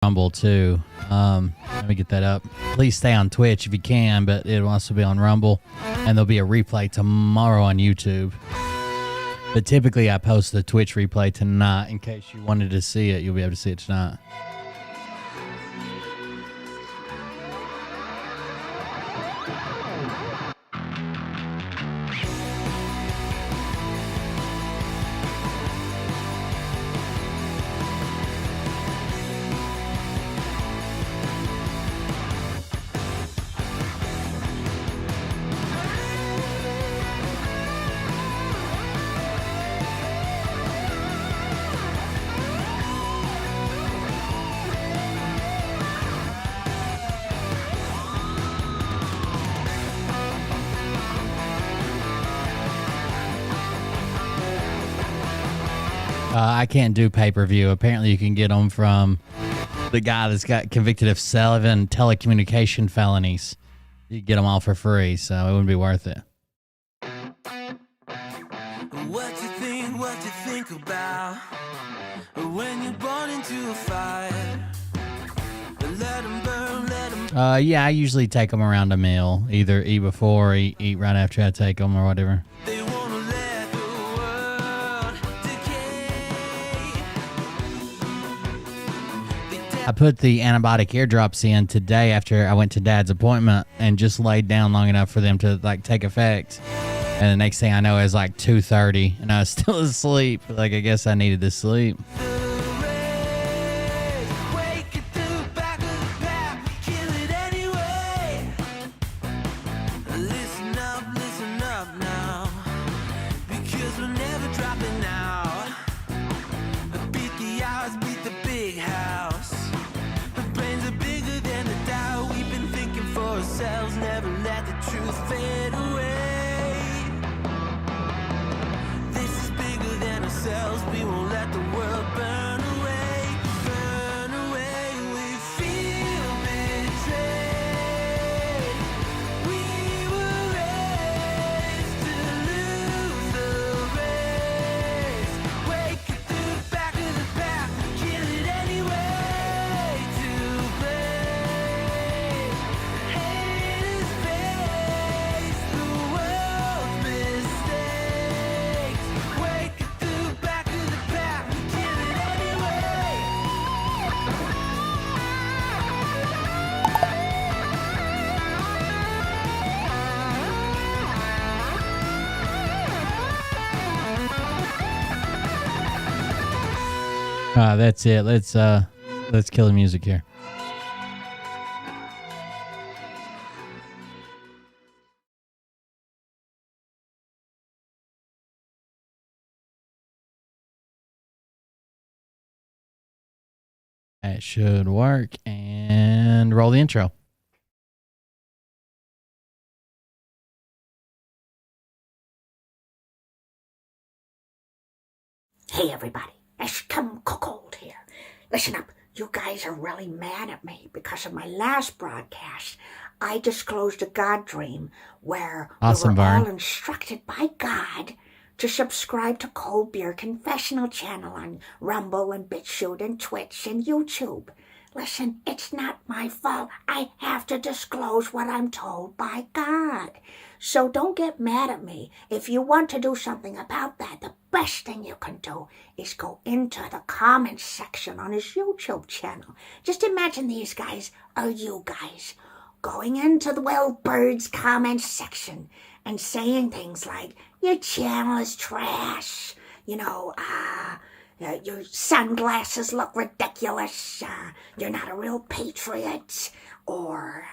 Rumble too. Let me get that up. Please stay on Twitch if you can, but it'll also be on Rumble, and there'll be a replay tomorrow on YouTube. But typically I post the Twitch replay tonight. In case you wanted to see it, you'll be able to see it tonight. I can't do pay-per-view. Apparently you can get them from the guy that's got convicted of 7 telecommunication felonies. You can get them all for free, so it wouldn't be worth it. What you think about when you're born into a fire? Let 'em burn, let 'em... Yeah, I usually take them around a meal. Either eat before or eat right after I take them or whatever. They wanna let the world decay. I put the antibiotic eardrops in today after I went to Dad's appointment and just laid down long enough for them to like take effect. And the next thing I know is like 2:30 and I was still asleep. Like, I guess I needed the sleep. That's it. Let's kill the music here. That should work, and roll the intro. Hey everybody, it's Kim Cold here. Listen up, you guys are really mad at me because of my last broadcast. I disclosed a God dream where Awesome, we were all Vern. instructed by God to subscribe to Cold Beer Confessional channel on Rumble and BitChute and Twitch and YouTube. Listen, it's not my fault. I have to disclose what I'm told by God. So don't get mad at me. If you want to do something about that, the best thing you can do is go into the comments section on his YouTube channel. Just imagine these guys are you guys going into the Will Bird's comments section and saying things like, your channel is trash, your sunglasses look ridiculous, you're not a real patriot, or,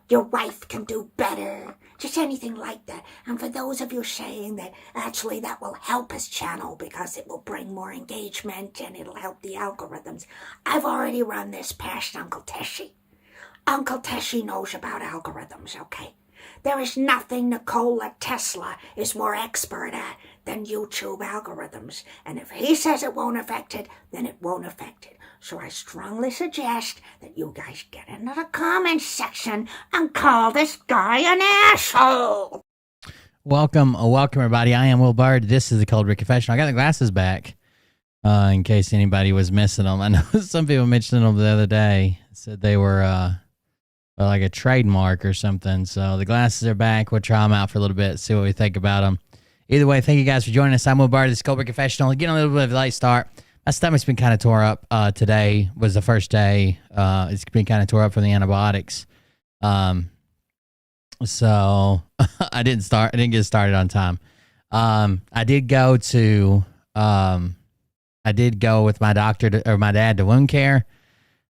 your wife can do better, just anything like that. And for those of you saying that actually that will help his channel because it will bring more engagement and it'll help the algorithms, I've already run this past Uncle Teshy. Uncle Teshy knows about algorithms, okay? There is nothing Nikola Tesla is more expert at than YouTube algorithms. And if he says it won't affect it, then it won't affect it. So I strongly suggest that you guys get into the comments section and call this guy an asshole. Welcome everybody. I am Will Bird. This is the Cold Beer Confessional. I got the glasses back. In case anybody was missing them. I know some people mentioned them the other day. Said they were like a trademark or something. So the glasses are back. We'll try them out for a little bit, see what we think about them. Either way, thank you guys for joining us. I'm Will Barr, the Sculptor Confessional. Getting a little bit of a late start. My stomach's been kind of tore up. Today was the first day. It's been kind of tore up from the antibiotics. So I didn't get started on time. I did go with my doctor or my dad to wound care.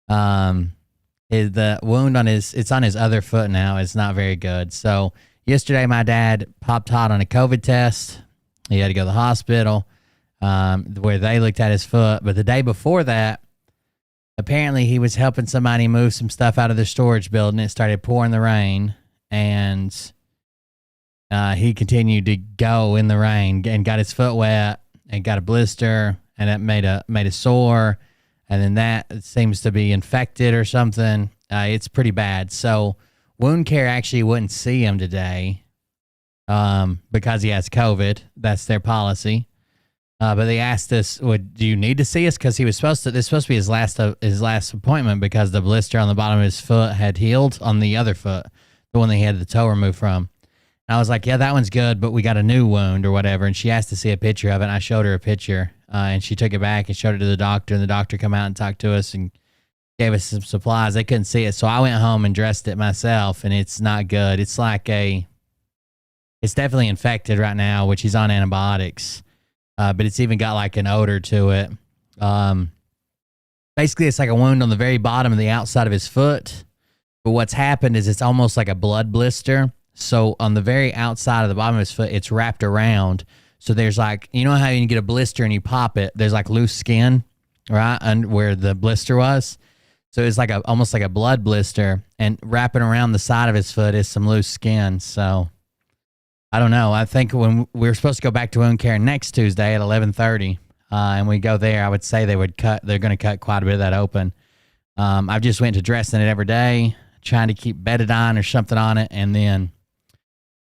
The wound it's on his other foot now. It's not very good. So yesterday my dad popped hot on a COVID test. He had to go to the hospital, where they looked at his foot. But the day before that, apparently he was helping somebody move some stuff out of the storage building. It started pouring the rain, and he continued to go in the rain and got his foot wet and got a blister, and that made a sore, and then that seems to be infected or something. It's pretty bad. So wound care actually wouldn't see him today because he has COVID. That's their policy. But they asked us, do you need to see us? Because this was supposed to be his last appointment, because the blister on the bottom of his foot had healed on the other foot, the one that he had the toe removed from. And I was like, yeah, that one's good, but we got a new wound or whatever. And she asked to see a picture of it, and I showed her a picture. And she took it back and showed it to the doctor, and the doctor come out and talked to us and gave us some supplies. They couldn't see it, so I went home and dressed it myself, and it's not good. It's definitely infected right now, which he's on antibiotics. But it's even got like an odor to it. Basically, it's like a wound on the very bottom of the outside of his foot. But what's happened is it's almost like a blood blister. So on the very outside of the bottom of his foot, it's wrapped around. So there's like, you know how you get a blister and you pop it, there's like loose skin, right? And where the blister was. So it's like almost like a blood blister, and wrapping around the side of his foot is some loose skin. So I don't know. I think when we're supposed to go back to wound care next Tuesday at 11:30, and we go there, I would say they're going to cut quite a bit of that open. I've just went to dressing it every day, trying to keep betadine or something on it, and then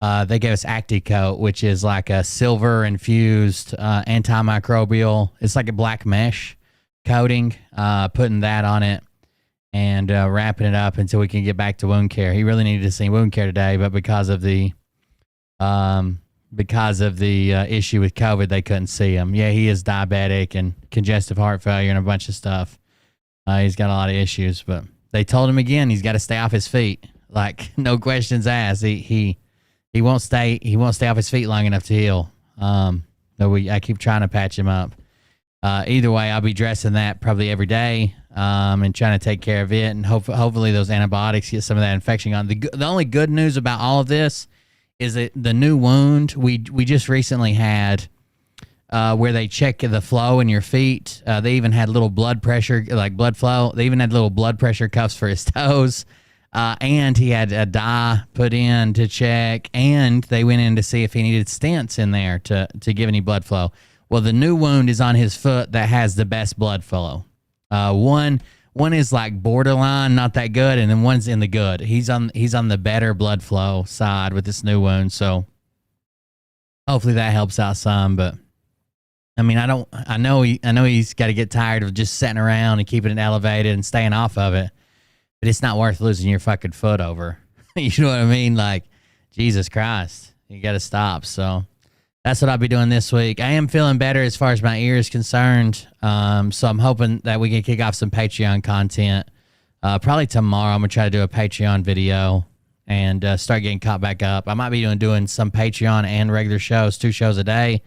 they gave us ActiCoat, which is like a silver infused antimicrobial. It's like a black mesh coating, putting that on it and wrapping it up until we can get back to wound care. He really needed to see wound care today, but because of the issue with COVID, they couldn't see him. Yeah, he is diabetic and congestive heart failure and a bunch of stuff. He's got a lot of issues, but they told him again he's got to stay off his feet. Like, no questions asked. He won't stay off his feet long enough to heal. I keep trying to patch him up. Either way, I'll be dressing that probably every day, and trying to take care of it, and hopefully those antibiotics get some of that infection on. The only good news about all of this is that the new wound we just recently had, where they check the flow in your feet. They even had little blood pressure, like blood flow. They even had little blood pressure cuffs for his toes. And he had a dye put in to check, and they went in to see if he needed stents in there to give any blood flow. Well, the new wound is on his foot that has the best blood flow. One is like borderline, not that good, and then one's in the good. He's on the better blood flow side with this new wound, so hopefully that helps out some. But I mean, I know he's got to get tired of just sitting around and keeping it elevated and staying off of it. But it's not worth losing your fucking foot over. You know what I mean? Like, Jesus Christ, you got to stop. So that's what I'll be doing this week. I am feeling better as far as my ear is concerned. So I'm hoping that we can kick off some Patreon content. Probably tomorrow, I'm going to try to do a Patreon video and start getting caught back up. I might be doing some Patreon and regular shows, 2 shows a day,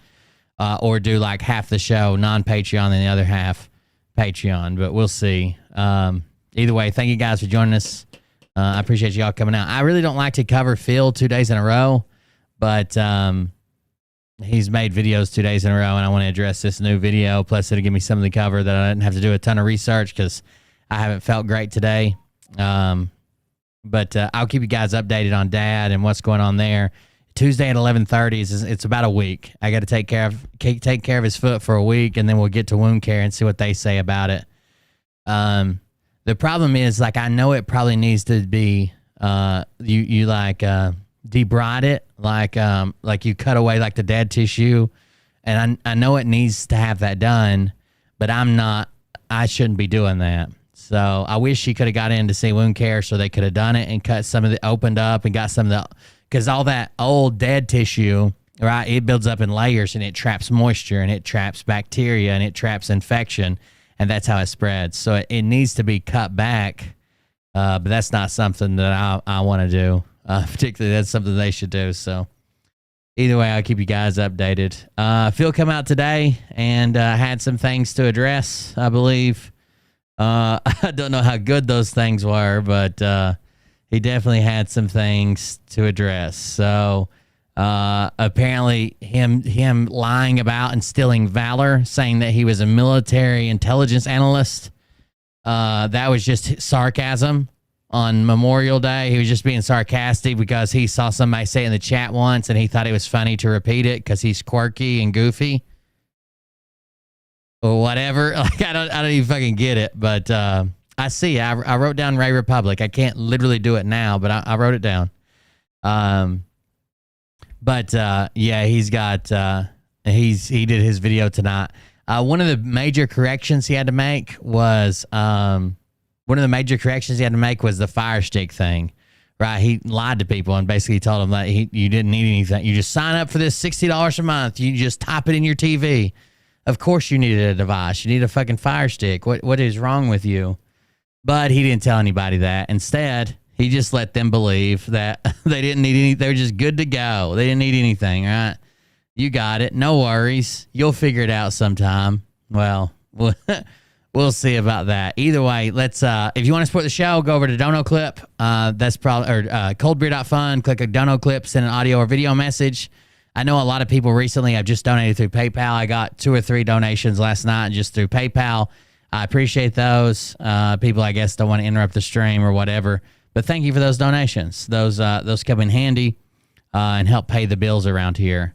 or do like half the show non-Patreon and the other half Patreon. But we'll see. Either way, thank you guys for joining us. I appreciate y'all coming out. I really don't like to cover Phil 2 days in a row, but he's made videos 2 days in a row, and I want to address this new video. Plus, it'll give me something to cover that I didn't have to do a ton of research because I haven't felt great today. But I'll keep you guys updated on Dad and what's going on there. Tuesday at 11:30 it's about a week. I got to take care of his foot for a week, and then we'll get to wound care and see what they say about it. The problem is, like, I know it probably needs to be you like debride it, like you cut away like the dead tissue, and I know it needs to have that done, but I'm not. I shouldn't be doing that. So I wish she could have got in to see wound care so they could have done it and cut some of the, opened up and got some of the, because all that old dead tissue, right, it builds up in layers and it traps moisture and it traps bacteria and it traps infection, and that's how it spreads. So it needs to be cut back, but that's not something that I want to do. Particularly, that's something they should do. So either way, I'll keep you guys updated. Phil come out today and had some things to address, I believe. I don't know how good those things were, but he definitely had some things to address. So apparently him lying about and stealing valor, saying that he was a military intelligence analyst, that was just sarcasm on Memorial Day. He was just being sarcastic because he saw somebody say it in the chat once and he thought it was funny to repeat it because he's quirky and goofy or whatever. Like I don't even fucking get it, but I see. I wrote down Ray Republic. I can't literally do it now, but I wrote it down. Yeah, he's got he did his video tonight. One of the major corrections he had to make was the Fire Stick thing, right? He lied to people and basically told them that you didn't need anything. You just sign up for this $60 a month. You just type it in your TV. Of course you needed a device. You need a fucking Fire Stick. What is wrong with you? But he didn't tell anybody that. Instead, he just let them believe that they didn't need any. They were just good to go. They didn't need anything, right? You got it. No worries. You'll figure it out sometime. Well, we'll see about that. Either way, let's. If you want to support the show, go over to Dono Clip. That's probably coldbeer.fun. Click a Dono Clip, send an audio or video message. I know a lot of people recently have just donated through PayPal. I got 2 or 3 donations last night just through PayPal. I appreciate those. People, I guess, don't want to interrupt the stream or whatever. But thank you for those donations. Those come in handy and help pay the bills around here.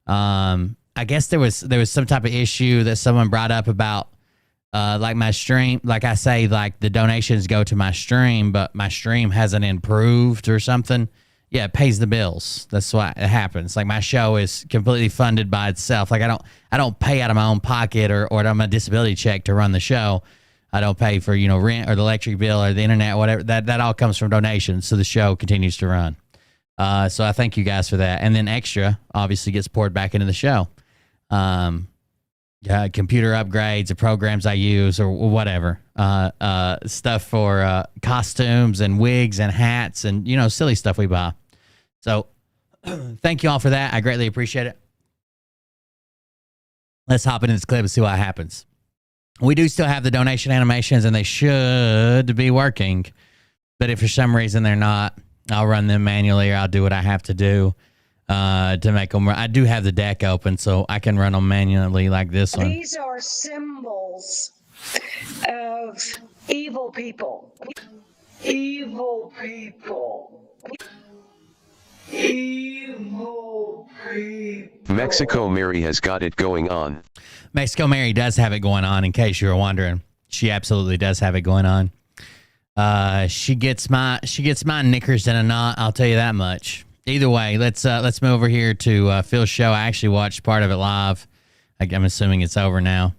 I guess there was some type of issue that someone brought up about like my stream. Like I say, like the donations go to my stream, but my stream hasn't improved or something. Yeah, it pays the bills. That's why it happens. Like my show is completely funded by itself. Like I don't pay out of my own pocket or on my disability check to run the show. I don't pay for, rent or the electric bill or the internet, whatever. That all comes from donations, so the show continues to run. So I thank you guys for that. And then extra obviously gets poured back into the show. Computer upgrades, the programs I use or whatever. Stuff for costumes and wigs and hats and, silly stuff we buy. So thank you all for that. I greatly appreciate it. Let's hop into this clip and see what happens. We do still have the donation animations and they should be working. But if for some reason they're not, I'll run them manually or I'll do what I have to do to make them. I do have the deck open so I can run them manually like this one. These are symbols of evil people. Evil people. Evil people. Mexico Mary has got it going on. Mexico Mary does have it going on, in case you were wondering. She absolutely does have it going on. She gets my knickers in a knot, I'll tell you that much. Either way, let's move over here to Phil's show. I actually watched part of it live. I'm assuming it's over now.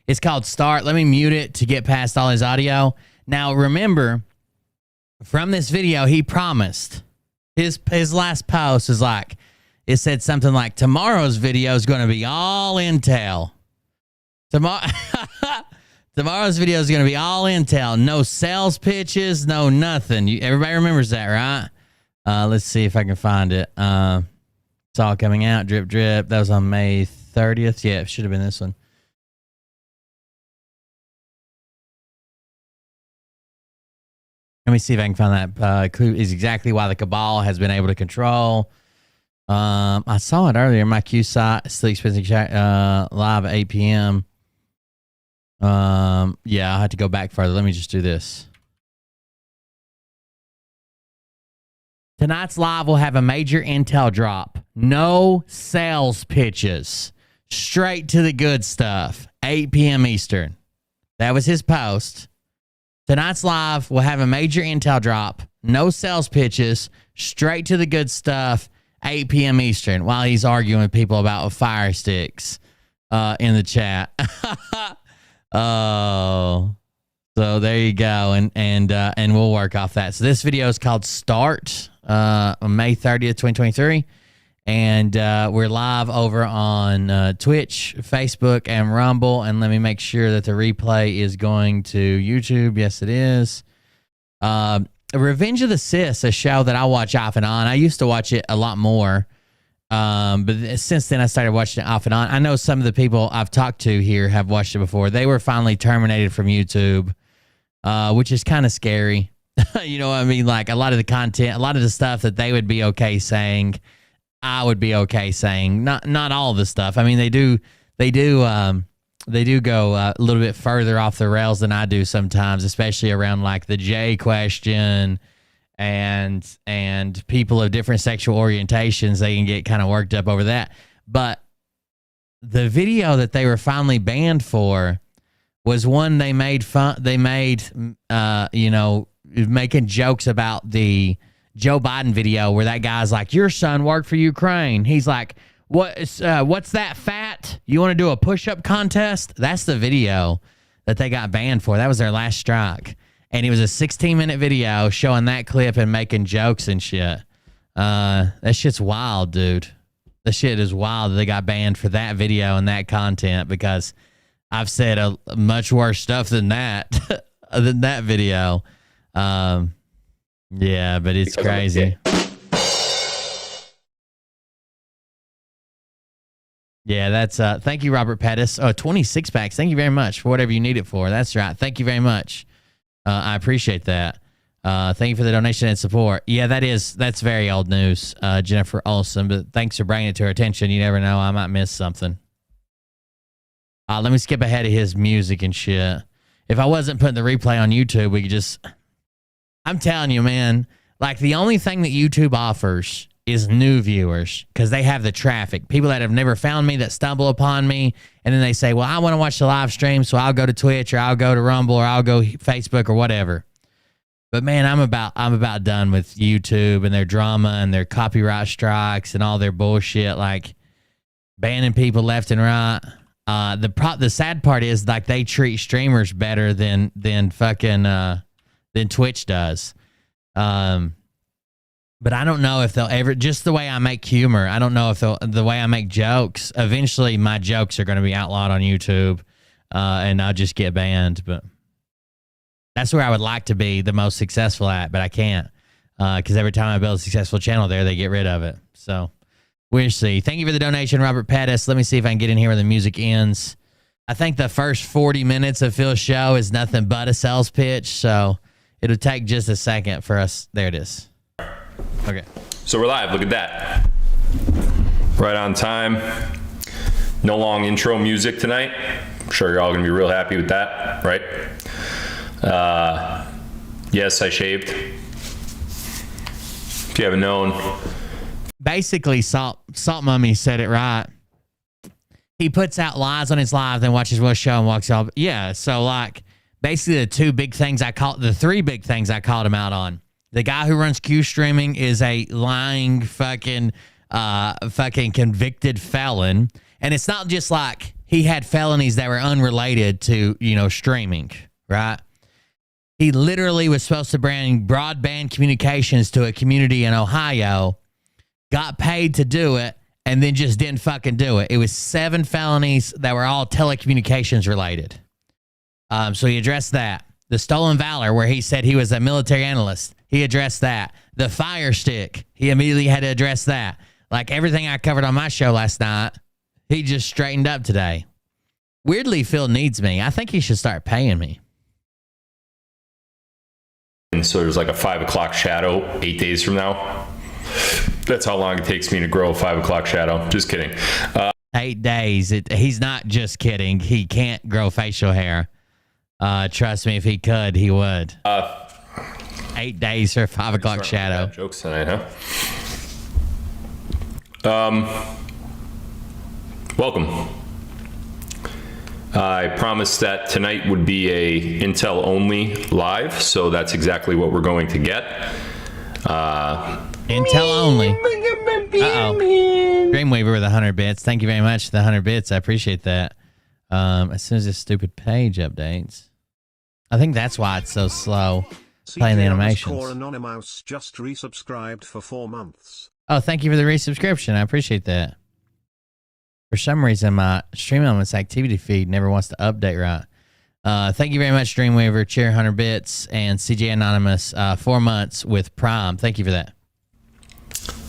It's called Start. Let me mute it to get past all his audio. Now, remember, from this video, he promised. His last post is like, it said something like, tomorrow's video is going to be all intel. Tomorrow's video is going to be all intel. No sales pitches, no nothing. Everybody remembers that, right? Let's see if I can find it. It's all coming out. Drip, drip. That was on May 30th. Yeah, it should have been this one. Let me see if I can find that clue. Is exactly why the cabal has been able to control. I saw it earlier. My Q site, still expensive live at 8 p.m. Yeah, I'll have to go back further. Let me just do this. Tonight's live will have a major intel drop. No sales pitches. Straight to the good stuff. 8 p.m. Eastern. That was his post. Tonight's live will have a major intel drop. No sales pitches. Straight to the good stuff. 8 p.m. Eastern. While he's arguing with people about fire sticks in the chat. Oh, so there you go, and we'll work off that. So this video is called Start on May 30th, 2023, and we're live over on Twitch, Facebook, and Rumble. And let me make sure that the replay is going to YouTube. Yes, it is. Revenge of the Sis, a show that I watch off and on. I used to watch it a lot more. But since then, I started watching it off and on. I know some of the people I've talked to here have watched it before. They were finally terminated from YouTube, which is kind of scary. You know what I mean? Like a lot of the content, a lot of the stuff that they would be okay saying, I would be okay saying. Not all of the stuff. I mean, they do go a little bit further off the rails than I do sometimes, especially around like the J question. And people of different sexual orientations, they can get kind of worked up over that. But the video that they were finally banned for was one they made making jokes about the Joe Biden video where that guy's like, your son worked for Ukraine. He's like, what's that fat? You want to do a push-up contest? That's the video that they got banned for. That was their last strike. And it was a 16-minute video showing that clip and making jokes and shit. That shit's wild, dude. The shit is wild that they got banned for that video and that content, because I've said a much worse stuff than that, than that video. Yeah, but it's crazy. Yeah, that's thank you, Robert Pettis. Oh, 26 packs. Thank you very much for whatever you need it for. That's right. Thank you very much. I appreciate that. Thank you for the donation and support. Yeah, that's very old news, Jennifer Olson, but thanks for bringing it to our attention. You never know, I might miss something. Let me skip ahead of his music and shit. If I wasn't putting the replay on YouTube, we could just... I'm telling you, man, like the only thing that YouTube offers is new viewers, because they have the traffic. People that have never found me, that stumble upon me, and then they say, well, I want to watch the live stream, so I'll go to Twitch, or I'll go to Rumble, or I'll go Facebook, or whatever. But man, I'm about done with YouTube and their drama and their copyright strikes and all their bullshit, like banning people left and right. The sad part is, like, they treat streamers better than Twitch does. But I don't know if they'll ever, just the way I make humor, I don't know if the way I make jokes, eventually my jokes are going to be outlawed on YouTube, and I'll just get banned. But that's where I would like to be the most successful at, but I can't, because every time I build a successful channel there, they get rid of it. So we'll see. Thank you for the donation, Robert Pettis. Let me see if I can get in here where the music ends. I think the first 40 minutes of Phil's show is nothing but a sales pitch, so it'll take just a second for us. There it is. Okay. So we're live. Look at that. Right on time. No long intro music tonight. I'm sure you're all going to be real happy with that, right? Yes, I shaved. If you haven't known. Basically, Salt Mummy said it right. He puts out lies on his live, then watches Will's show and walks off. Yeah, so like basically the three big things I called him out on. The guy who runs Q streaming is a lying fucking convicted felon. And it's not just like he had felonies that were unrelated to, streaming, right? He literally was supposed to bring broadband communications to a community in Ohio, got paid to do it, and then just didn't fucking do it. It was 7 felonies that were all telecommunications related. So he addressed that. The stolen valor, where he said he was a military analyst, he addressed that. The fire stick, he immediately had to address that. Like everything I covered on my show last night, he just straightened up today. Weirdly, Phil needs me. I think he should start paying me. And so there's like a 5 o'clock shadow 8 days from now. That's how long it takes me to grow a 5 o'clock shadow. Just kidding. 8 days. He's not just kidding. He can't grow facial hair. Trust me, if he could, he would. 8 days for a 5 o'clock shadow. Jokes tonight, huh? Welcome. I promised that tonight would be a Intel only live, so that's exactly what we're going to get. Intel only. Uh-oh. Dreamweaver with 100 bits. Thank you very much for the 100 bits. I appreciate that. As soon as this stupid page updates. I think that's why it's so slow playing the animations. Anonymous just resubscribed for 4 months. Oh, thank you for the resubscription. I appreciate that. For some reason, my Stream Elements activity feed never wants to update right. Thank you very much, Dreamweaver, Chair 100 Bits, and CJ Anonymous, 4 months with Prime. Thank you for that.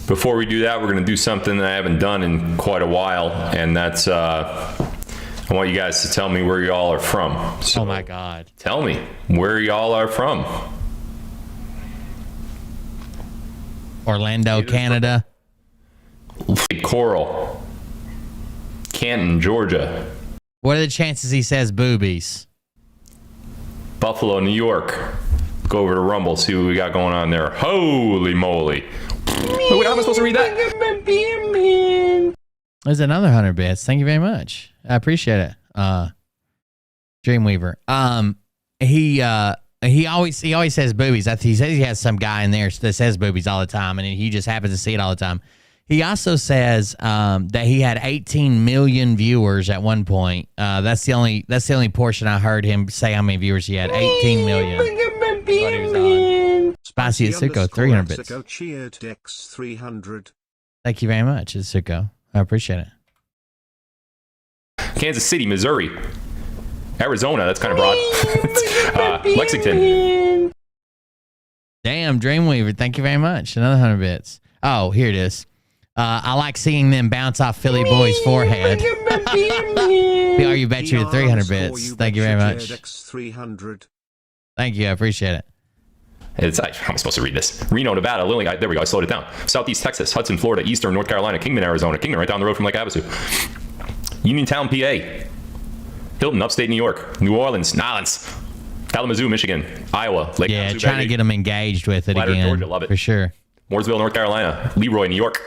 Before we do that, we're going to do something that I haven't done in quite a while, and that's I want you guys to tell me where y'all are from. So oh my God. Tell me where y'all are from. Orlando, Canada. Coral. Canton, Georgia. What are the chances he says boobies? Buffalo, New York. Go over to Rumble, see what we got going on there. Holy moly. Wait, how am I supposed to read that? There's another 100 bits. Thank you very much. I appreciate it. Dreamweaver. He always says boobies. He says he has some guy in there that says boobies all the time, and he just happens to see it all the time. He also says that he had 18 million viewers at one point. That's the only portion I heard him say how many viewers he had. 18 million. Spicy Atsuko, 300 bits. Cheered Dex 300. Thank you very much, Atsuko. I appreciate it. Kansas City, Missouri. Arizona, that's kind of broad. Lexington. Damn, Dreamweaver, thank you very much. Another 100 bits. Oh, here it is. I like seeing them bounce off Philly boy's forehead. PR, you bet you to 300 bits. Thank you very much. Thank you, I appreciate it. How am I supposed to read this? Reno, Nevada, Lily, there we go, I slowed it down. Southeast Texas, Hudson, Florida, Eastern North Carolina, Kingman, Arizona. Kingman, right down the road from Lake Havasu. Uniontown, PA. Hilton, upstate New York. New Orleans, Nolens. Kalamazoo, Michigan. Iowa, Lake Yeah, Havasu, trying baby. to get them engaged with it Ladder, again. Georgia, love it. For sure. Mooresville, North Carolina. Leroy, New York.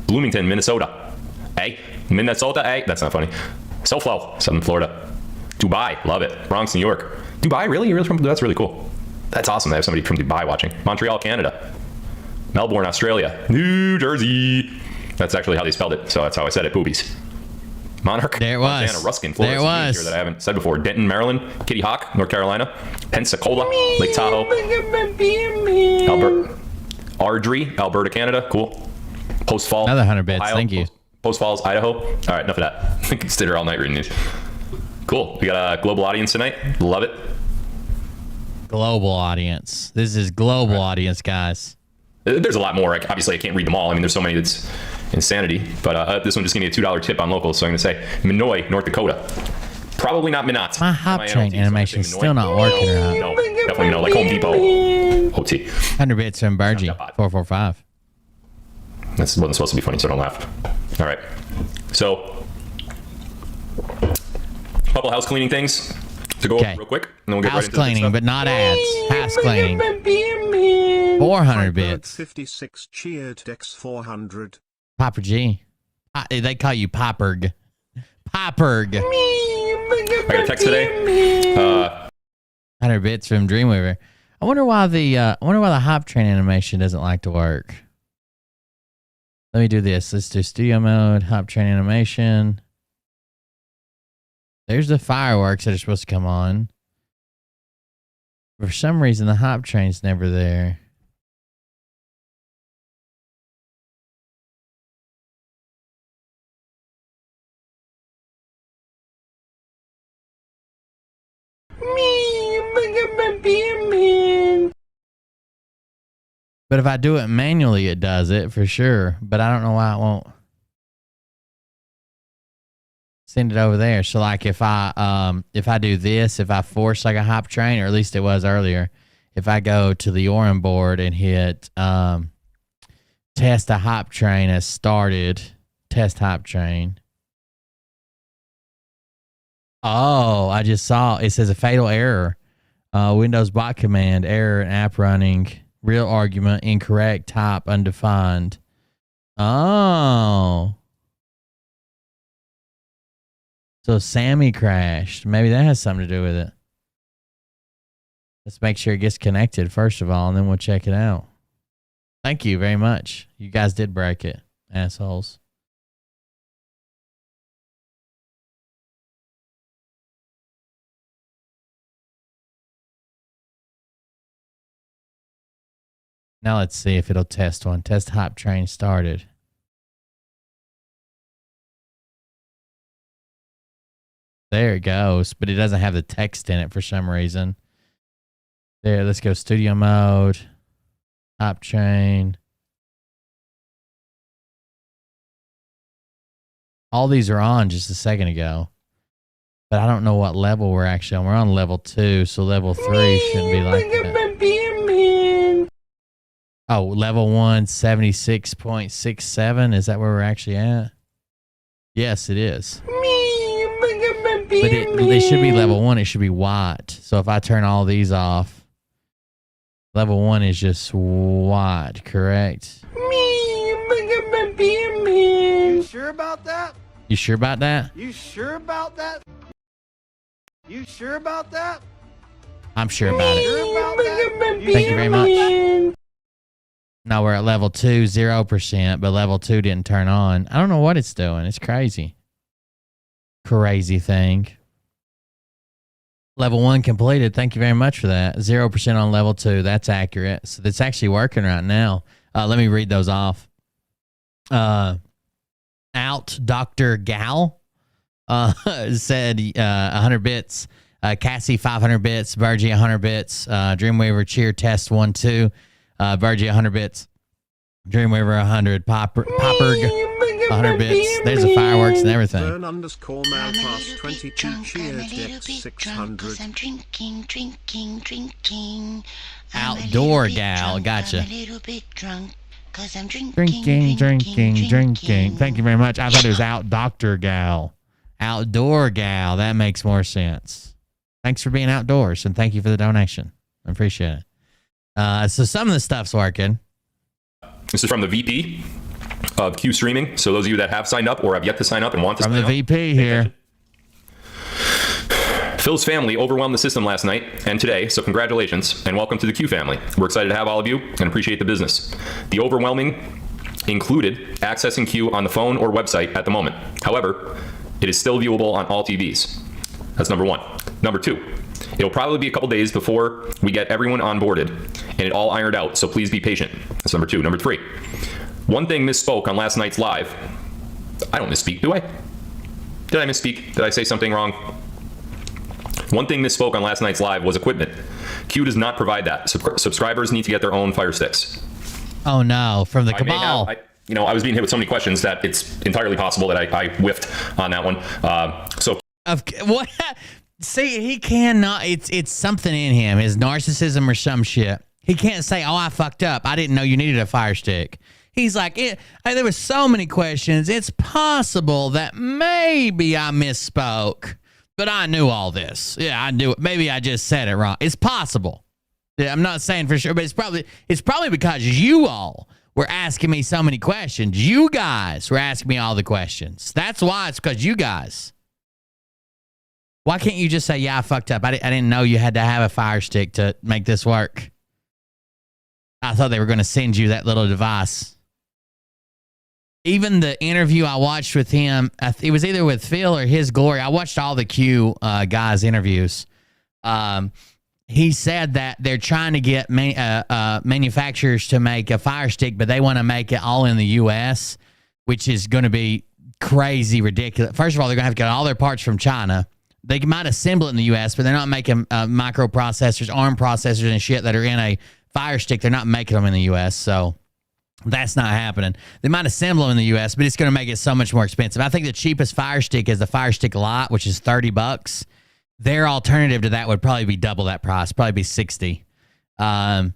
Bloomington, Minnesota. Hey, Minnesota, hey. That's not funny. SoFlo, Southern Florida. Dubai, love it. Bronx, New York. Dubai, really? You're really from? That's really cool. That's awesome to have somebody from Dubai watching. Montreal, Canada. Melbourne, Australia. New Jersey. That's actually how they spelled it, so that's how I said it. Boobies. Monarch. There it was. Montana, Ruskin, Florida. There it was. Here that I haven't said before. Denton, Maryland. Kitty Hawk, North Carolina. Pensacola, Lake Tahoe. Alberta. Ardrey, Alberta, Canada. Cool. Post Falls. Another 100 bits. Ohio. Thank you. Post Falls, Idaho. All right, enough of that. I can sit here all night reading these. Cool. We got a global audience tonight. Love it. Global audience. This is global audience, guys. There's a lot more. Obviously, I can't read them all. I mean, there's so many that's insanity. But this one just gave me a $2 tip on locals, so I'm going to say Minoy, North Dakota. Probably not Minot. My hop train animation's still not working right. No, definitely no. Like Home Depot. OT. 100 bits from Burgie. 445. This wasn't supposed to be funny, so don't laugh. All right. So, a couple house cleaning things to go over real quick, and then we'll get house right into the cleaning, stuff. but not ads. House cleaning. 400 bits. 56 cheered Dex 400. Popper G. They call you Popperg. Popperg. I got a text today. 100 bits from Dreamweaver. I wonder why the hop train animation doesn't like to work. Let me do this. Let's do studio mode, hop train animation. There's the fireworks that are supposed to come on. For some reason, the hop train's never there. But if I do it manually, it does it for sure. But I don't know why it won't send it over there. So like if I do this, if I force like a hop train, or at least it was earlier, if I go to the Orin board and hit test a hop train as started, test hop train. Oh, I just saw it says a fatal error. Windows bot command error in app running. Real argument incorrect. Type undefined. Oh. So Sammy crashed. Maybe that has something to do with it. Let's make sure it gets connected first of all, and then we'll check it out. Thank you very much. You guys did break it, assholes. Now let's see if it'll test one. Test hype train started. There it goes, but it doesn't have the text in it for some reason. There, let's go studio mode. Hype train. All these are on just a second ago. But I don't know what level we're actually on. We're on level 2, so level 3 shouldn't be like that. Oh, level 1, 76.67. Is that where we're actually at? Yes, it is. But it should be level 1. It should be white. So if I turn all these off, level 1 is just white, correct? You sure about that? You sure about that? You sure about that? You sure about that? I'm sure about it. Sure about that? Thank you very much. Now we're at level 2, 0%, but level 2 didn't turn on. I don't know what it's doing. It's crazy. Crazy thing. Level 1 completed. Thank you very much for that. 0% on level 2. That's accurate. So it's actually working right now. Let me read those off. Out Dr. Gal said 100 bits. Cassie 500 bits. Virgie 100 bits. Dreamweaver cheer test 1 2. Virgie 100 bits. Dreamweaver 100. Popper 100 bits. There's the fireworks and everything. Burn_man 22 cheered Dex 600. I'm drinking. Outdoor gal. Gotcha. I'm a little bit drunk. Cause I'm drinking. Thank you very much. I thought it was out doctor gal. Outdoor gal. That makes more sense. Thanks for being outdoors, and thank you for the donation. I appreciate it. So some of the stuff's working. This is from the VP of Q Streaming. So those of you that have signed up or have yet to sign up and want to From sign the up, VP here. Phil's family overwhelmed the system last night and today, so congratulations and welcome to the Q family. We're excited to have all of you and appreciate the business. The overwhelming included accessing Q on the phone or website at the moment. However, it is still viewable on all TVs. That's number 1. Number 2, it'll probably be a couple days before we get everyone onboarded and it all ironed out, so please be patient. That's number 2. Number 3, one thing misspoke on last night's live. I don't misspeak, do I? Did I misspeak? Did I say something wrong? One thing misspoke on last night's live was equipment. Q does not provide that. Subscribers need to get their own Fire Sticks. Oh no, from the Cabal. I was being hit with so many questions that it's entirely possible that I whiffed on that one. What? See, he cannot. It's something in him, his narcissism or some shit. He can't say, "Oh, I fucked up. I didn't know you needed a Fire Stick." He's like, there were so many questions. It's possible that maybe I misspoke. But I knew all this. Yeah, I knew it. Maybe I just said it wrong. It's possible. Yeah, I'm not saying for sure, but it's probably because you all were asking me so many questions. You guys were asking me all the questions. That's why. It's because you guys. Why can't you just say, "Yeah, I fucked up. I didn't know you had to have a Fire Stick to make this work. I thought they were going to send you that little device." Even the interview I watched with him, it was either with Phil or His Glory. I watched all the Q guys' interviews. He said that they're trying to get manufacturers to make a Fire Stick, but they want to make it all in the U.S., which is going to be crazy ridiculous. First of all, they're going to have to get all their parts from China. They might assemble it in the U.S., but they're not making microprocessors, ARM processors, and shit that are in a Fire Stick. They're not making them in the U.S., so that's not happening. They might assemble them in the U.S., but it's going to make it so much more expensive. I think the cheapest Fire Stick is the Fire Stick Lite, which is $30. Their alternative to that would probably be double that price, probably be $60.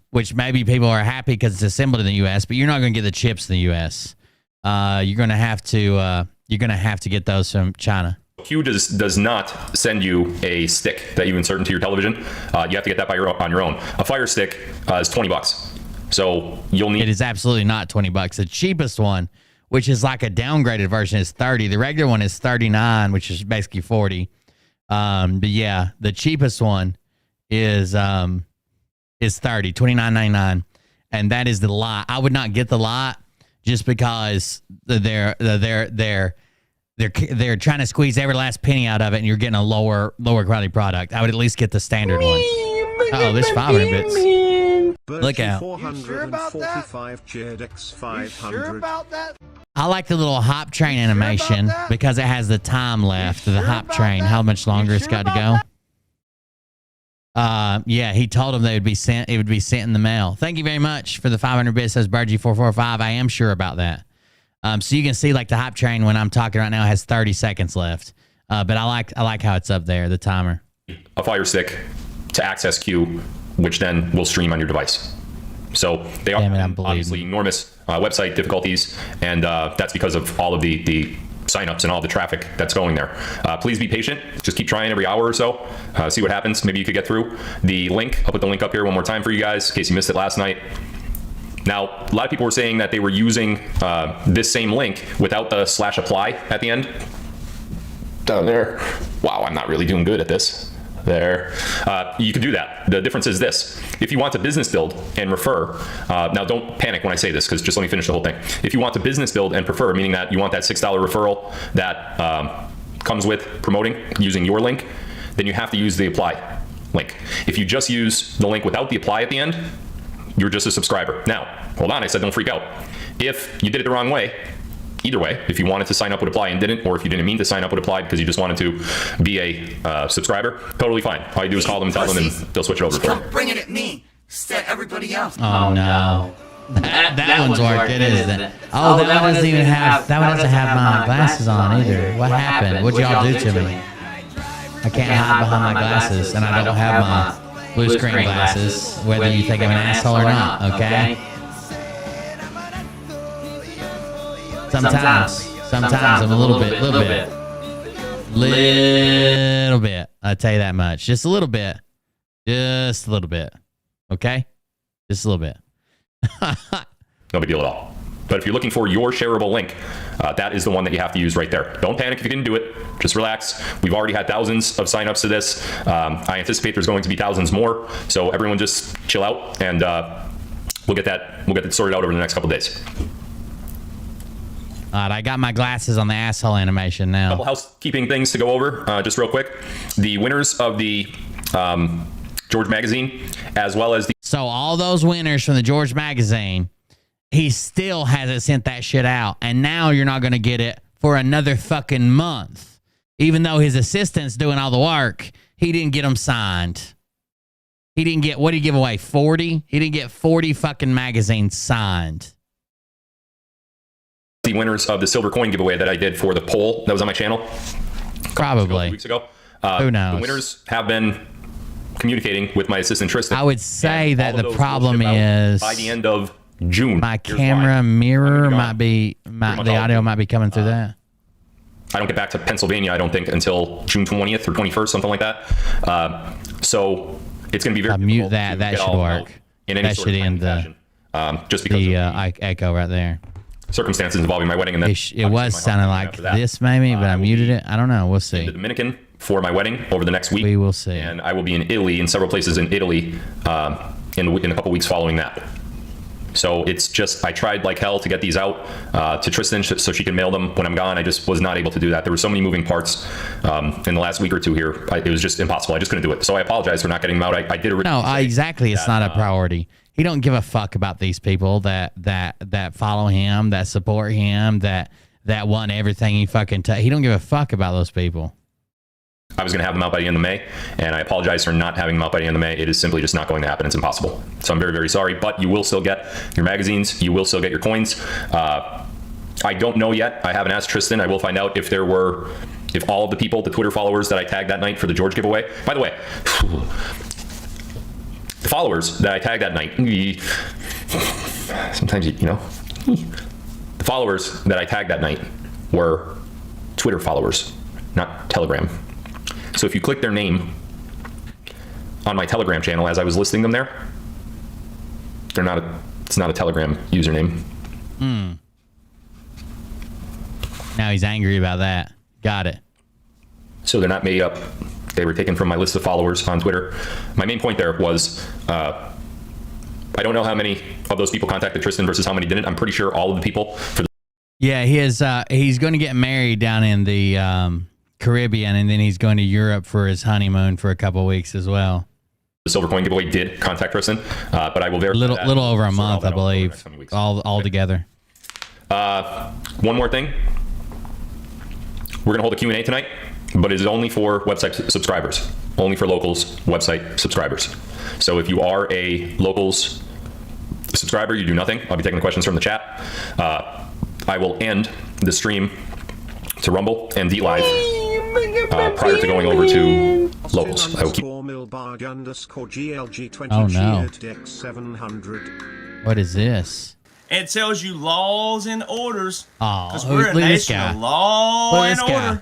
Which maybe people are happy because it's assembled in the U.S., but you're not going to get the chips in the U.S. You're going to have to get those from China. Q does not send you a stick that you insert into your television. You have to get that on your own. A Fire Stick is $20. So you'll need. It is absolutely not $20. The cheapest one, which is like a downgraded version, is $30. The regular one is $39, which is basically $40. But yeah, the cheapest one is $30, $29.99, and that is the Lite. I would not get the Lite just because they're trying to squeeze every last penny out of it, and you're getting a lower quality product. I would at least get the standard one. Oh, there's 500 bits. Look out. 445 cheered You X500. sure about that? I like the little hop train animation because it has the time left. The hop train, how much longer it's got to go. Yeah, he told him they would be sent. It would be sent in the mail. Thank you very much for the 500 bits. Says Burgie445. I am sure about that. So you can see like the hop train when I'm talking right now has 30 seconds left. But I like how it's up there, the timer. A Fire Stick to access Q, which then will stream on your device. So they are obviously enormous website difficulties, and that's because of all of the signups and all the traffic that's going there. Please be patient. Just keep trying every hour or so. See what happens. Maybe you could get through. The link, I'll put the link up here one more time for you guys in case you missed it last night. Now, a lot of people were saying that they were using this same link without the /apply at the end. Down there. Wow, I'm not really doing good at this. There. You can do that. The difference is this. If you want to business build and refer, now don't panic when I say this, because just let me finish the whole thing. If you want to business build and prefer, meaning that you want that $6 referral that comes with promoting using your link, then you have to use the apply link. If you just use the link without the apply at the end, you're just a subscriber. Now, hold on, I said don't freak out. If you did it the wrong way, either way, if you wanted to sign up with apply and didn't, or if you didn't mean to sign up with apply because you just wanted to be a subscriber, totally fine. All you do is call them and tell them, and they'll switch it over for you. Bring it at me. Set everybody else. Oh no. That one's worked, it isn't it? Oh, that one doesn't even have, that one doesn't have my glasses on either. What happened? What'd y'all do to me? I can't hide behind my glasses, and I don't have my blue screen glasses, whether you think I'm an asshole or not, okay? Sometimes I'm a little bit. I'll tell you that much. Just a little bit. Okay? Just a little bit. No big deal at all. But if you're looking for your shareable link, that is the one that you have to use right there. Don't panic if you didn't do it. Just relax. We've already had thousands of signups to this. I anticipate there's going to be thousands more. So everyone just chill out, and we'll get that sorted out over the next couple days. All right, I got my glasses on the asshole animation now. Couple housekeeping things to go over, just real quick. The winners of the George Magazine, as well as the... So all those winners from the George Magazine, he still hasn't sent that shit out. And now you're not going to get it for another fucking month. Even though his assistant's doing all the work, he didn't get them signed. He didn't get, what did he give away, 40? He didn't get 40 fucking magazines signed. The winners of the silver coin giveaway that I did for the poll that was on my channel. Probably. Weeks ago. Who knows? The winners have been communicating with my assistant Tristan. I would say that the problem is by the end of June. My camera mirror might be, the audio might be coming through that. I don't get back to Pennsylvania, I don't think, until June 20th or 21st, something like that. So it's going to be very mute that. That should work. That should end the just because the echo right there. Circumstances involving my wedding, and then it was sounding like this maybe, but I muted it. I don't know. We'll see. In the Dominican for my wedding over the next week. We will see. And I will be in Italy, in several places in Italy, in a couple weeks following that. So it's just, I tried like hell to get these out to Tristan so she can mail them when I'm gone. I just was not able to do that. There were so many moving parts in the last week or two here. It was just impossible. I just couldn't do it. So I apologize for not getting them out. I did originally. No, exactly. It's not a priority. He don't give a fuck about these people that follow him, that support him, that want everything he fucking he don't give a fuck about those people. I was going to have them out by the end of May, and I apologize for not having them out by the end of May. It is simply just not going to happen. It's impossible. So I'm very, very sorry, but you will still get your magazines. You will still get your coins. I don't know yet. I haven't asked Tristan. I will find out if all of the people, the Twitter followers that I tagged that night for the George giveaway. By the way, the followers that I tagged that night, sometimes, the followers that I tagged that night were Twitter followers, not Telegram. So if you click their name on my Telegram channel as I was listing them there, it's not a Telegram username. Now he's angry about that. Got it. So they're not made up. They were taken from my list of followers on Twitter. My main point there was, I don't know how many of those people contacted Tristan versus how many didn't. I'm pretty sure all of the people. Yeah, he's going to get married down in the Caribbean, and then he's going to Europe for his honeymoon for a couple of weeks as well. silver coin giveaway did contact Kristen, but I will verify little over a month, I over the believe, next coming weeks. all together. One more thing. We're going to hold a Q&A tonight, but it is only for website subscribers. Only for Locals website subscribers. So if you are a Locals subscriber, you do nothing. I'll be taking the questions from the chat. I will end the stream to Rumble and DLive prior to going over to Locals. I will keep. Oh no. What is this? It tells you laws and orders. Oh, because we're a look at this nation guy. of law and order.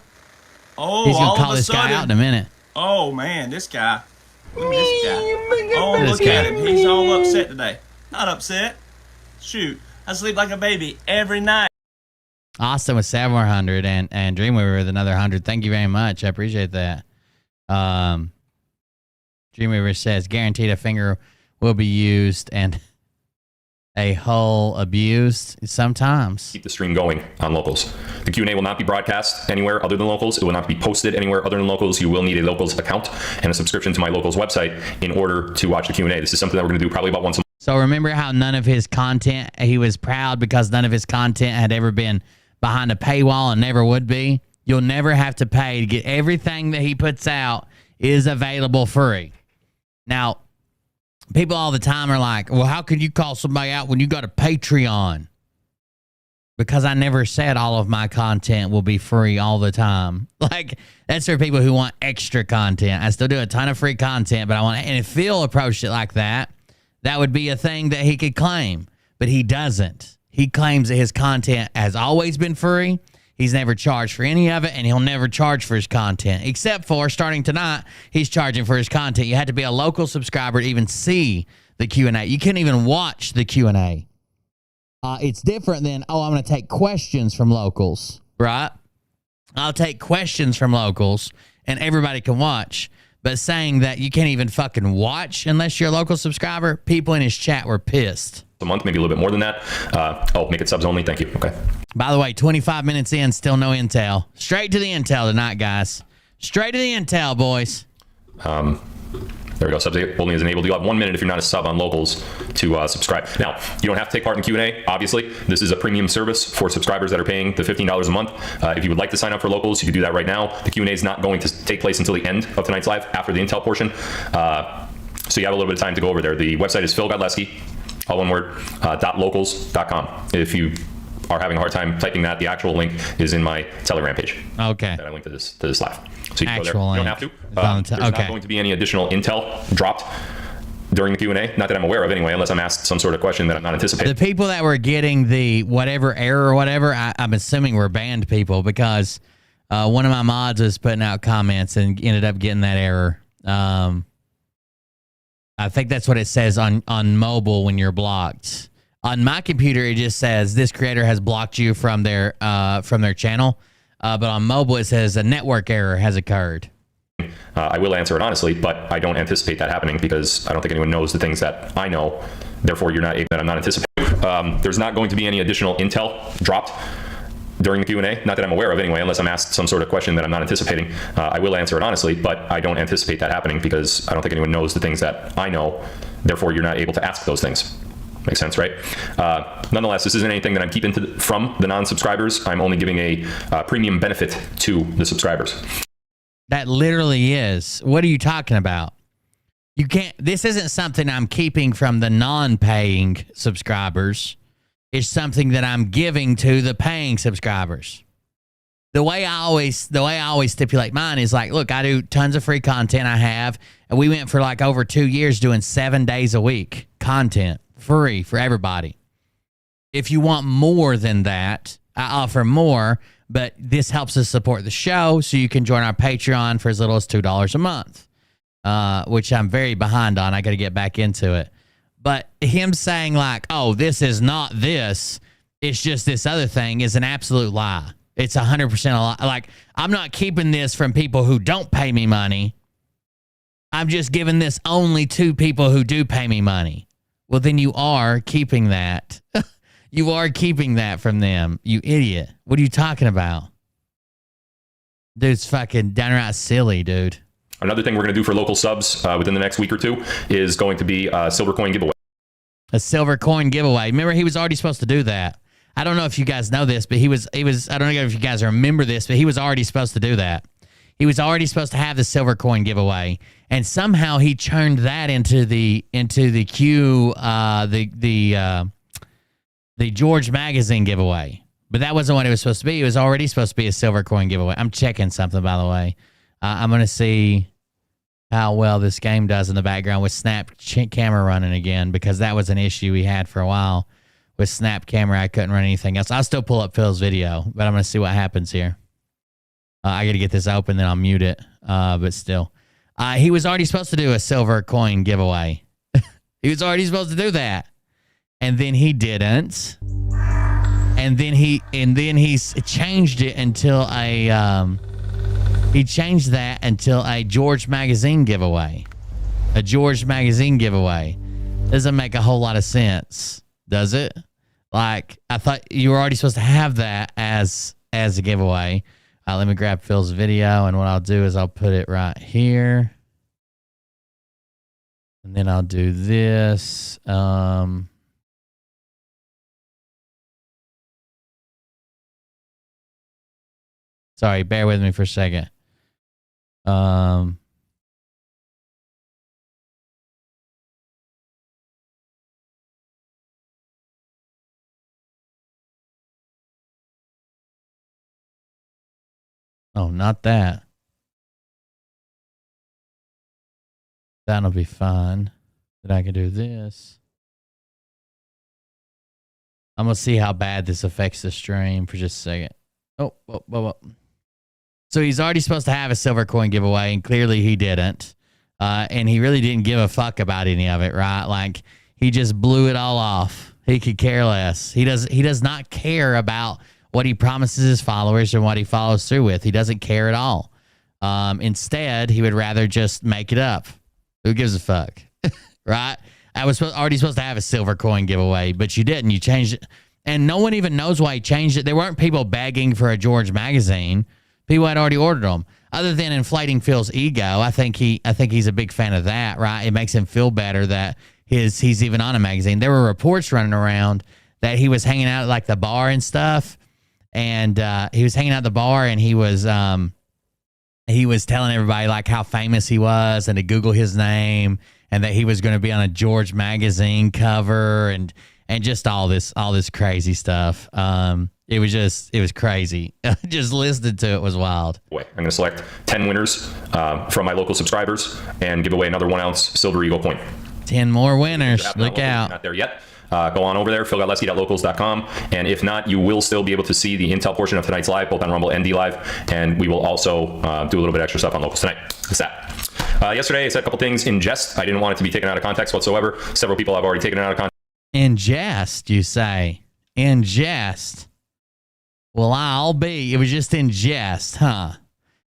Oh, he's gonna all call of a this sudden, guy out in a minute. Oh man, this guy. Look at this guy. Oh, look at him. He's all upset today. Not upset. Shoot, I sleep like a baby every night. Austin with 700 and Dreamweaver with another 100. Thank you very much. I appreciate that. Dreamweaver says guaranteed a finger will be used and a hole abused sometimes. Keep the stream going on Locals. The Q&A will not be broadcast anywhere other than Locals. It will not be posted anywhere other than Locals. You will need a Locals account and a subscription to my Locals website in order to watch the Q&A. This is something that we're going to do probably about once a month. So remember how none of his content, he was proud because none of his content had ever been behind a paywall and never would be? You'll never have to pay to get everything that he puts out is available free. Now, people all the time are like, well, how could you call somebody out when you got a Patreon? Because I never said all of my content will be free all the time. Like, that's for people who want extra content. I still do a ton of free content, but I want, and if Phil approached it like that, that would be a thing that he could claim, but he doesn't. He claims that his content has always been free. He's never charged for any of it, and he'll never charge for his content, except for starting tonight, he's charging for his content. You had to be a local subscriber to even see the Q&A. You couldn't even watch the Q&A. It's different than, oh, I'm going to take questions from locals, right? I'll take questions from locals, and everybody can watch. But saying that you can't even fucking watch unless you're a local subscriber, people in his chat were pissed. A month, maybe a little bit more than that. Oh, make it subs only. Thank you. Okay. By the way, 25 minutes in, still no intel. Straight to the intel tonight, guys. Straight to the intel, boys. There we go. Subs only is enabled. You have 1 minute if you're not a sub on Locals to subscribe. Now, you don't have to take part in the Q&A. Obviously, this is a premium service for subscribers that are paying the $15 a month. If you would like to sign up for Locals, you can do that right now. The Q&A is not going to take place until the end of tonight's live, after the intel portion. So you have a little bit of time to go over there. The website is Phil Godlewski, all one word, .locals.com. If you are having a hard time typing that, the actual link is in my Telegram page. Okay. That I linked to this live. So you can actual go there. link. You don't have to. There's not going to be any additional intel dropped during the Q&A. Not that I'm aware of anyway, unless I'm asked some sort of question that I'm not anticipating. The people that were getting the whatever error or whatever, I'm assuming were banned people because one of my mods was putting out comments and ended up getting that error. I think that's what it says on mobile when you're blocked. On my computer, it just says this creator has blocked you from their channel. But on mobile, it says a network error has occurred. I will answer it honestly, but I don't anticipate that happening because I don't think anyone knows the things that I know. Therefore, that I'm not anticipating. There's not going to be any additional intel dropped during the Q&A. Not that I'm aware of anyway, unless I'm asked some sort of question that I'm not anticipating. I will answer it honestly, but I don't anticipate that happening because I don't think anyone knows the things that I know. Therefore, you're not able to ask those things. Makes sense, right? Nonetheless, this isn't anything that I'm keeping from the non-subscribers. I'm only giving a premium benefit to the subscribers. That literally is. What are you talking about? You can't. This isn't something I'm keeping from the non-paying subscribers. It's something that I'm giving to the paying subscribers. The way I always stipulate mine is like, look, I do tons of free content. I have, and we went for like over 2 years doing 7 days a week content. Free for everybody. If you want more than that, I offer more, but this helps us support the show, so you can join our Patreon for as little as $2 a month, which I'm very behind on. I got to get back into it. But him saying like, oh, this is not this, it's just this other thing is an absolute lie. It's 100% a lie. Like, I'm not keeping this from people who don't pay me money. I'm just giving this only to people who do pay me money. Well, then you are keeping that. You are keeping that from them, you idiot. What are you talking about? Dude's fucking downright silly, dude. Another thing we're going to do for local subs within the next week or two is going to be a silver coin giveaway. A silver coin giveaway. Remember, he was already supposed to do that. I don't know if you guys know this, but he was, I don't know if you guys remember this, but he was already supposed to do that. He was already supposed to have the silver coin giveaway. And somehow he turned that into the George Magazine giveaway. But that wasn't what it was supposed to be. It was already supposed to be a silver coin giveaway. I'm checking something, by the way. I'm going to see how well this game does in the background with Snap camera running again, because that was an issue we had for a while. With Snap camera, I couldn't run anything else. I'll still pull up Phil's video, but I'm going to see what happens here. I got to get this open, then I'll mute it. But still. He was already supposed to do a silver coin giveaway. He was already supposed to do that. And then he didn't. And then he changed it until he changed that until a George Magazine giveaway. A George Magazine giveaway. Doesn't make a whole lot of sense, does it? Like, I thought you were already supposed to have that as a giveaway. Let me grab Phil's video, and what I'll do is I'll put it right here. And then I'll do this. Sorry, bear with me for a second. Oh, not that. That'll be fine. Then I can do this. I'm going to see how bad this affects the stream for just a second. Oh. So he's already supposed to have a silver coin giveaway, and clearly he didn't. And he really didn't give a fuck about any of it, right? Like, he just blew it all off. He could care less. He does not care about what he promises his followers and what he follows through with. He doesn't care at all. Instead, he would rather just make it up. Who gives a fuck? Right? I was already supposed to have a silver coin giveaway, but you didn't. You changed it. And no one even knows why he changed it. There weren't people begging for a George Magazine. People had already ordered them. Other than inflating Phil's ego, I think he's a big fan of that, right? It makes him feel better that he's even on a magazine. There were reports running around that he was hanging out at like the bar and stuff. And he was hanging out at the bar, and he was telling everybody like how famous he was and to Google his name, and that he was going to be on a George Magazine cover and just all this crazy stuff. It was crazy. Just listening to it was wild. I'm going to select 10 winners from my local subscribers and give away another 1 ounce silver eagle coin. 10 more winners. Look out. Not there yet. Go on over there, philgodlewski.locals.com. And if not, you will still be able to see the intel portion of tonight's live, both on Rumble and D Live. And we will also do a little bit extra stuff on locals tonight. That's that. Yesterday, I said a couple things in jest. I didn't want it to be taken out of context whatsoever. Several people have already taken it out of context. In jest, you say? In jest. Well, I'll be. It was just in jest, huh?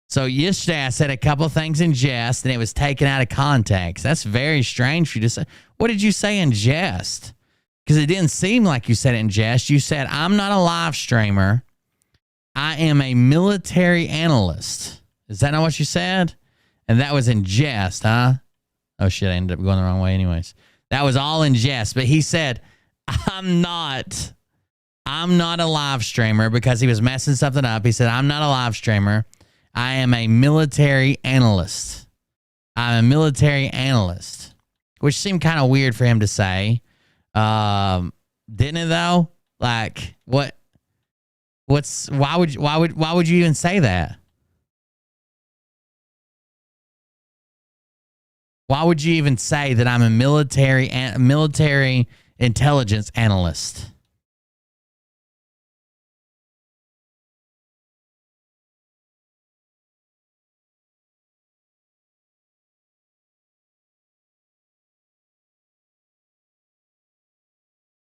So yesterday I said a couple things in jest, and it was taken out of context. That's very strange for you to say. What did you say in jest? Because it didn't seem like you said it in jest. You said, I'm not a live streamer. I am a military analyst. Is that not what you said? And that was in jest, huh? Oh, shit, I ended up going the wrong way anyways. That was all in jest. But he said, I'm not a live streamer, because he was messing something up. He said, I'm not a live streamer. I am a military analyst. I'm a military analyst, which seemed kind of weird for him to say. Didn't it though? Like, why would you even say that? Why would you even say that I'm a military intelligence analyst?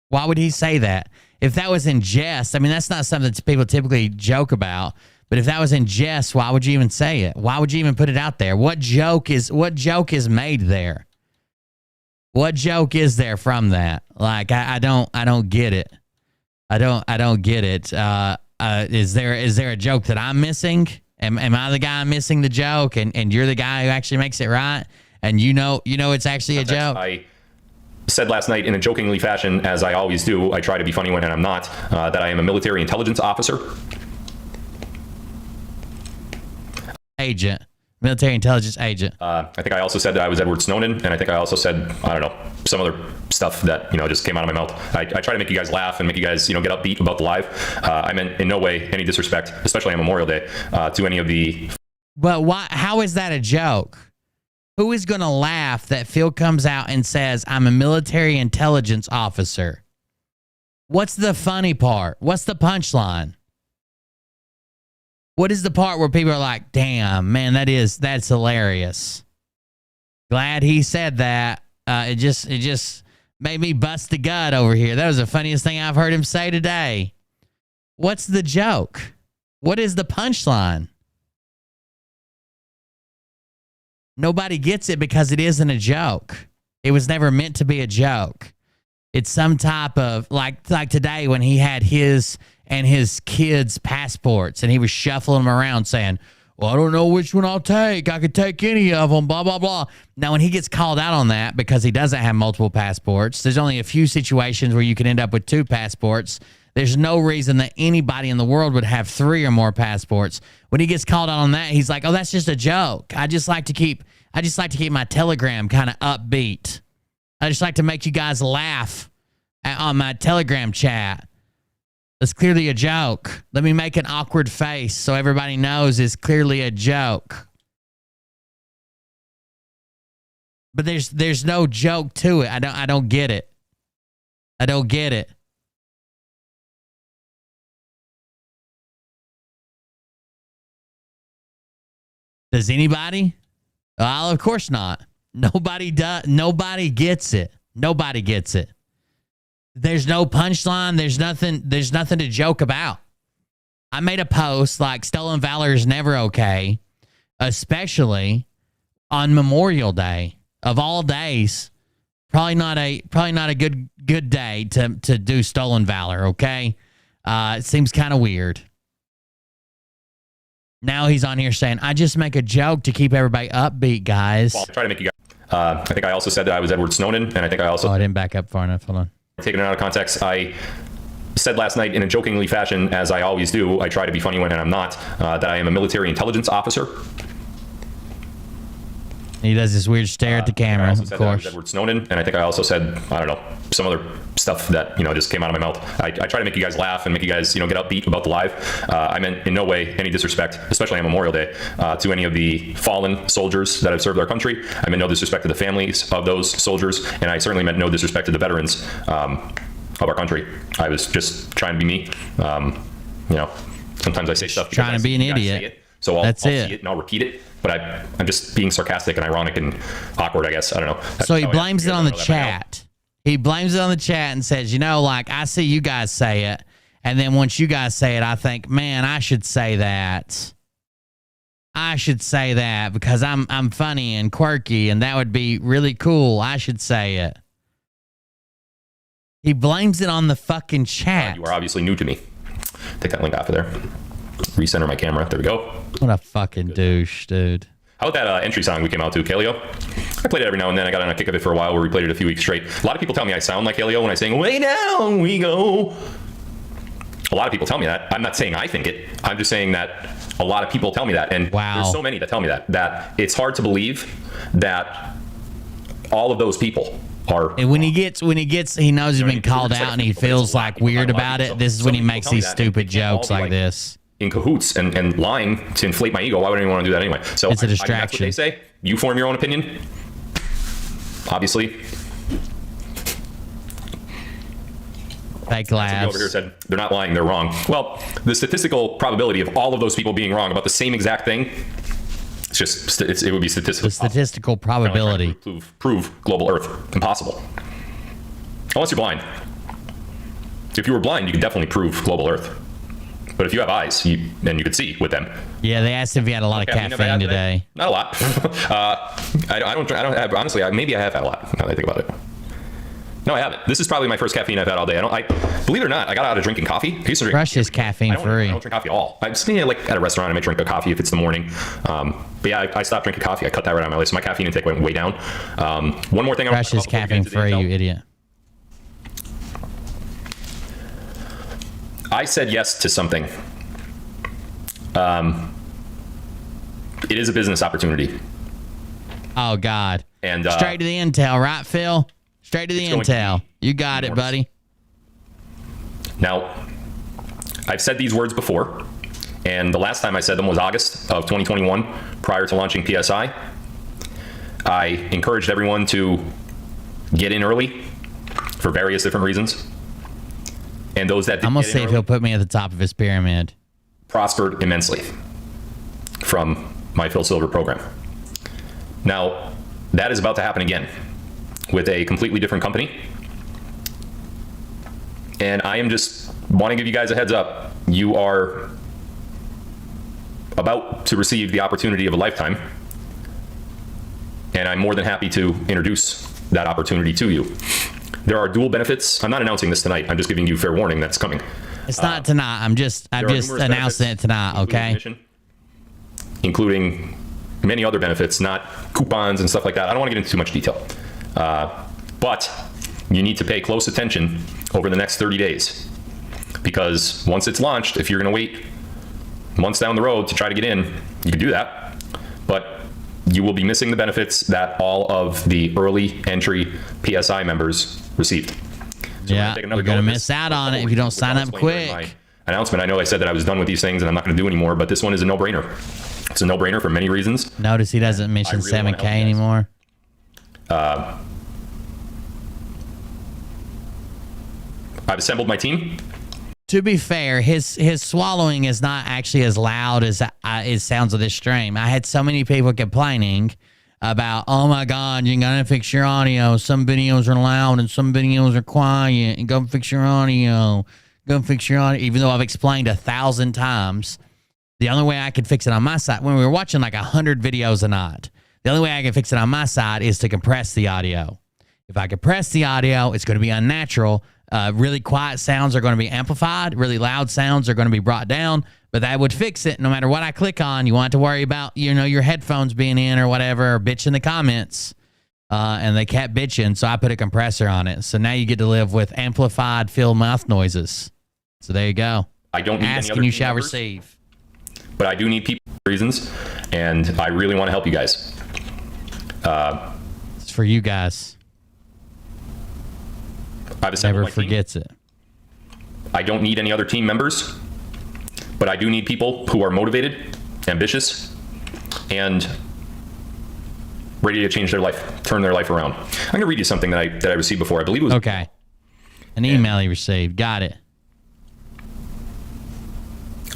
Why would he say that? If that was in jest, I mean, that's not something that people typically joke about. But if that was in jest, why would you even say it? Why would you even put it out there? What joke is made there? What joke is there from that? Like, I don't get it. I don't get it. Is there a joke that I'm missing? Am I the guy missing the joke, and you're the guy who actually makes it right, and you know it's actually a joke? I said last night in a jokingly fashion, as I always do, I try to be funny when I'm not, that I am a military intelligence officer. Agent. Military intelligence agent. I think I also said that I was Edward Snowden, and I think I also said, I don't know, some other stuff that, just came out of my mouth. I try to make you guys laugh and make you guys, get upbeat about the live. I meant in no way any disrespect, especially on Memorial Day, to any of the... But why? How is that a joke? Who is going to laugh that Phil comes out and says, I'm a military intelligence officer? What's the funny part? What's the punchline? What is the part where people are like, damn, man, that's hilarious. Glad he said that. It just made me bust the gut over here. That was the funniest thing I've heard him say today. What's the joke? What is the punchline? Nobody gets it because it isn't a joke. It was never meant to be a joke. It's some type of, like today when he had his and his kids' passports, and he was shuffling them around saying, well, I don't know which one I'll take. I could take any of them, blah, blah, blah. Now, when he gets called out on that because he doesn't have multiple passports, there's only a few situations where you can end up with 2 passports. There's no reason that anybody in the world would have 3 or more passports. When he gets called out on that, he's like, oh, that's just a joke. I just like to keep my Telegram kind of upbeat. I just like to make you guys laugh on my Telegram chat. It's clearly a joke. Let me make an awkward face so everybody knows it's clearly a joke. But there's no joke to it. I don't get it. I don't get it. Does anybody? Well, of course not. Nobody does. Nobody gets it. Nobody gets it. There's no punchline. There's nothing to joke about. I made a post like stolen valor is never okay, especially on Memorial Day of all days. Probably not a good day to do stolen valor. Okay, it seems kind of weird. Now he's on here saying, I just make a joke to keep everybody upbeat, guys. Well, I try to make you guys... I think I also said that I was Edward Snowden, and I think I also... Oh, I didn't back up far enough. Hold on. Taken it out of context, I said last night in a jokingly fashion, as I always do, I try to be funny when I'm not, that I am a military intelligence officer. He does this weird stare at the camera, of course. Edward Snowden, and I think I also said, I don't know, some other stuff that, just came out of my mouth. I try to make you guys laugh and make you guys, get upbeat about the live. I meant in no way any disrespect, especially on Memorial Day, to any of the fallen soldiers that have served our country. I meant no disrespect to the families of those soldiers, and I certainly meant no disrespect to the veterans of our country. I was just trying to be me. Sometimes I say stuff because trying to be an idiot. So I'll see it and I'll repeat it. But I'm just being sarcastic and ironic and awkward, I guess. I don't know. So he blames it on the chat. He blames it on the chat and says, I see you guys say it. And then once you guys say it, I think, man, I should say that. I should say that because I'm funny and quirky and that would be really cool. I should say it. He blames it on the fucking chat. You are obviously new to me. Take that link off of there. Recenter my camera. There we go. What a fucking douche, dude. How about that entry song we came out to, Kaleo? I played it every now and then. I got on a kick of it for a while where we played it a few weeks straight. A lot of people tell me I sound like Kaleo when I sing, way down we go. A lot of people tell me that. I'm not saying I think it. I'm just saying that a lot of people tell me that. And there's so many that tell me that it's hard to believe that all of those people are... And when he knows he's been called out and he feels like weird about it, this is when he makes these stupid jokes like this. In cahoots and lying to inflate my ego. Why would anyone want to do that anyway? So it's a distraction. That's what they say. You form your own opinion. Obviously. Fake laughs. Over here said they're not lying, they're wrong. Well, the statistical probability of all of those people being wrong about the same exact thing, it would be statistical. The statistical probability. Prove global Earth. Impossible. Unless you're blind. If you were blind, you could definitely prove global Earth. But if you have eyes, then you could see with them. Yeah, they asked if he had a lot of caffeine today. Not a lot. I don't have, honestly, maybe I have had a lot, now that I think about it. No, I haven't. This is probably my first caffeine I've had all day. I believe it or not, I got out of drinking coffee. I used to drink Rush is caffeine free. I don't drink coffee at all. I'm just like at a restaurant, I might drink a coffee if it's the morning. But yeah, I stopped drinking coffee. I cut that right out of my life. So my caffeine intake went way down. One more thing. Rush is caffeine free, you idiot. I said yes to something. It is a business opportunity. Oh, God. And straight to the intel, right, Phil? Straight to the intel. You got it, buddy. Now, I've said these words before, and the last time I said them was August of 2021, prior to launching PSI. I encouraged everyone to get in early for various different reasons. And those that did I'm going to see if he'll put me at the top of his pyramid. Prospered immensely from my Phil Silver program. Now, that is about to happen again with a completely different company. And I am just want to give you guys a heads up. You are about to receive the opportunity of a lifetime. And I'm more than happy to introduce that opportunity to you. There are dual benefits. I'm not announcing this tonight. I'm just giving you fair warning that's coming. It's not tonight. I'm just announcing it tonight, okay? Including many other benefits, not coupons and stuff like that. I don't want to get into too much detail. But you need to pay close attention over the next 30 days. Because once it's launched, if you're going to wait months down the road to try to get in, you can do that. But you will be missing the benefits that all of the early entry PSI members received. So yeah, you're going to miss out on it if you don't sign up quick. Announcement. I know I said that I was done with these things and I'm not going to do anymore, but this one is a no-brainer. It's a no-brainer for many reasons. Notice he doesn't mention really 7K anymore. I've assembled my team. To be fair, his swallowing is not actually as loud as it sounds of this stream. I had so many people complaining about, oh my God, you gotta fix your audio. Some videos are loud and some videos are quiet. And go fix your audio. Go fix your audio. Even though I've explained 1,000 times, the only way I could fix it on my side, when we were watching like 100 videos a night, the only way I can fix it on my side is to compress the audio. If I compress the audio, it's going to be unnatural. Really quiet sounds are going to be amplified. Really loud sounds are going to be brought down. But that would fix it no matter what I click on. You want to worry about, your headphones being in or whatever, or bitch in the comments. And they kept bitching, so I put a compressor on it. So now you get to live with amplified filled mouth noises. So there you go. I don't need Ask any other and you team shall members, receive. But I do need people for reasons, and I really want to help you guys. It's for you guys. I've assembled Never my team. forgets it. I don't need any other team members, but I do need people who are motivated, ambitious, and ready to change their life, turn their life around. I'm going to read you something that I received before. I believe it was okay. An email he received. Got it.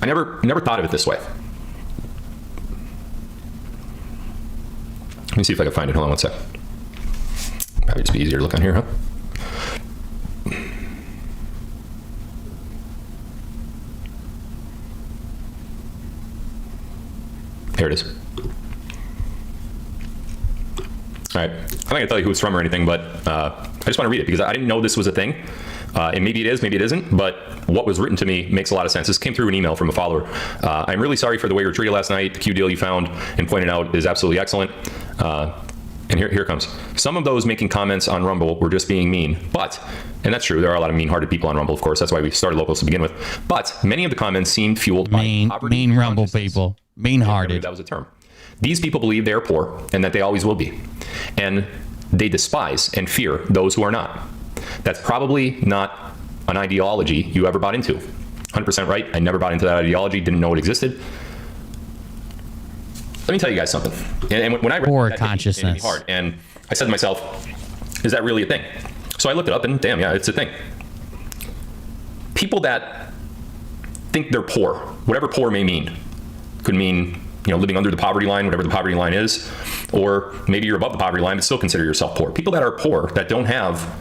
I never thought of it this way. Let me see if I can find it. Hold on one sec. Probably just be easier to look on here, huh? Here it is. All right. I'm not going to tell you who it's from or anything, but I just want to read it because I didn't know this was a thing. And maybe it is, maybe it isn't, but what was written to me makes a lot of sense. This came through an email from a follower. I'm really sorry for the way you were treated last night. The Q deal you found and pointed out is absolutely excellent. And here it comes. Some of those making comments on Rumble were just being mean, but, and that's true, there are a lot of mean-hearted people on Rumble, of course. That's why we started Locals to begin with. But many of the comments seemed fueled by mean Rumble people. Mean-hearted. That was a term. These people believe they are poor and that they always will be. And they despise and fear those who are not. That's probably not an ideology you ever bought into. 100% right. I never bought into that ideology, didn't know it existed. Let me tell you guys something. And when I read poor that, consciousness. it hit me hard. And I said to myself, is that really a thing? So I looked it up and damn, yeah, it's a thing. People that think they're poor, whatever poor may mean, could mean, living under the poverty line, whatever the poverty line is, or maybe you're above the poverty line but still consider yourself poor. People that are poor, that don't have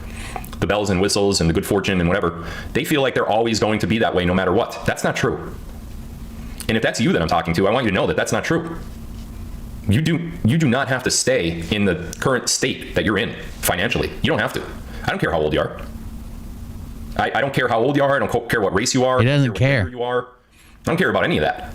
the bells and whistles and the good fortune and whatever, they feel like they're always going to be that way no matter what. That's not true. And if that's you that I'm talking to, I want you to know that that's not true. You do not have to stay in the current state that you're in financially. You don't have to. I don't care how old you are. I don't care how old you are. I don't care what race you are. He doesn't care. What you are. I don't care about any of that.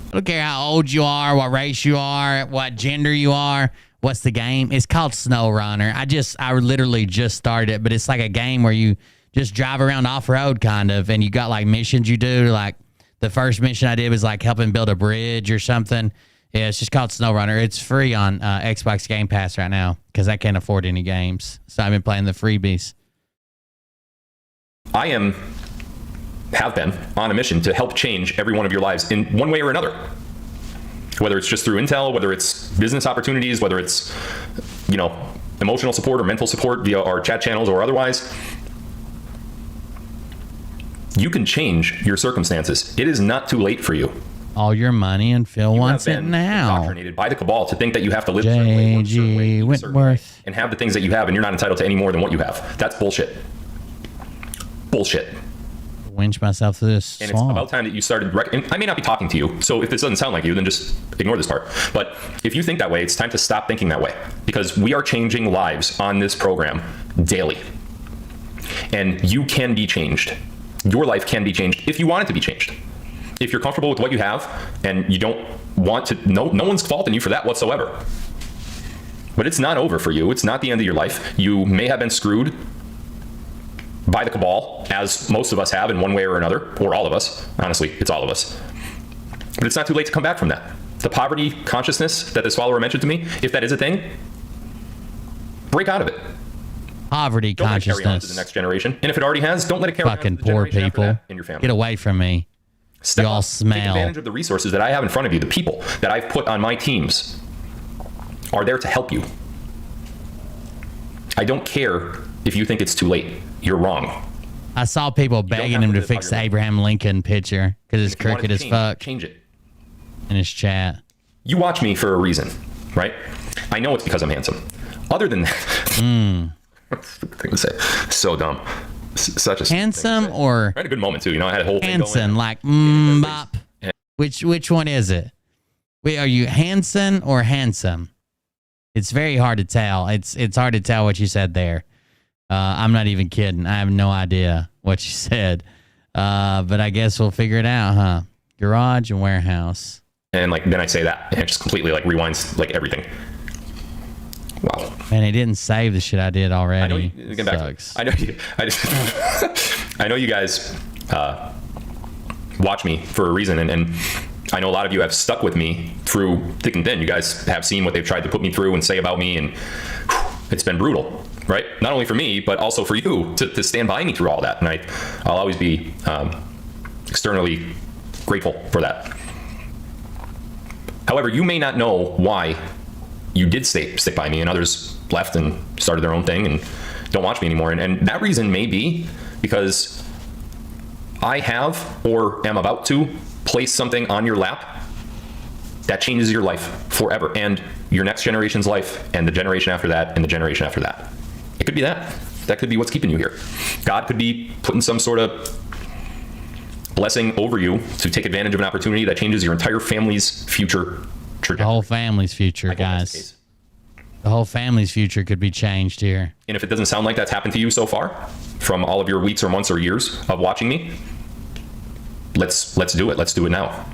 I don't care how old you are, what race you are, what gender you are. What's the game? It's called SnowRunner. I literally just started it, but it's like a game where you just drive around off-road kind of, and you got like missions you do. Like the first mission I did was like helping build a bridge or something. Yeah, it's just called SnowRunner. It's free on Xbox Game Pass right now because I can't afford any games. So I've been playing the freebies. I have been on a mission to help change every one of your lives in one way or another. Whether it's just through intel, whether it's business opportunities, whether it's, emotional support or mental support via our chat channels or otherwise. You can change your circumstances. It is not too late for you. All your money and Phil wants it now. Indoctrinated by the cabal to think that you have to live a certain way, work a certain way, eat a certain way, and have the things that you have, and you're not entitled to any more than what you have. That's bullshit. Bullshit. Winch myself through this and swamp. It's about time that you started. I may not be talking to you, so if this doesn't sound like you, then just ignore this part. But if you think that way, it's time to stop thinking that way, because we are changing lives on this program daily, and you can be changed. Your life can be changed if you want it to be changed. If you're comfortable with what you have and you don't want to, no one's faulting you for that whatsoever. But it's not over for you. It's not the end of your life. You may have been screwed by the cabal, as most of us have in one way or another, or all of us. Honestly, it's all of us. But it's not too late to come back from that. The poverty consciousness that this follower mentioned to me, if that is a thing, break out of it. Poverty don't consciousness. Let it carry on to the next generation. And if it already has, don't let it carry Fucking on to the poor generation people. after that in your family. Get away from me. Step you all up. smell. Take advantage of the resources that I have in front of you. The people that I've put on my teams are there to help you. I don't care if you think it's too late. You're wrong. I saw people begging him to fix the Abraham Lincoln picture because it's crooked as fuck. Change it. In his chat. You watch me for a reason, right? I know it's because I'm handsome. Other than that, stupid thing to say. So dumb. Such a handsome or I had a good moment too. I had a whole thing Hanson, going. like bop. Which one is it? Wait, are you Hanson or handsome? It's very hard to tell. It's hard to tell what you said there. I'm not even kidding. I have no idea what you said. But I guess we'll figure it out, huh? Garage and warehouse. And then I say that, and it just completely rewinds everything. Wow. Man, it didn't save the shit I did already. I know you guys watch me for a reason, and I know a lot of you have stuck with me through thick and thin. You guys have seen what they've tried to put me through and say about me, and it's been brutal, right? Not only for me, but also for you to stand by me through all that. And I'll always be externally grateful for that. However, you may not know why you did stick by me, and others left and started their own thing and don't watch me anymore. And that reason may be because I have or am about to place something on your lap that changes your life forever, and your next generation's life, and the generation after that, and the generation after that. It could be that. That could be what's keeping you here. God could be putting some sort of blessing over you to take advantage of an opportunity that changes your entire family's future trajectory. The whole family's future, guys. The whole family's future could be changed here. And if it doesn't sound like that's happened to you so far, from all of your weeks or months or years of watching me, let's do it. Let's do it now.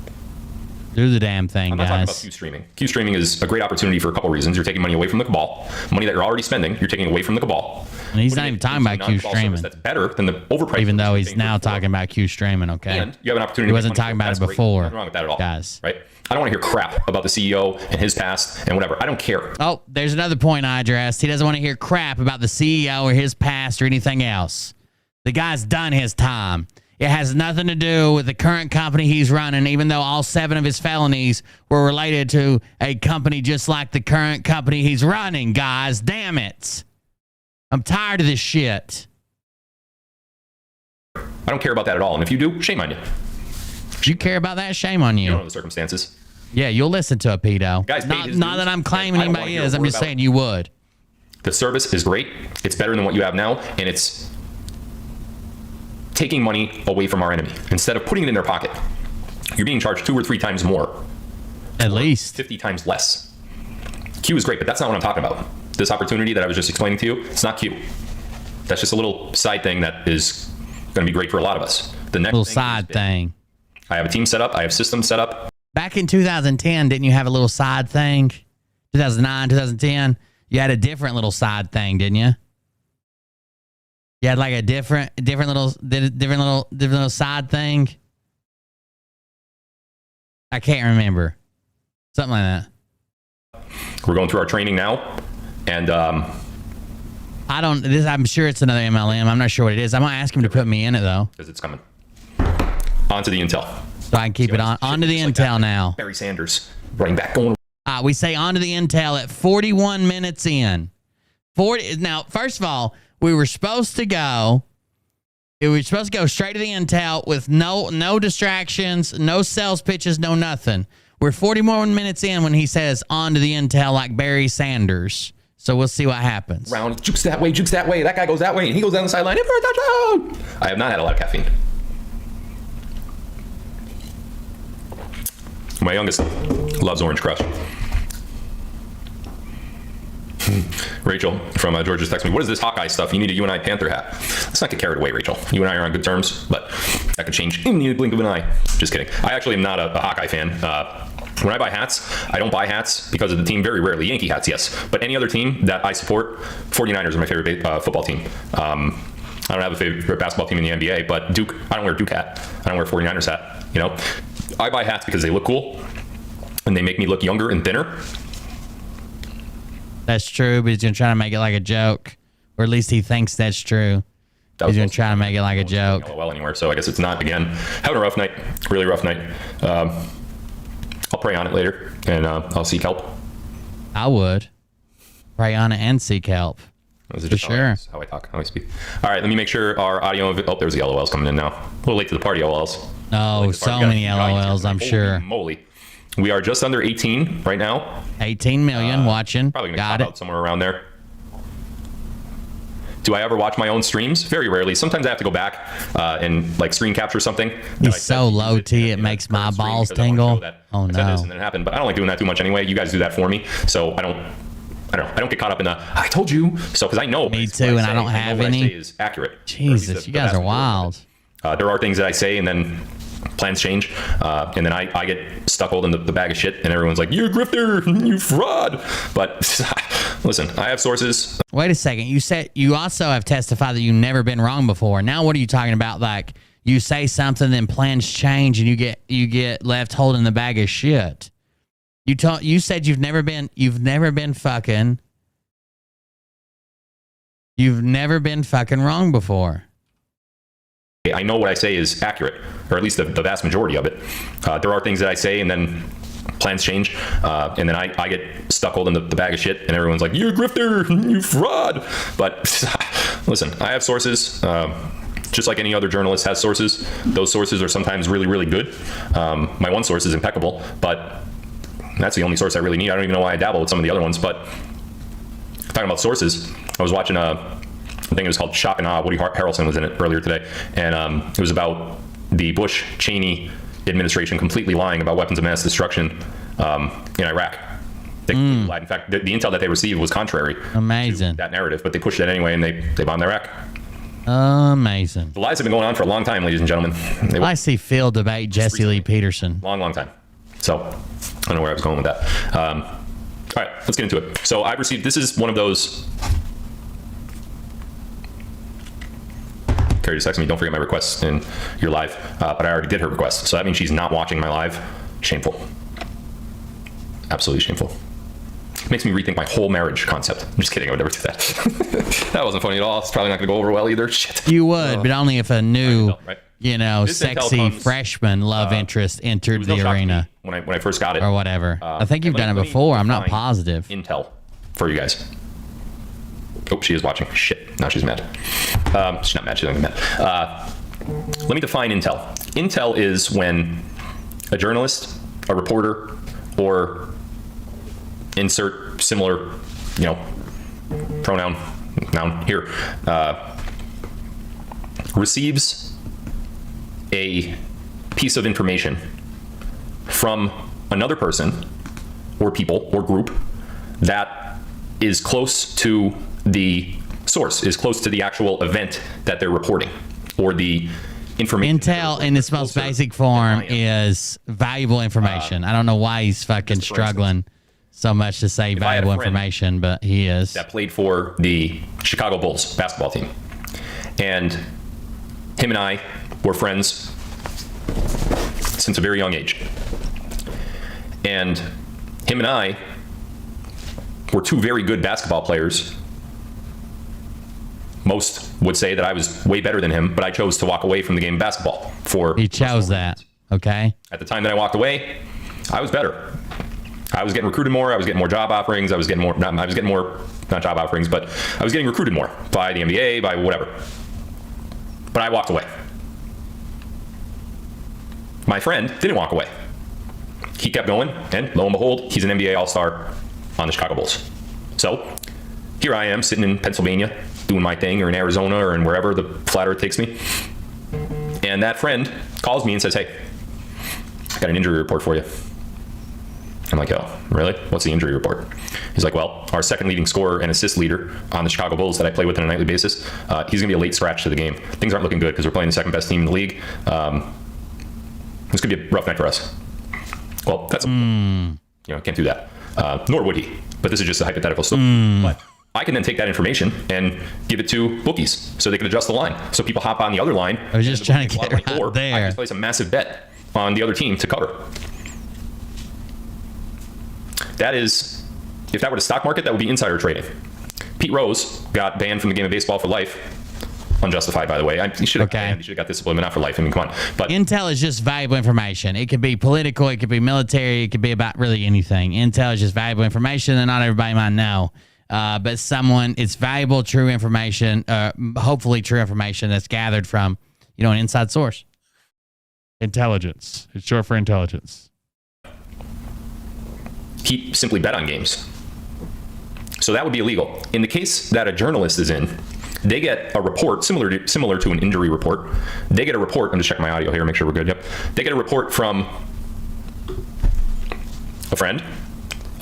Do the damn thing, I'm not guys. talking about Q streaming. Q streaming is a great opportunity for a couple reasons. You're taking money away from the cabal. Money that you're already spending, you're taking away from the cabal. And he's not even talking about Q streaming. That's better than the overpriced. Even though he's now talking about Q streaming, okay? And you have an opportunity. He wasn't talking about it before. Nothing wrong with that at all, guys. Right? I don't want to hear crap about the CEO and his past and whatever. I don't care. Oh, there's another point I addressed. He doesn't want to hear crap about the CEO or his past or anything else. The guy's done his time. It has nothing to do with the current company he's running, even though all 7 of his felonies were related to a company just like the current company he's running, guys. Damn it. I'm tired of this shit. I don't care about that at all. And if you do, shame on you. If you care about that, shame on you. You don't know the circumstances. Yeah, you'll listen to a pedo. Guys, not that I'm claiming anybody is. I'm just saying you would. The service is great. It's better than what you have now. And it's taking money away from our enemy. Instead of putting it in their pocket, you're being charged 2 or 3 times more. At least. 50 times less. Q is great, but that's not what I'm talking about. This opportunity that I was just explaining to you, it's not Q. That's just a little side thing that is going to be great for a lot of us. The next little side thing. I have a team set up. I have systems set up. Back in 2010, didn't you have a little side thing? 2009, 2010, you had a different little side thing, didn't you? You had like a different little side thing. I can't remember. Something like that. We're going through our training now, and I'm sure it's another MLM. I'm not sure what it is. I'm gonna ask him to put me in it though, because it's coming. Onto the intel. So I can keep it on. Onto the intel now. Barry Sanders running back going. We say onto the intel at 41 minutes in. 40. Now, first of all, we were supposed to go straight to the intel with no distractions, no sales pitches, no nothing. We're 41 minutes in when he says onto the intel like Barry Sanders. So we'll see what happens. Round, jukes that way, that guy goes that way, and he goes down the sideline. I have not had a lot of caffeine. My youngest loves Orange Crush. Rachel from Georgia texted me, what is this Hawkeye stuff? You need a UNI Panther hat. Let's not get carried away, Rachel. You and I are on good terms, but that could change in the blink of an eye. Just kidding. I actually am not a Hawkeye fan. When I buy hats, I don't buy hats because of the team. Very rarely. Yankee hats, yes. But any other team that I support, 49ers are my favorite football team. I don't have a favorite basketball team in the NBA, but Duke, I don't wear a Duke hat. I don't wear a 49ers hat. You know, I buy hats because they look cool and they make me look younger and thinner. That's true, but he's going to try to make it like a joke. Or at least he thinks that's true. He's going to try to make it like a joke. LOL anywhere, so I guess it's not. Again, having a rough night. Really rough night. I'll pray on it later, and I'll seek help. I would. Pray on it and seek help. For sure. How I talk, how I speak. All right, let me make sure our audio... Oh, there's the LOLs coming in now. A little late to the party, LOLs. Oh, so many LOLs, I'm sure. Moly. We are just under 18 right now. 18 million watching. Probably going to top out somewhere around there. Do I ever watch my own streams? Very rarely. Sometimes I have to go back and like screen capture something. He's so low T, it makes my balls tingle. Oh no! And then it happened, but I don't like doing that too much anyway. You guys do that for me, so I don't get caught up in the I told you so, because I know. Me too, and I don't have any. What I say is accurate. Jesus, you guys are wild. There are things that I say and then plans change, and then I get stuck holding the bag of shit, and everyone's like, "You're a grifter, you fraud." But listen, I have sources. Wait a second. You said you also have testified that you've never been wrong before. Now, what are you talking about? Like you say something, then plans change, and you get left holding the bag of shit. You said you've never been fucking wrong before. I know what I say is accurate, or at least the vast majority of it. There are things that I say and then plans change, and then I get stuck holding the bag of shit, and everyone's like, "You're a grifter, you fraud." But listen, I have sources. Just like any other journalist has sources. Those sources are sometimes really, really good. My one source is impeccable, but that's the only source I really need. I don't even know why I dabble with some of the other ones. But talking about sources, I was watching I think it was called Shock and Awe. Woody Harrelson was in it earlier today. And it was about the Bush-Cheney administration completely lying about weapons of mass destruction in Iraq. They lied. In fact, the intel that they received was contrary to that narrative, but they pushed it anyway, and they bombed Iraq. Amazing. The lies have been going on for a long time, ladies and gentlemen. I see Phil debate Jesse Lee Peterson. Long time. So I don't know where I was going with that. All right, let's get into it. So I've received, this is one of those... Carrie just texted me, don't forget my request in your live, but I already did her request, so that means she's not watching my live. Shameful. Absolutely shameful. Makes me rethink my whole marriage concept. I'm just kidding, I would never do that. That wasn't funny at all. It's probably not going to go over well either. Shit. You would, but only if a new, right? Sexy freshman love interest entered the arena. When I first got it. Or whatever. I think you've done it before. I'm not positive. Intel for you guys. Oh, she is watching. Shit. Now she's mad. She's not mad. She's not mad. Let me define intel. Intel is when a journalist, a reporter, or insert similar, pronoun, noun here, receives a piece of information from another person or people or group that is close to the source is close to the actual event that they're reporting, or the information. Intel in its most basic form is valuable information. I don't know why he's fucking struggling so much to say valuable information, but he is. That played for the Chicago Bulls basketball team. And him and I were friends since a very young age. And him and I were two very good basketball players. Most would say that I was way better than him, but I chose to walk away from the game of basketball for... He chose that, okay? At the time that I walked away, I was better. I was getting recruited more. I was getting more job offerings. I was getting more, not job offerings, but I was getting recruited more by the NBA, by whatever. But I walked away. My friend didn't walk away. He kept going, and lo and behold, he's an NBA All-Star on the Chicago Bulls. So here I am sitting in Pennsylvania doing my thing, or in Arizona, or in wherever the flat earth takes me. And that friend calls me and says, hey, I got an injury report for you. I'm like, oh, really? What's the injury report? He's like, well, our second leading scorer and assist leader on the Chicago Bulls that I play with on a nightly basis, he's going to be a late scratch to the game. Things aren't looking good because we're playing the second best team in the league. This could be a rough night for us. Well, that's, can't do that. Nor would he. But this is just a hypothetical story. But I can then take that information and give it to bookies so they can adjust the line. So people hop on the other line. I was just trying to get right or there. I can place a massive bet on the other team to cover. That is, if that were the stock market, that would be insider trading. Pete Rose got banned from the game of baseball for life. Unjustified, by the way. He should have got disciplined, but not for life. I mean, come on. But Intel is just valuable information. It could be political, it could be military, it could be about really anything. Intel is just valuable information that not everybody might know. But it's valuable, true information, hopefully true information that's gathered from, an inside source. Intelligence. It's short for intelligence. He simply bet on games. So that would be illegal. In the case that a journalist is in, they get a report similar to an injury report. They get a report. I'm just checking my audio here, make sure we're good. Yep. They get a report from a friend,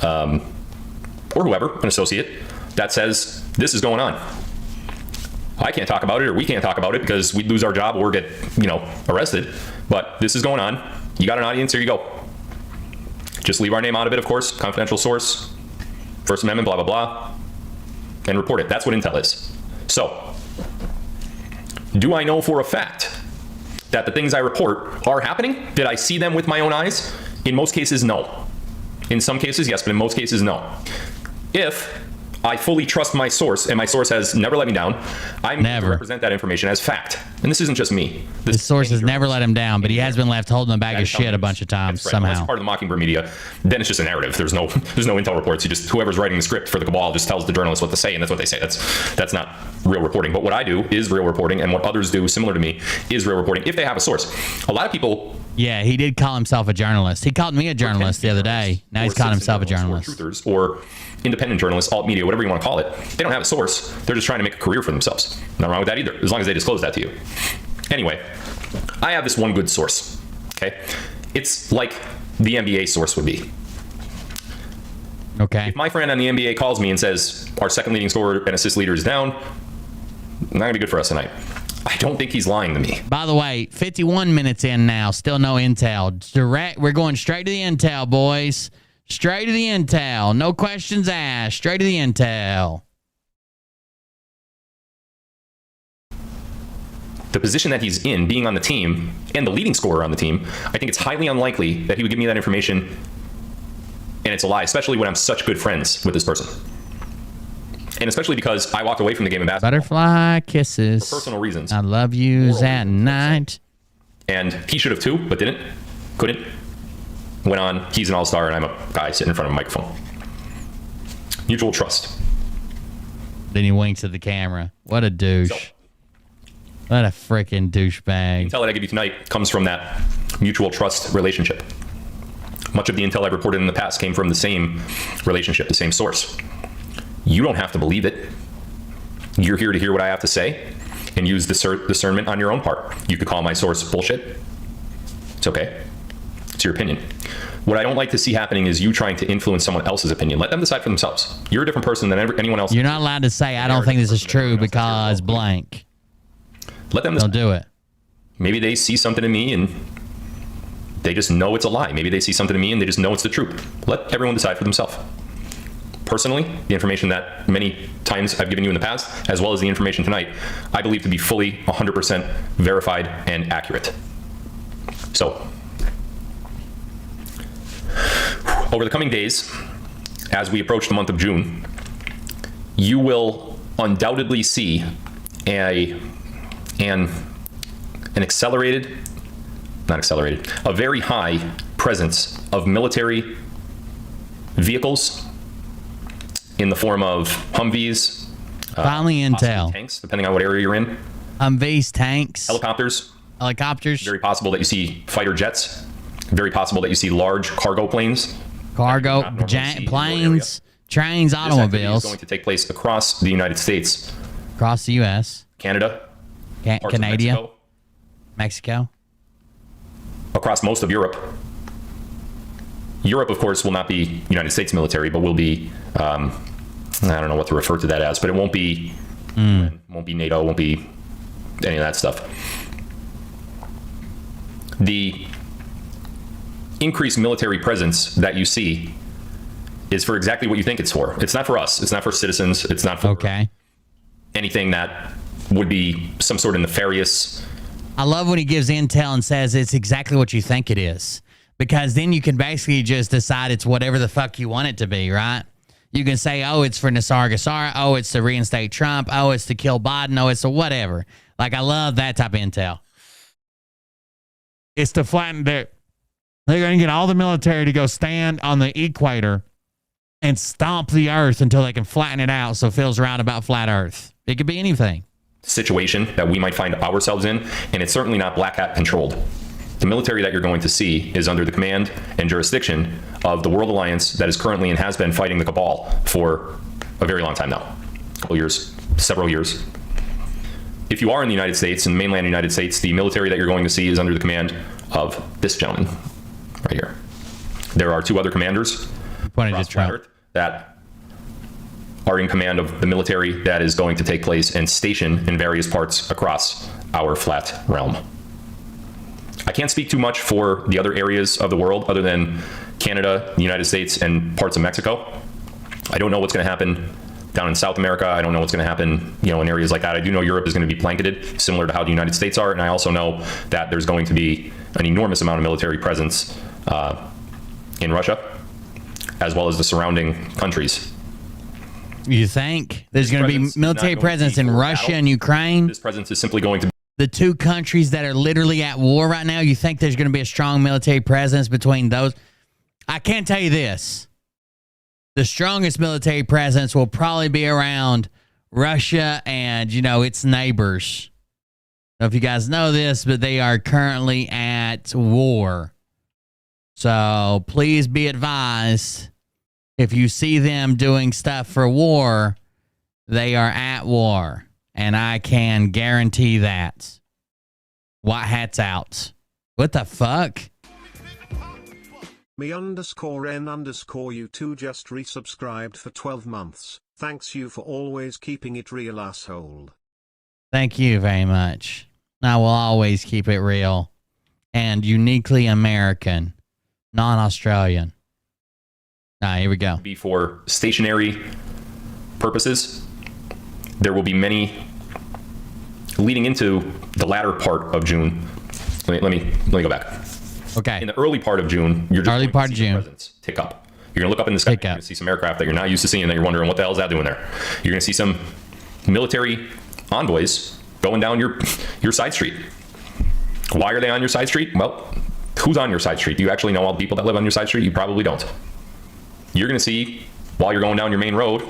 or whoever, an associate, that says this is going on. I can't talk about it, or we can't talk about it because we'd lose our job or get, arrested. But this is going on. You got an audience, here you go. Just leave our name out of it, of course. Confidential source, First Amendment, blah, blah, blah, and report it. That's what intel is. So, do I know for a fact that the things I report are happening? Did I see them with my own eyes? In most cases, no. In some cases, yes, but in most cases, no. If I fully trust my source, and my source has never let me down, I'm going to represent that information as fact. And this isn't just me. His source has never let him down, but he has been left holding a bag of shit a bunch of times somehow. That's part of the Mockingbird media. Then it's just a narrative. There's no intel reports. Whoever's writing the script for the cabal just tells the journalists what to say, and that's what they say. That's not real reporting. But what I do is real reporting, and what others do similar to me is real reporting if they have a source. A lot of people... Yeah, he did call himself a journalist. He called me a journalist the other day. Now he's calling himself a journalist. Or truthers, or independent journalists, alt media, whatever you want to call it. They don't have a source. They're just trying to make a career for themselves. Nothing wrong with that either, as long as they disclose that to you. Anyway, I have this one good source, okay? It's like the NBA source would be. Okay. If my friend on the NBA calls me and says, our second leading scorer and assist leader is down, not going to be good for us tonight. I don't think he's lying to me. By the way, 51 minutes in now, still no intel. We're going straight to the intel, boys. Straight to the intel. No questions asked. Straight to the intel. The position that he's in, being on the team, and the leading scorer on the team, I think it's highly unlikely that he would give me that information, and it's a lie, especially when I'm such good friends with this person. And especially because I walked away from the game of basketball. Butterfly kisses. For personal reasons. I love you that night. And he should have too, but didn't. Couldn't. Went on. He's an all-star, and I'm a guy sitting in front of a microphone. Mutual trust. Then he winks at the camera. What a douche. So, what a freaking douchebag. The intel that I give you tonight comes from that mutual trust relationship. Much of the intel I've reported in the past came from the same relationship, the same source. You don't have to believe it. You're here to hear what I have to say and use discernment on your own part. You could call my source bullshit. It's okay. It's your opinion. What I don't like to see happening is you trying to influence someone else's opinion. Let them decide for themselves. You're a different person than anyone else. You're not allowed to say, I don't think this is true because blank. Let them decide. Don't do it. Maybe they see something in me and they just know it's a lie. Maybe they see something in me and they just know it's the truth. Let everyone decide for themselves. Personally, the information that many times I've given you in the past, as well as the information tonight, I believe to be fully 100% verified and accurate. So, over the coming days, as we approach the month of June, you will undoubtedly see a very high presence of military vehicles in the form of Humvees, finally intel, tanks, depending on what area you're in, Humvees, tanks, helicopters. Very possible that you see fighter jets. Very possible that you see large cargo planes. Giant planes, trains, automobiles. This is going to take place across the United States, across the U.S., Canada, Canada, Mexico, across most of Europe. Europe, of course, will not be United States military, but will be, I don't know what to refer to that as, but it won't be, won't be NATO, won't be any of that stuff. The increased military presence that you see is for exactly what you think it's for. It's not for us. It's not for citizens. It's not for anything that would be some sort of nefarious. I love when he gives intel and says it's exactly what you think it is, because then you can basically just decide it's whatever the fuck you want it to be, right? You can say, oh, it's for Nassar Gassara. Oh, it's to reinstate Trump. Oh, it's to kill Biden. Oh, it's to whatever. Like, I love that type of intel. It's to flatten their... They're going to get all the military to go stand on the equator and stomp the earth until they can flatten it out so it feels right about flat earth. It could be anything. Situation that we might find ourselves in, and it's certainly not black hat controlled. The military that you're going to see is under the command and jurisdiction of the World Alliance that is currently and has been fighting the cabal for a very long time now. A couple years, several years. If you are in the United States, in the mainland United States, the military that you're going to see is under the command of this gentleman right here. There are two other commanders across planet Earth that are in command of the military that is going to take place and station in various parts across our flat realm. I can't speak too much for the other areas of the world other than Canada, the United States, and parts of Mexico. I don't know what's going to happen down in South America. I don't know what's going to happen, in areas like that. I do know Europe is going to be blanketed, similar to how the United States are, and I also know that there's going to be an enormous amount of military presence in Russia, as well as the surrounding countries. You think there's going to be military presence in Russia and Ukraine? This presence is simply going to be the two countries that are literally at war right now. You think there's going to be a strong military presence between those? I can tell you this. The strongest military presence will probably be around Russia and, its neighbors. I don't know if you guys know this, but they are currently at war. So please be advised, if you see them doing stuff for war, they are at war. And I can guarantee that. White hats out. What the fuck? Me_N_you2 just resubscribed for 12 months. Thanks you for always keeping it real, asshole. Thank you very much. I will always keep it real and uniquely American, non-Australian. Here we go. Be for stationary purposes. There will be many leading into the latter part of June. Let me go back. Okay. In the early part of June, you're just early part of June. Presence tick up. You're gonna look up in the sky. You're gonna see some aircraft that you're not used to seeing. That you're wondering what the hell is that doing there. You're gonna see some military envoys going down your side street. Why are they on your side street? Well, who's on your side street? Do you actually know all the people that live on your side street? You probably don't. You're gonna see, while you're going down your main road,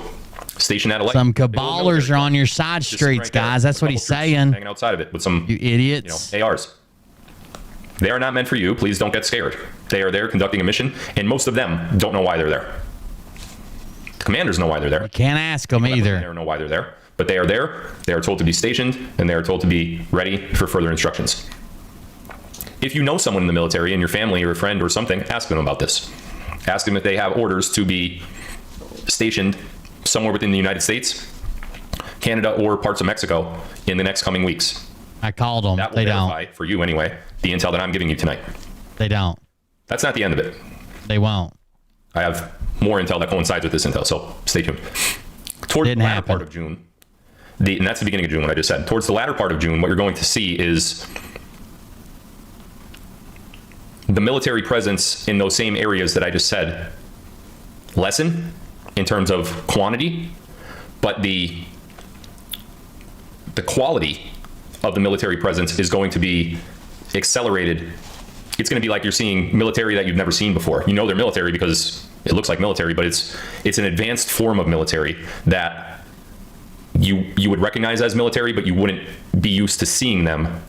stationed at a light, some caballers are on your side streets, guys. That's what he's saying. Hanging outside of it with some, you idiots, ARs. They are not meant for you. Please don't get scared. They are there conducting a mission, and most of them don't know why they're there. The commanders know why they're there. You can't ask them either. They don't know why they're there, but they are there. They are told to be stationed, and they are told to be ready for further instructions. if you know someone in the military in your family or a friend or something, ask them about this. Ask them if they have orders to be stationed somewhere within the United States, Canada, or parts of Mexico in the next coming weeks. I called them. That will They verify, don't. for you anyway, the intel that I'm giving you tonight. They don't. That's not the end of it. They won't. I have more intel that coincides with this intel, so stay tuned. Towards the latter part of June, and that's the beginning of June, what I just said. Towards the latter part of June, what you're going to see is the military presence in those same areas that I just said lessen in terms of quantity, but the quality of the military presence is going to be accelerated. It's going to be like you're seeing military that you've never seen before. You know they're military because it looks like military, but it's an advanced form of military that you would recognize as military, but you wouldn't be used to seeing them.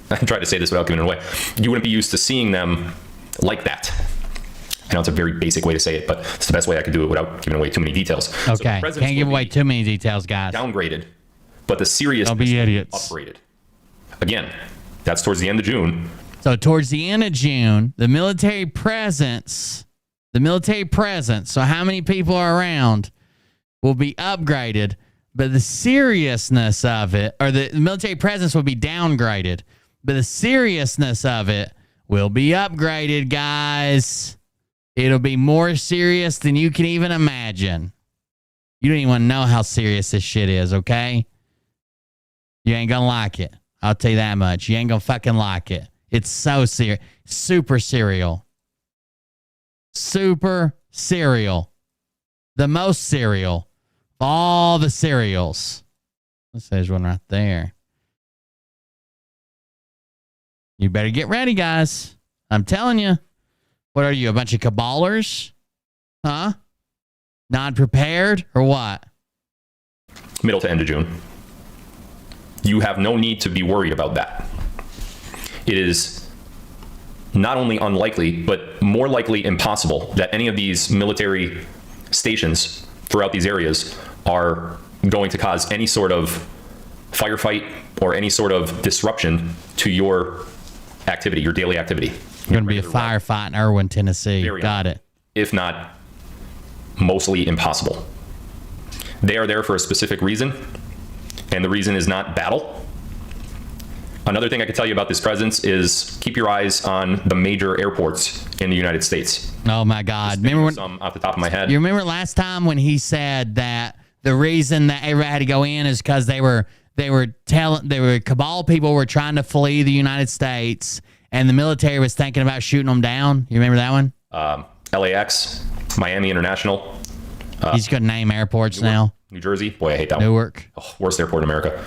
I tried to say this without giving it away. You wouldn't be used to seeing them like that. I know it's a very basic way to say it, but it's the best way I could do it without giving away too many details. Okay, can't give away too many details, guys. Downgraded, but the seriousness Don't be idiots. upgraded. Again, that's towards the end of June. So towards the end of June, the military presence, so how many people are around, will be upgraded, but the seriousness of it, or the military presence will be downgraded, but the seriousness of it will be upgraded, guys. It'll be more serious than you can even imagine. You don't even know how serious this shit is, okay? You ain't gonna like it. I'll tell you that much. You ain't gonna fucking like it. It's so serious. Super serial. Super serial. The most serial of all the cereals. There's one right there. You better get ready, guys. I'm telling you. What are you, a bunch of caballers? Huh? Not prepared or what? Middle to end of June. You have no need to be worried about that. It is not only unlikely, but more likely impossible that any of these military stations throughout these areas are going to cause any sort of firefight or any sort of disruption to your activity, your daily activity. You're going to be a firefight in Irwin, Tennessee. Got it. If not mostly impossible. They are there for a specific reason, and the reason is not battle. Another thing I could tell you about this presence is keep your eyes on the major airports in the United States. Oh my God! Remember when, some off the top of my head? You remember last time when he said that the reason that everybody had to go in is because they were cabal people were trying to flee the United States, and the military was thinking about shooting them down. You remember that one? LAX, Miami International. You just couldn't name airports now. New Jersey. Boy, I hate that one. Newark. Oh, worst airport in America.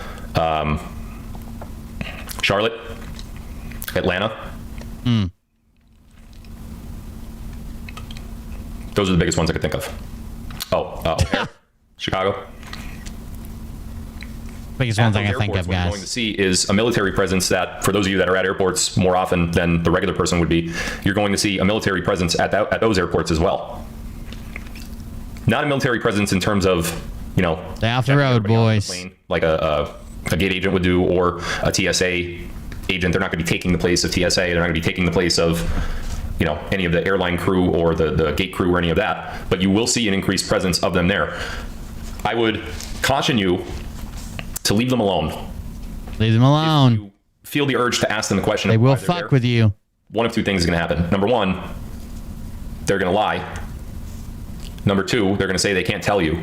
Charlotte. Atlanta. Those are the biggest ones I could think of. O'Hare. Chicago. Biggest ones I can think of, what you're guys. going to see is a military presence that, for those of you that are at airports more often than the regular person would be, you're going to see a military presence at those airports as well. Not a military presence in terms of, stay off the road, boys. Plane, like a gate agent would do, or a TSA agent. They're not going to be taking the place of TSA. They're not going to be taking the place of, any of the airline crew or the gate crew or any of that. But you will see an increased presence of them there. I would caution you to leave them alone. Leave them alone. If you feel the urge to ask them the question, they will fuck with you. One of two things is going to happen. Number one, they're going to lie. Number two, they're going to say they can't tell you.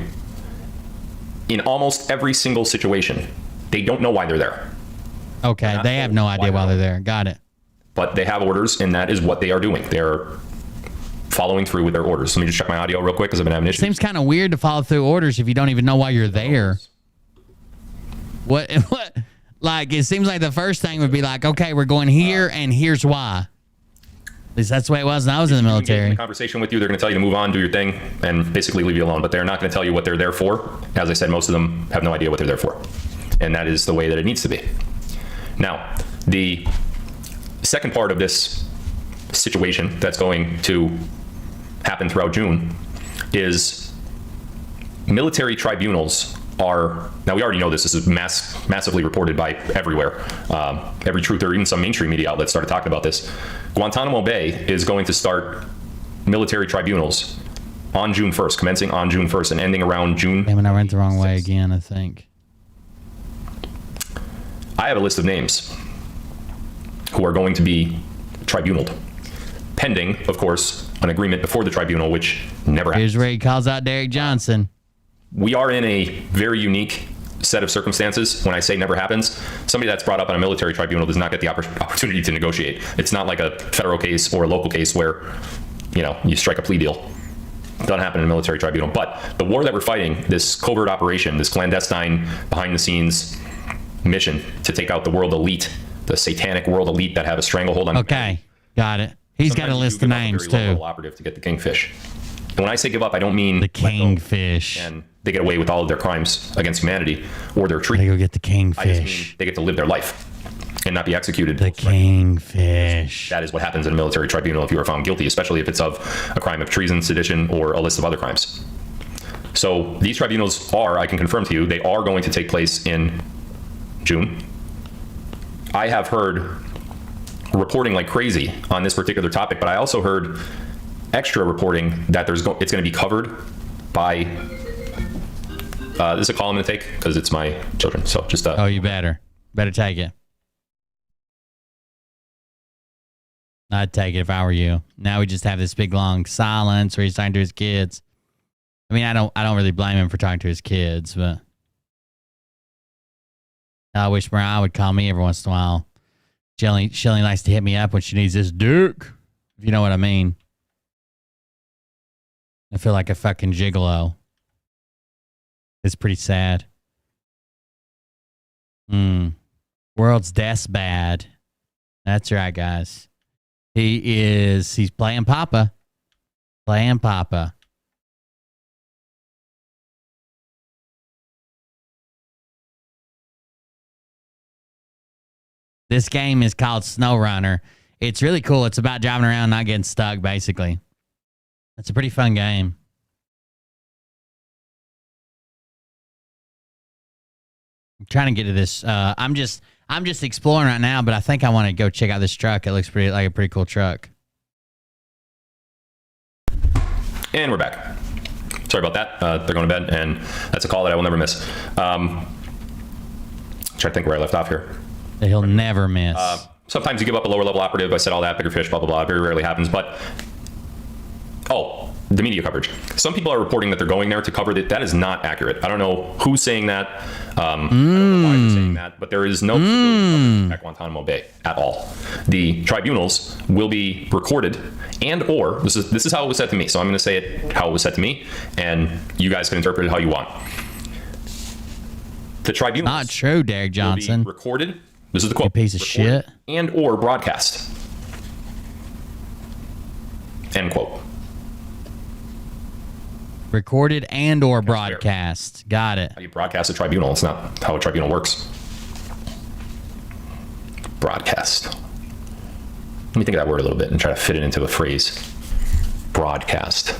In almost every single situation, they don't know why they're there. Okay, they have no idea why they're there. Got it. But they have orders, and that is what they are doing. They're following through with their orders. Let me just check my audio real quick because I've been having issues. Seems kind of weird to follow through orders if you don't even know why you're there. What? Like, it seems like the first thing would be like, okay, we're going here, and here's why. At least that's the way it was when I was in the military. In a conversation with you, they're going to tell you to move on, do your thing, and basically leave you alone. But they're not going to tell you what they're there for. As I said, most of them have no idea what they're there for. And that is the way that it needs to be. Now, the second part of this situation that's going to happen throughout June is military tribunals are, now we already know this is massively reported by everywhere. Every truther, even some mainstream media outlets started talking about this. Guantanamo Bay is going to start military tribunals on June 1st, commencing on June 1st and ending around June. Damn it, I went the wrong way again, I think. I have a list of names who are going to be tribunaled, pending, of course, an agreement before the tribunal, which never happened. Here's where he calls out Derek Johnson. We are in a very unique set of circumstances. When I say never happens, somebody that's brought up on a military tribunal does not get the opportunity to negotiate. It's not like a federal case or a local case where, you strike a plea deal. It doesn't happen in a military tribunal. But the war that we're fighting, this covert operation, this clandestine, behind-the-scenes mission to take out the world elite, the satanic world elite that have a stranglehold on. Okay, got it. He's got a list of names too. Operative to get the kingfish. And when I say give up, I don't mean the kingfish. And they get away with all of their crimes against humanity or their treatment. They go get the kingfish. I just mean they get to live their life and not be executed. The kingfish. That is what happens in a military tribunal if you are found guilty, especially if it's of a crime of treason, sedition, or a list of other crimes. So these tribunals are, I can confirm to you, they are going to take place in June. I have heard reporting like crazy on this particular topic, but I also heard extra reporting that it's going to be covered by this is a call I'm going to take because it's my children. So just oh, you better take it. I'd take it if I were you. Now we just have this big long silence where he's talking to his kids. I mean, I don't really blame him for talking to his kids, but I wish Mariah would call me every once in a while. She only likes to hit me up when she needs this dick, if you know what I mean. I feel like a fucking gigolo. It's pretty sad. World's death's bad. That's right, guys. He's playing Papa. Playing Papa. This game is called SnowRunner. It's really cool. It's about driving around, not getting stuck, basically. It's a pretty fun game. I'm trying to get to this. I'm just exploring right now, but I think I want to go check out this truck. It looks like a pretty cool truck. And we're back. Sorry about that. They're going to bed, and that's a call that I will never miss. Try to think where I left off here. That he'll never miss. Sometimes you give up a lower level operative. I said all that, bigger fish, blah, blah, blah. Very rarely happens. But, the media coverage. Some people are reporting that they're going there to cover that. That is not accurate. I don't know who's saying that. I don't know why they're saying that. But there is no civilian coverage at Guantanamo Bay at all. The tribunals will be recorded and or, this is how it was said to me. So I'm going to say it how it was said to me. And you guys can interpret it how you want. The tribunals. Not true, Derek Johnson. Will be recorded. This is the quote. You piece of shit. And or broadcast. End quote. Recorded and or broadcast. Got it. How you broadcast a tribunal. It's not how a tribunal works. Broadcast. Let me think of that word a little bit and try to fit it into a phrase. Broadcast.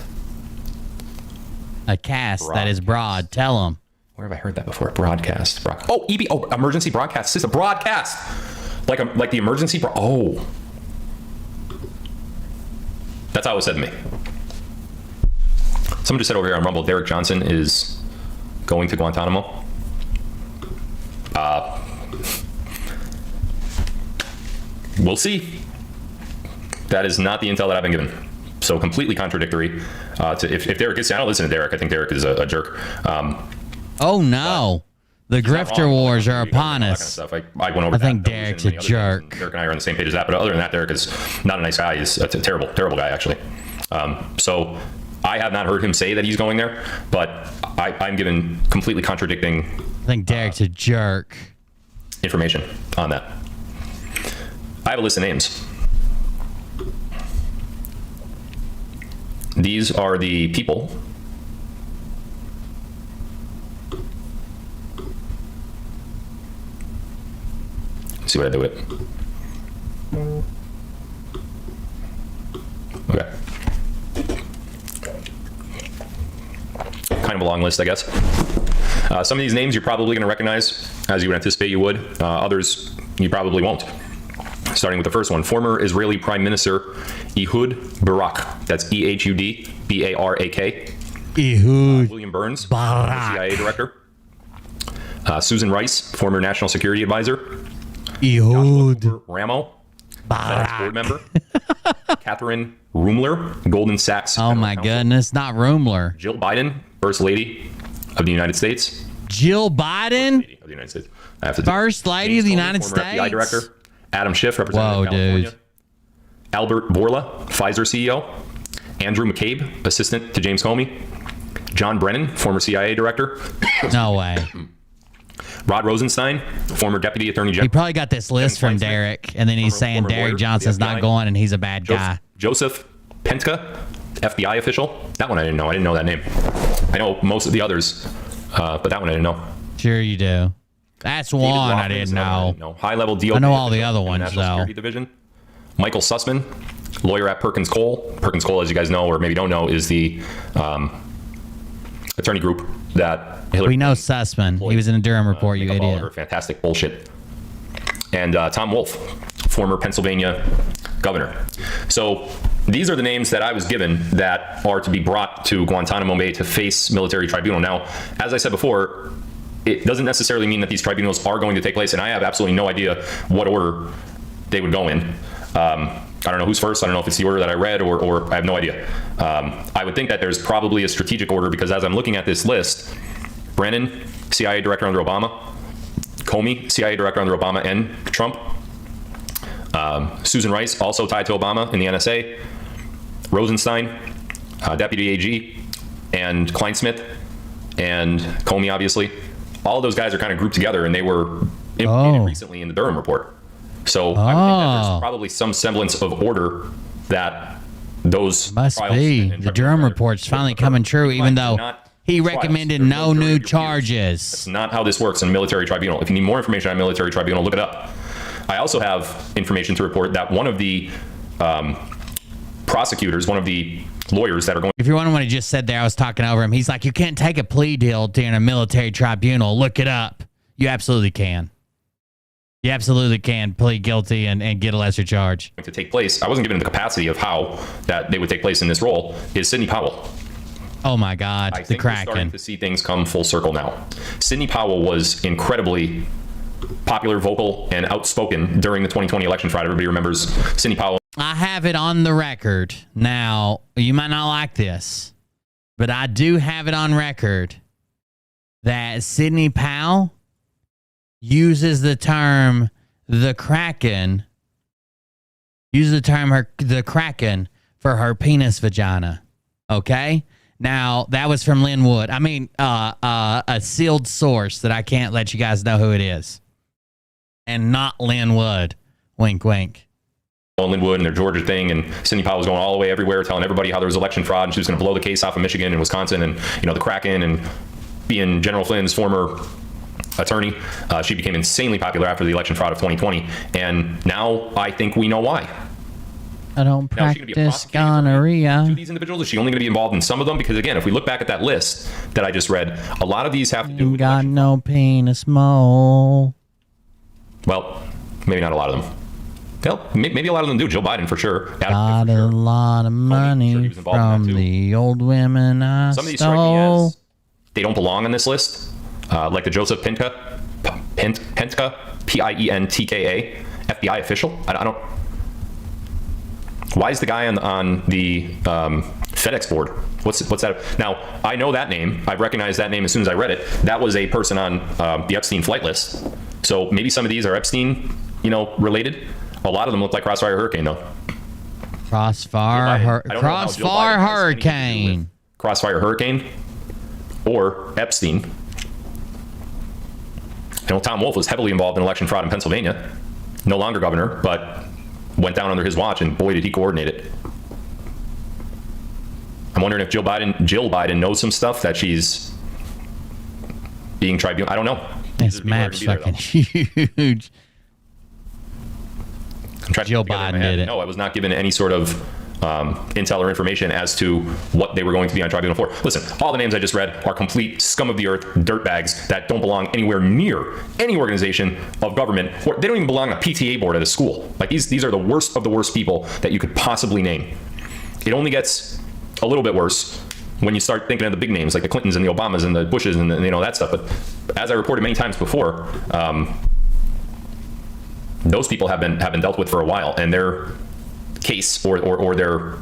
A cast that is broad. Tell them. Where have I heard that before? Broadcast. EB. Oh, emergency broadcast system. Broadcast. Like the emergency. That's how it was said to me. Someone just said over here on Rumble, Derek Johnson is going to Guantanamo. We'll see. That is not the intel that I've been given. So completely contradictory. If Derek is, I don't listen to Derek. I think Derek is a jerk. Oh no, the grifter wars are upon us. Kind of I went over. I think Derek's a jerk. Derek and I are on the same page as that. But other than that, Derek is not a nice guy. He's a terrible guy actually. So I have not heard him say that he's going there, but I'm given completely contradicting. I think Derek's a jerk. Information on that. I have a list of names. These are the people see what I do with it. Okay. Kind of a long list, I guess. Some of these names you're probably going to recognize, as you would anticipate you would. Others you probably won't. Starting with the first one, former Israeli Prime Minister Ehud Barak. That's Ehud Barak. Ehud William Burns, Barak. CIA director. Susan Rice, former National Security Advisor. Ehud Ramo, Barak. FedEx board member. Catherine Rumler, Goldman Sachs. Oh my goodness, not Rumler. Jill Biden, First Lady of the United States. Jill Biden? Lady of the United States. I have to First Lady of the United former States? FBI director. Adam Schiff, representative Whoa, of California. dude. Albert Bourla, Pfizer CEO. Andrew McCabe, assistant to James Comey. John Brennan, former CIA director. No way. Rod Rosenstein, former deputy attorney He general. probably got this list from Kleinsmith, Derek, and then he's saying former Derek lawyer, Johnson's the not FBI. going, and he's a bad guy. Joseph Pentka, FBI official. That one I didn't know. I didn't know that name. I know most of the others, but that one I didn't know. Sure you do. That's David one I Rothman is didn't another one I know. didn't know. High-level DOJ I know all the official other in the ones, National though. Security Division. Michael Sussman, lawyer at Perkins Cole. Perkins Cole, as you guys know, or maybe don't know, is the attorney group that Hillary We know Clinton Sussman. He employed, was in a Durham report, you make up all of idiot. her fantastic bullshit. And Tom Wolf, former Pennsylvania governor. So these are the names that I was given that are to be brought to Guantanamo Bay to face military tribunal. Now, as I said before, it doesn't necessarily mean that these tribunals are going to take place, and I have absolutely no idea what order they would go in. I don't know who's first. I don't know if it's the order that I read, or I have no idea. I would think that there's probably a strategic order, because as I'm looking at this list, Brennan, CIA director under Obama. Comey, CIA director under Obama and Trump. Susan Rice, also tied to Obama in the NSA. Rosenstein, deputy AG, and Kleinsmith, and Comey, obviously. All of those guys are kind of grouped together, and they were implicated recently in the Durham report. So I would think that there's probably some semblance of order that those Must trials be. and The Durham report's finally coming true, even though not he trials. recommended There's no jury new of your peers. charges. That's not how this works in a military tribunal. If you need more information on military tribunal, look it up. I also have information to report that one of the prosecutors, one of the lawyers that are going. If you're wondering what he just said there, I was talking over him. He's like, you can't take a plea deal during a military tribunal. Look it up. You absolutely can. You absolutely can plead guilty and get a lesser charge. To take place, I wasn't given the capacity of how that they would take place in this role, is Sidney Powell. Oh my God, I the think we're starting Kraken. to see things come full circle now. Sidney Powell was incredibly popular, vocal, and outspoken during the 2020 election fraud. Everybody remembers Sidney Powell. I have it on the record. Now, you might not like this, but I do have it on record that Sidney Powell uses the term the Kraken, the Kraken for her penis vagina. Okay? Now, that was from Lynn Wood. I mean, a sealed source that I can't let you guys know who it is. And not Lynn Wood. Wink, wink. Linwood and their Georgia thing, and Sidney Powell was going all the way everywhere, telling everybody how there was election fraud, and she was going to blow the case off of Michigan and Wisconsin, and the Kraken, and being General Flynn's former attorney, she became insanely popular after the election fraud of 2020, and now I think we know why. I don't Now, is she gonna be a practice prosecuting attorney gonorrhea. to these individuals? Is she only going to be involved in some of them? Because again, if we look back at that list that I just read, a lot of these have to do You with got no penis mole. well, maybe not a lot of them. Well, maybe a lot of them do. Joe Biden for sure. Got a lot of money from the old women I Some of these strike me stole. as they don't belong on this list, like the Joseph Pentka, P-I-E-N-T-K-A, FBI official. I don't. Why is the guy on the FedEx board? What's that? Now, I know that name. I recognized that name as soon as I read it. That was a person on the Epstein flight list. So maybe some of these are Epstein, related. A lot of them look like Crossfire Hurricane, though. Crossfire Hurricane. Crossfire Hurricane or Epstein. Tom Wolf was heavily involved in election fraud in Pennsylvania. No longer governor, but went down under his watch, and boy, did he coordinate it. I'm wondering if Jill Biden knows some stuff that she's being tribunal. I don't know. This map's fucking huge. Jill Biden did it. No, I was not given any sort of intel or information as to what they were going to be on Tribunal for. Listen, all the names I just read are complete scum of the earth dirtbags that don't belong anywhere near any organization of government, or they don't even belong on a PTA board at a school. Like these are the worst of the worst people that you could possibly name. It only gets a little bit worse when you start thinking of the big names like the Clintons and the Obamas and the Bushes and that stuff. But as I reported many times before, those people have been dealt with for a while, and their case or their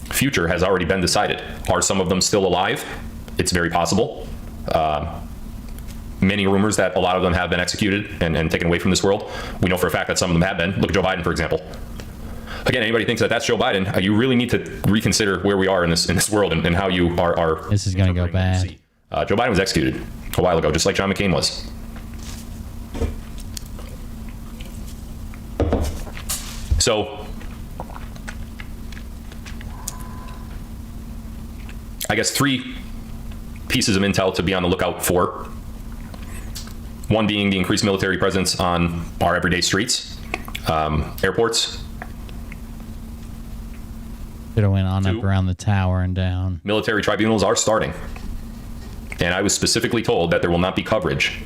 future has already been decided. Are some of them still alive? It's very possible. Many rumors that a lot of them have been executed and taken away from this world. We know for a fact that some of them have been. Look at Joe Biden, for example. Again, anybody thinks that that's Joe Biden, you really need to reconsider where we are in this world and how you are. This is going to go bad. Joe Biden was executed a while ago, just like John McCain was. So, I guess 3 pieces of intel to be on the lookout for. One being the increased military presence on our everyday streets, airports. Should have went on up around the tower and down. Military tribunals are starting. And I was specifically told that there will not be coverage.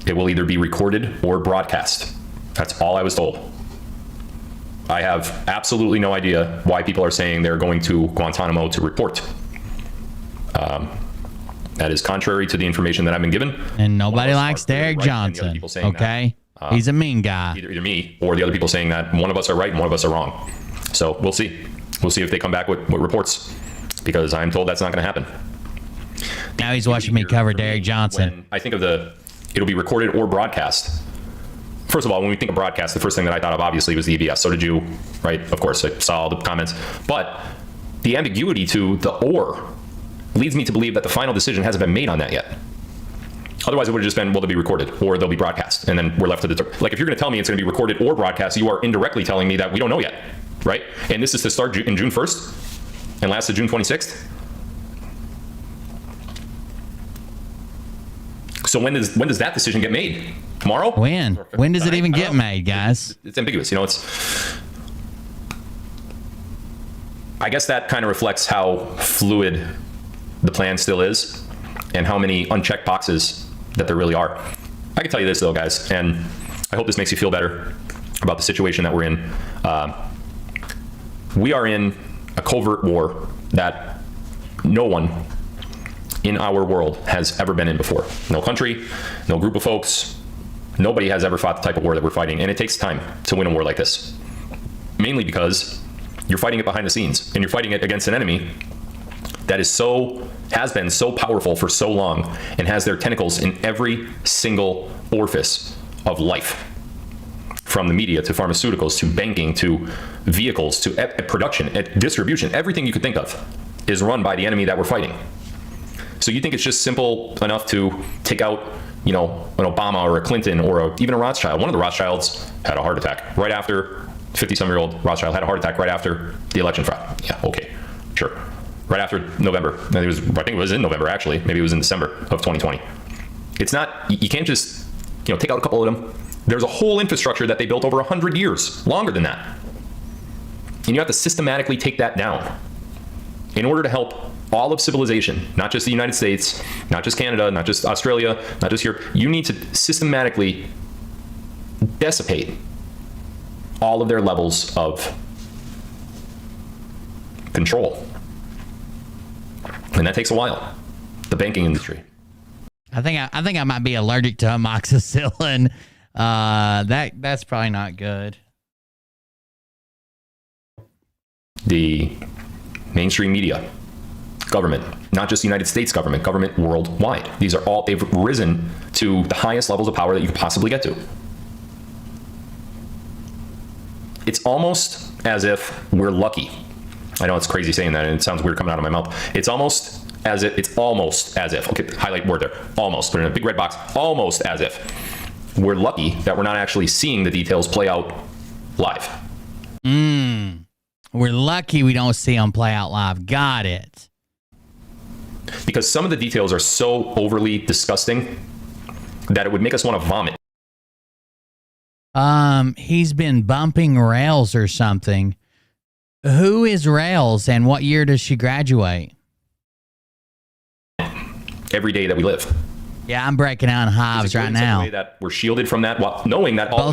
It will either be recorded or broadcast. That's all I was told. I have absolutely no idea why people are saying they're going to Guantanamo to report. That is contrary to the information that I've been given. And nobody likes Derek Johnson, okay? He's a mean guy. Either me or the other people saying that one of us are right and one of us are wrong. So we'll see. We'll see if they come back with reports, because I'm told that's not going to happen. Now he's watching me cover Derek Johnson. When I think of it'll be recorded or broadcast. First of all, when we think of broadcast, the first thing that I thought of obviously was the EBS. So did you, right? Of course, I saw all the comments. But the ambiguity to the or leads me to believe that the final decision hasn't been made on that yet. Otherwise, it would have just been, well, they'll be recorded or they'll be broadcast. And then we're left to determine. Like, if you're going to tell me it's going to be recorded or broadcast, you are indirectly telling me that we don't know yet, right? And this is to start in June 1st and last to June 26th. So when does that decision get made? Tomorrow? When? When does it even get made, guys? It's ambiguous. You know, I guess that kind of reflects how fluid the plan still is and how many unchecked boxes that there really are. I can tell you this, though, guys, and I hope this makes you feel better about the situation that we're in. We are in a covert war that no one in our world has ever been in before. No country, no group of folks, nobody has ever fought the type of war that we're fighting, and it takes time to win a war like this. Mainly because you're fighting it behind the scenes, and you're fighting it against an enemy that has been so powerful for so long and has their tentacles in every single orifice of life. From the media to pharmaceuticals to banking to vehicles to production, distribution, everything you could think of is run by the enemy that we're fighting. So you think it's just simple enough to take out, you know, an Obama or a Clinton or even a Rothschild. One of the Rothschilds had a heart attack right after, 50-some-year-old Rothschild had a heart attack right after the election fraud. Yeah, okay, sure. Right after November. I think it was in November, actually. Maybe it was in December of 2020. It's not, you can't just, you know, take out a couple of them. There's a whole infrastructure that they built over 100 years, longer than that. And you have to systematically take that down in order to help all of civilization, not just the United States, not just Canada, not just Australia, not just Europe. You need to systematically dissipate all of their levels of control. And that takes a while. The banking industry. I think I might be allergic to amoxicillin. That's probably not good. The mainstream media, government, not just the United States government worldwide. These are all, they've risen to the highest levels of power that you could possibly get to. It's almost as if we're lucky. I know it's crazy saying that and it sounds weird coming out of my mouth. It's almost as if, okay, highlight word there, almost, put it in a big red box, almost as if we're lucky that we're not actually seeing the details play out live. We're lucky we don't see them play out live. Got it. Because some of the details are so overly disgusting that it would make us want to vomit. He's been bumping Rails or something. Who is Rails and what year does she graduate? Every day that we live. Yeah, I'm breaking out in hives right now. Way that we're shielded from that, while knowing that all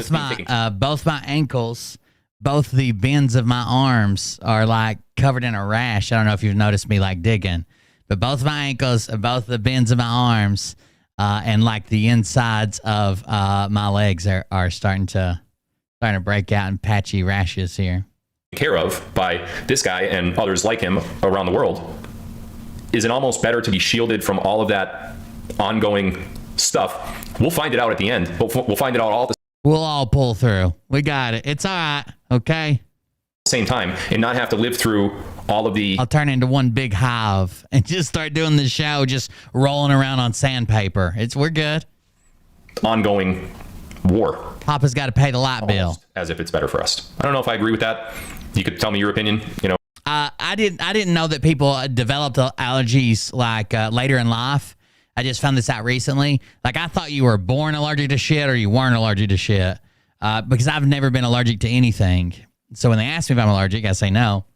both my ankles, both the bends of my arms are like covered in a rash. I don't know if you've noticed me like digging, but both my ankles, both the bends of my arms, and like the insides of my legs are starting to break out in patchy rashes here. Care of by this guy and others like him around the world. Is it almost better to be shielded from all of that ongoing stuff? We'll find it out at the end. We'll find it out all at the We'll all pull through. We got it. It's all right. Okay. Same time and not have to live through all of the... I'll turn into one big hive and just start doing the show, just rolling around on sandpaper. We're good. Ongoing war. Papa's got to pay the light bill. As if it's better for us. I don't know if I agree with that. You could tell me your opinion, you know. I didn't know that people developed allergies like later in life. I just found this out recently. Like I thought you were born allergic to shit or you weren't allergic to shit because I've never been allergic to anything. So when they ask me if I'm allergic, I say no.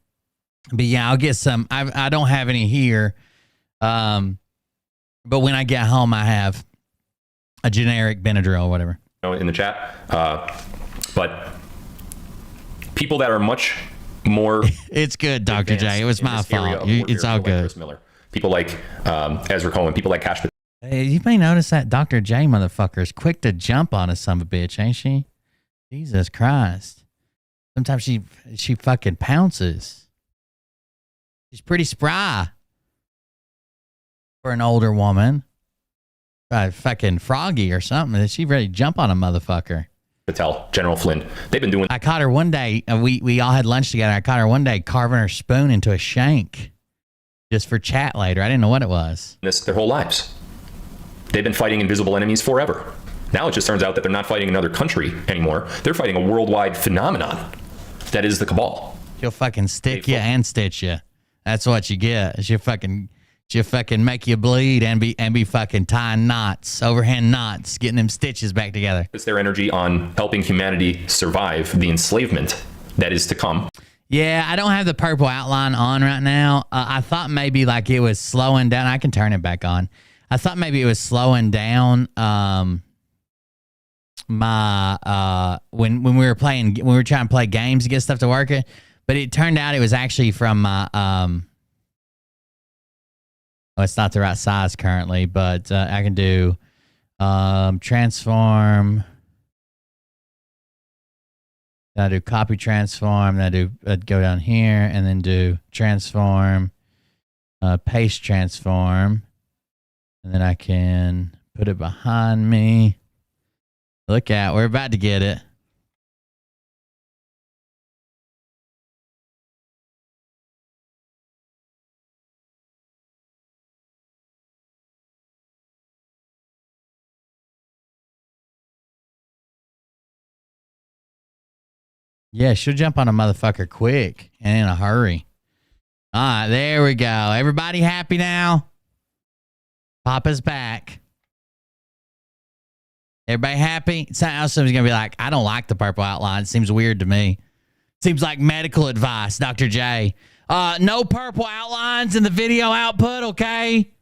But yeah, I'll get some. I don't have any here. But when I get home, I have a generic Benadryl or whatever. In the chat. But people that are much more... It's good, Dr. J. It was my fault. It's all good. Chris Miller. People like Ezra Cohen. People like Cash. Hey, you may notice that Dr. J motherfucker is quick to jump on a son of a bitch, ain't she? Jesus Christ. Sometimes she fucking pounces. She's pretty spry for an older woman. Fucking Froggy or something. She ready to jump on a motherfucker. Patel, General Flynn. They've been doing... I caught her one day. We all had lunch together. I caught her one day carving her spoon into a shank just for chat later. I didn't know what it was. This their whole lives. They've been fighting invisible enemies forever. Now it just turns out that they're not fighting another country anymore. They're fighting a worldwide phenomenon that is the Cabal. She'll fucking stick you and stitch you. That's what you get. She'll fucking make you bleed and be fucking tying knots, overhand knots, getting them stitches back together. It's their energy on helping humanity survive the enslavement that is to come. Yeah, I don't have the purple outline on right now. I thought maybe like it was slowing down. I can turn it back on. I thought maybe it was slowing down my when we were trying to play games to get stuff to work it, but it turned out it was actually from my oh, it's not the right size currently, but I can do transform. Then I do copy transform. Then I do go down here and then do transform, paste transform, and then I can put it behind me. Look out, we're about to get it. Yeah, she'll jump on a motherfucker quick and in a hurry. All right, there we go. Everybody happy now? Papa's back. Everybody happy? Somebody's going to be like, I don't like the purple outline. It seems weird to me. Seems like medical advice, Dr. J. No purple outlines in the video output, okay?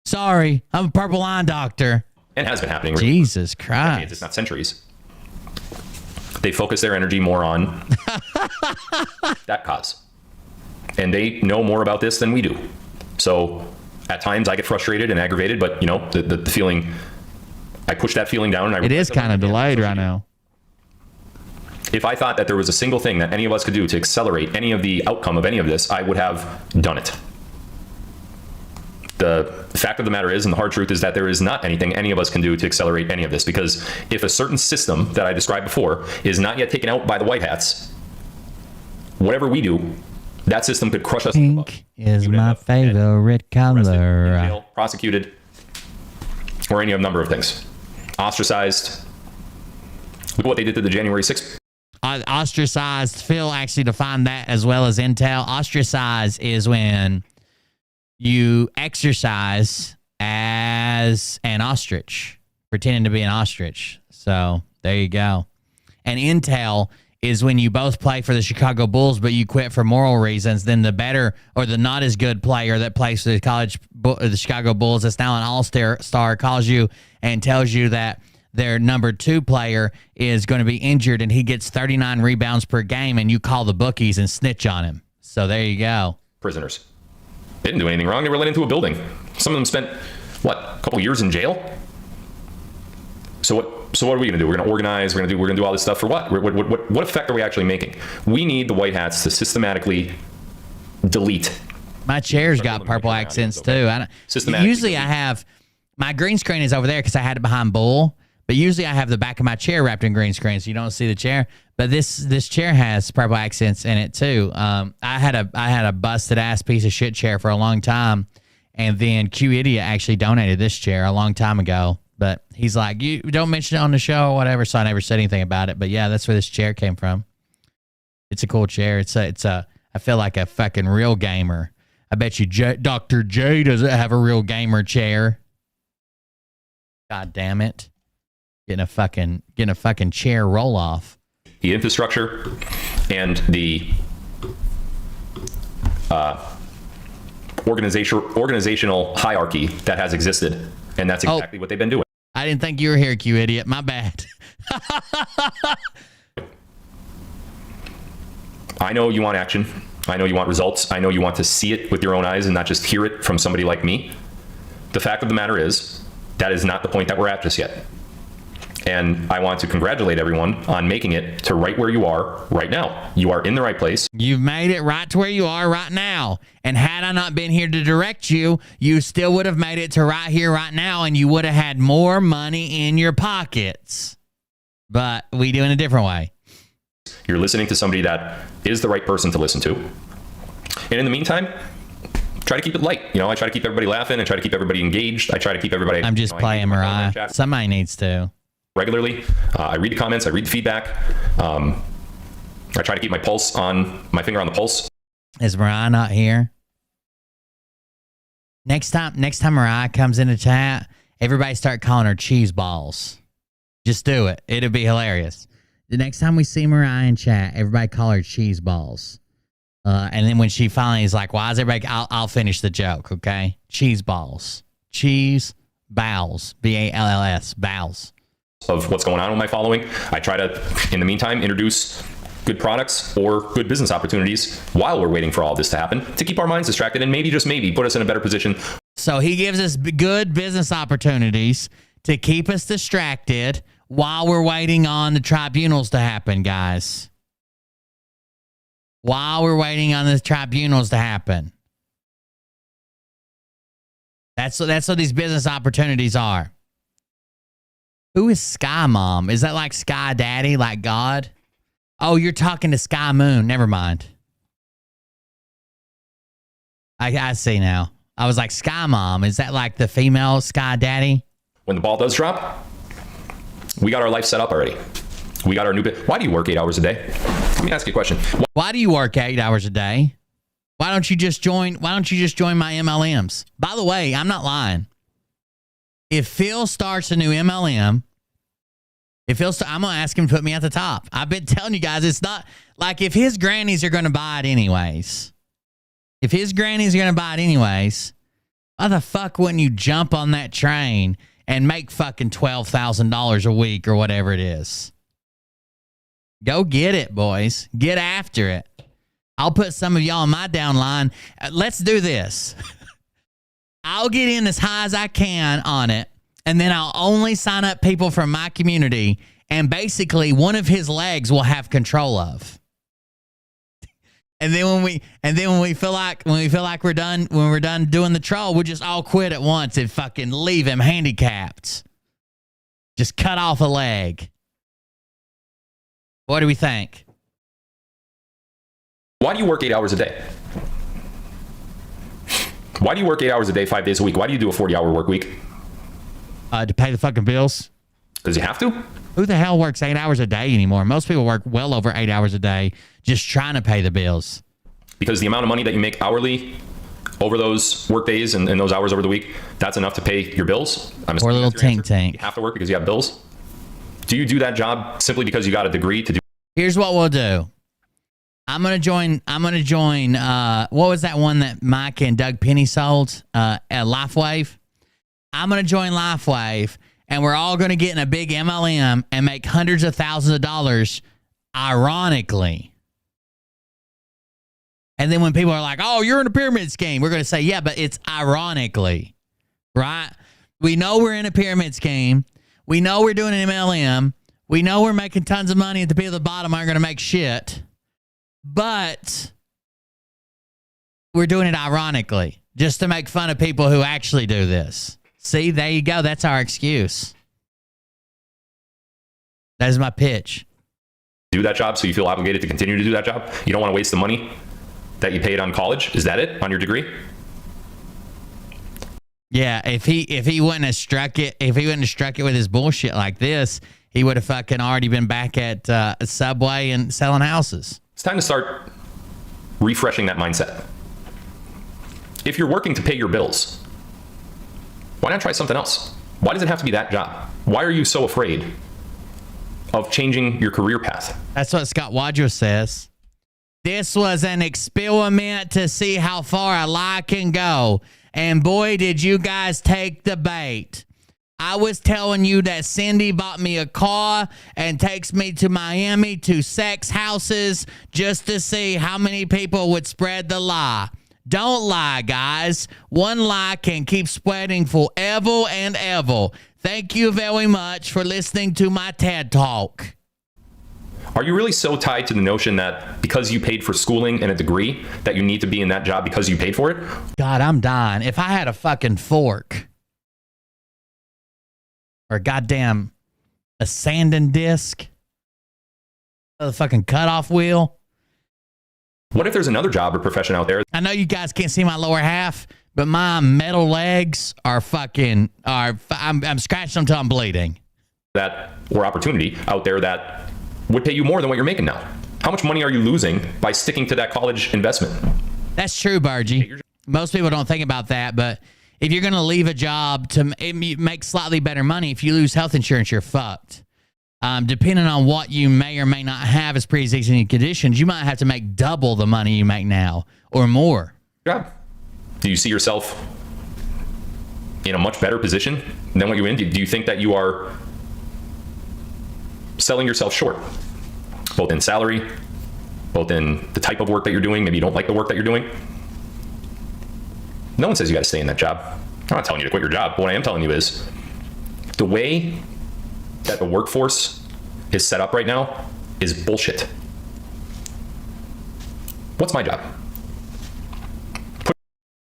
Sorry, I'm a purple line doctor. And has been happening. Jesus Christ. Decades, it's not centuries. They focus their energy more on that cause. And they know more about this than we do. So at times I get frustrated and aggravated, but you know, the feeling, I push that feeling down. And it is kind of delayed right now. If I thought that there was a single thing that any of us could do to accelerate any of the outcome of any of this, I would have done it. The fact of the matter is, and the hard truth is that there is not anything any of us can do to accelerate any of this, because if a certain system that I described before is not yet taken out by the white hats, whatever we do, that system could crush us. Pink is my favorite color. Jail, prosecuted, or any number of things. Ostracized. Look at what they did to the January 6th. Ostracized. Phil actually defined that as well as Intel. Ostracize is when you exercise as an ostrich, pretending to be an ostrich. So there you go. and intel is when you both play for the Chicago Bulls, but you quit for moral reasons. Then the better or the not as good player that plays for the Chicago Bulls, that's now an all-star, calls you and tells you that their number 2 player is going to be injured and he gets 39 rebounds per game, and you call the bookies and snitch on him. So there you go. Prisoners. They didn't do anything wrong. They were let into a building. Some of them spent, a couple years in jail? So what are we going to do? We're going to organize. We're going to do all this stuff for what? What effect are we actually making? We need the white hats to systematically delete. My chair's got purple accents too. Usually I have my green screen is over there because I had it behind Bull. But usually I have the back of my chair wrapped in green screen, so you don't see the chair. But this chair has purple accents in it too. I had a busted ass piece of shit chair for a long time, and then Q Idiot actually donated this chair a long time ago. But he's like, you don't mention it on the show or whatever, so I never said anything about it. But yeah, that's where this chair came from. It's a cool chair. It's a. I feel like a fucking real gamer. I bet you Dr. J doesn't have a real gamer chair. God damn it. Getting a fucking chair roll off. The infrastructure and the organizational hierarchy that has existed, and that's exactly what they've been doing. I didn't think you were here, Q Idiot. My bad. I know you want action. I know you want results. I know you want to see it with your own eyes and not just hear it from somebody like me. The fact of the matter is, that is not the point that we're at just yet. And I want to congratulate everyone on making it to right where you are right now. You are in the right place. You've made it right to where you are right now. And had I not been here to direct you, you still would have made it to right here, right now, and you would have had more money in your pockets. But we do it in a different way. You're listening to somebody that is the right person to listen to. And in the meantime, try to keep it light. I try to keep everybody laughing. I try to keep everybody engaged. I try to keep everybody... I'm just playing Mariah. Somebody needs to. Regularly. I read the comments. I read the feedback. I try to keep my finger on the pulse. Is Mariah not here? Next time Mariah comes into chat, everybody start calling her cheese balls. Just do it. It'll be hilarious. The next time we see Mariah in chat, everybody call her cheese balls. And then when she finally is like, why is everybody... I'll finish the joke, okay? Cheese balls. Cheese bowels. B-A-L-L-S. Bowels. Of what's going on with my following. I try to, in the meantime, introduce good products or good business opportunities while we're waiting for all this to happen to keep our minds distracted and maybe, just maybe, put us in a better position. So he gives us good business opportunities to keep us distracted while we're waiting on the tribunals to happen, guys. While we're waiting on the tribunals to happen. That's what these business opportunities are. Who is Sky Mom? Is that like Sky Daddy, like God? Oh, you're talking to Sky Moon. Never mind. I see now. I was like, Sky Mom. Is that like the female Sky Daddy? When the ball does drop, we got our life set up already. We got our new bit. Why do you work 8 hours a day? Let me ask you a question. Why do you work 8 hours a day? Why don't you just join my MLMs? By the way, I'm not lying. If Phil starts a new MLM, I'm going to ask him to put me at the top. I've been telling you guys, it's not like if his grannies are going to buy it anyways. If his grannies are going to buy it anyways, why the fuck wouldn't you jump on that train and make fucking $12,000 a week or whatever it is? Go get it, boys. Get after it. I'll put some of y'all in my downline. Let's do this. I'll get in as high as I can on it, and then I'll only sign up people from my community, and basically one of his legs will have control of. And then when we feel like we're done doing the troll, we'll just all quit at once and fucking leave him handicapped. Just cut off a leg. What do we think? Why do you work 8 hours a day? Why do you work 8 hours a day, 5 days a week? Why do you do a 40-hour work week? To pay the fucking bills. Because you have to? Who the hell works 8 hours a day anymore? Most people work well over 8 hours a day just trying to pay the bills. Because the amount of money that you make hourly over those work days and those hours over the week, that's enough to pay your bills? Or a little tank. You have to work because you have bills? Do you do that job simply because you got a degree to do? Here's what we'll do. I'm gonna join. What was that one that Mike and Doug Penny sold? LifeWave. I'm gonna join LifeWave, and we're all gonna get in a big MLM and make hundreds of thousands of dollars, ironically. And then when people are like, "Oh, you're in a pyramid scheme," we're gonna say, "Yeah, but it's ironically, right? We know we're in a pyramid scheme. We know we're doing an MLM. We know we're making tons of money, and the people at the bottom aren't gonna make shit." But we're doing it ironically, just to make fun of people who actually do this. See, there you go. That's our excuse. That is my pitch. Do that job so you feel obligated to continue to do that job? You don't want to waste the money that you paid on college? Is that it? On your degree? Yeah, if he wouldn't have struck it, with his bullshit like this, he would have fucking already been back at Subway and selling houses. It's time to start refreshing that mindset. If you're working to pay your bills, why not try something else? Why does it have to be that job? Why are you so afraid of changing your career path? That's what Scott Wadrow says. This was an experiment to see how far a lie can go. And boy, did you guys take the bait. I was telling you that Cindy bought me a car and takes me to Miami to sex houses just to see how many people would spread the lie. Don't lie, guys. One lie can keep spreading forever and ever. Thank you very much for listening to my TED Talk. Are you really so tied to the notion that because you paid for schooling and a degree that you need to be in that job because you paid for it? God, I'm dying. If I had a fucking fork or a sanding disc, a fucking cutoff wheel. What if there's another job or profession out there? I know you guys can't see my lower half, but my metal legs are I'm scratching them until I'm bleeding. Or opportunity out there that would pay you more than what you're making now. How much money are you losing by sticking to that college investment? That's true, Bargy. Most people don't think about that, but if you're going to leave a job to make slightly better money, if you lose health insurance, you're fucked. Depending on what you may or may not have as pre-existing conditions, you might have to make double the money you make now or more. Yeah. Do you see yourself in a much better position than what you're in? Do you think that you are selling yourself short, both in salary, both in the type of work that you're doing? Maybe you don't like the work that you're doing. No one says you got to stay in that job. I'm not telling you to quit your job. What I am telling you is the way that the workforce is set up right now is bullshit. What's my job?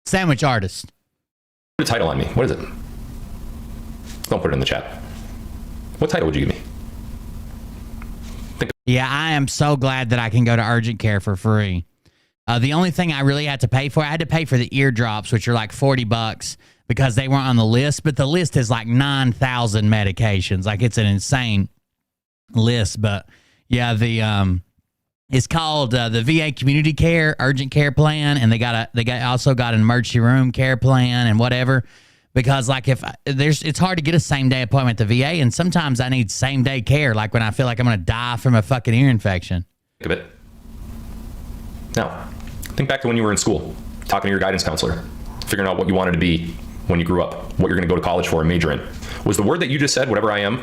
Sandwich artist. Put a title on me. What is it? Don't put it in the chat. What title would you give me? Yeah, I am so glad that I can go to urgent care for free. The only thing I really had to pay for, I had to pay for the eardrops, which are like $40 because they weren't on the list. But the list is like 9,000 medications. Like it's an insane list. But yeah, it's called the VA Community Care Urgent Care Plan, and they also got an emergency room care plan and whatever. Because like it's hard to get a same day appointment at the VA, and sometimes I need same day care. Like when I feel like I'm gonna die from a fucking ear infection. Think of it. Now, think back to when you were in school, talking to your guidance counselor, figuring out what you wanted to be when you grew up, what you're gonna go to college for and major in. Was the word that you just said, whatever I am,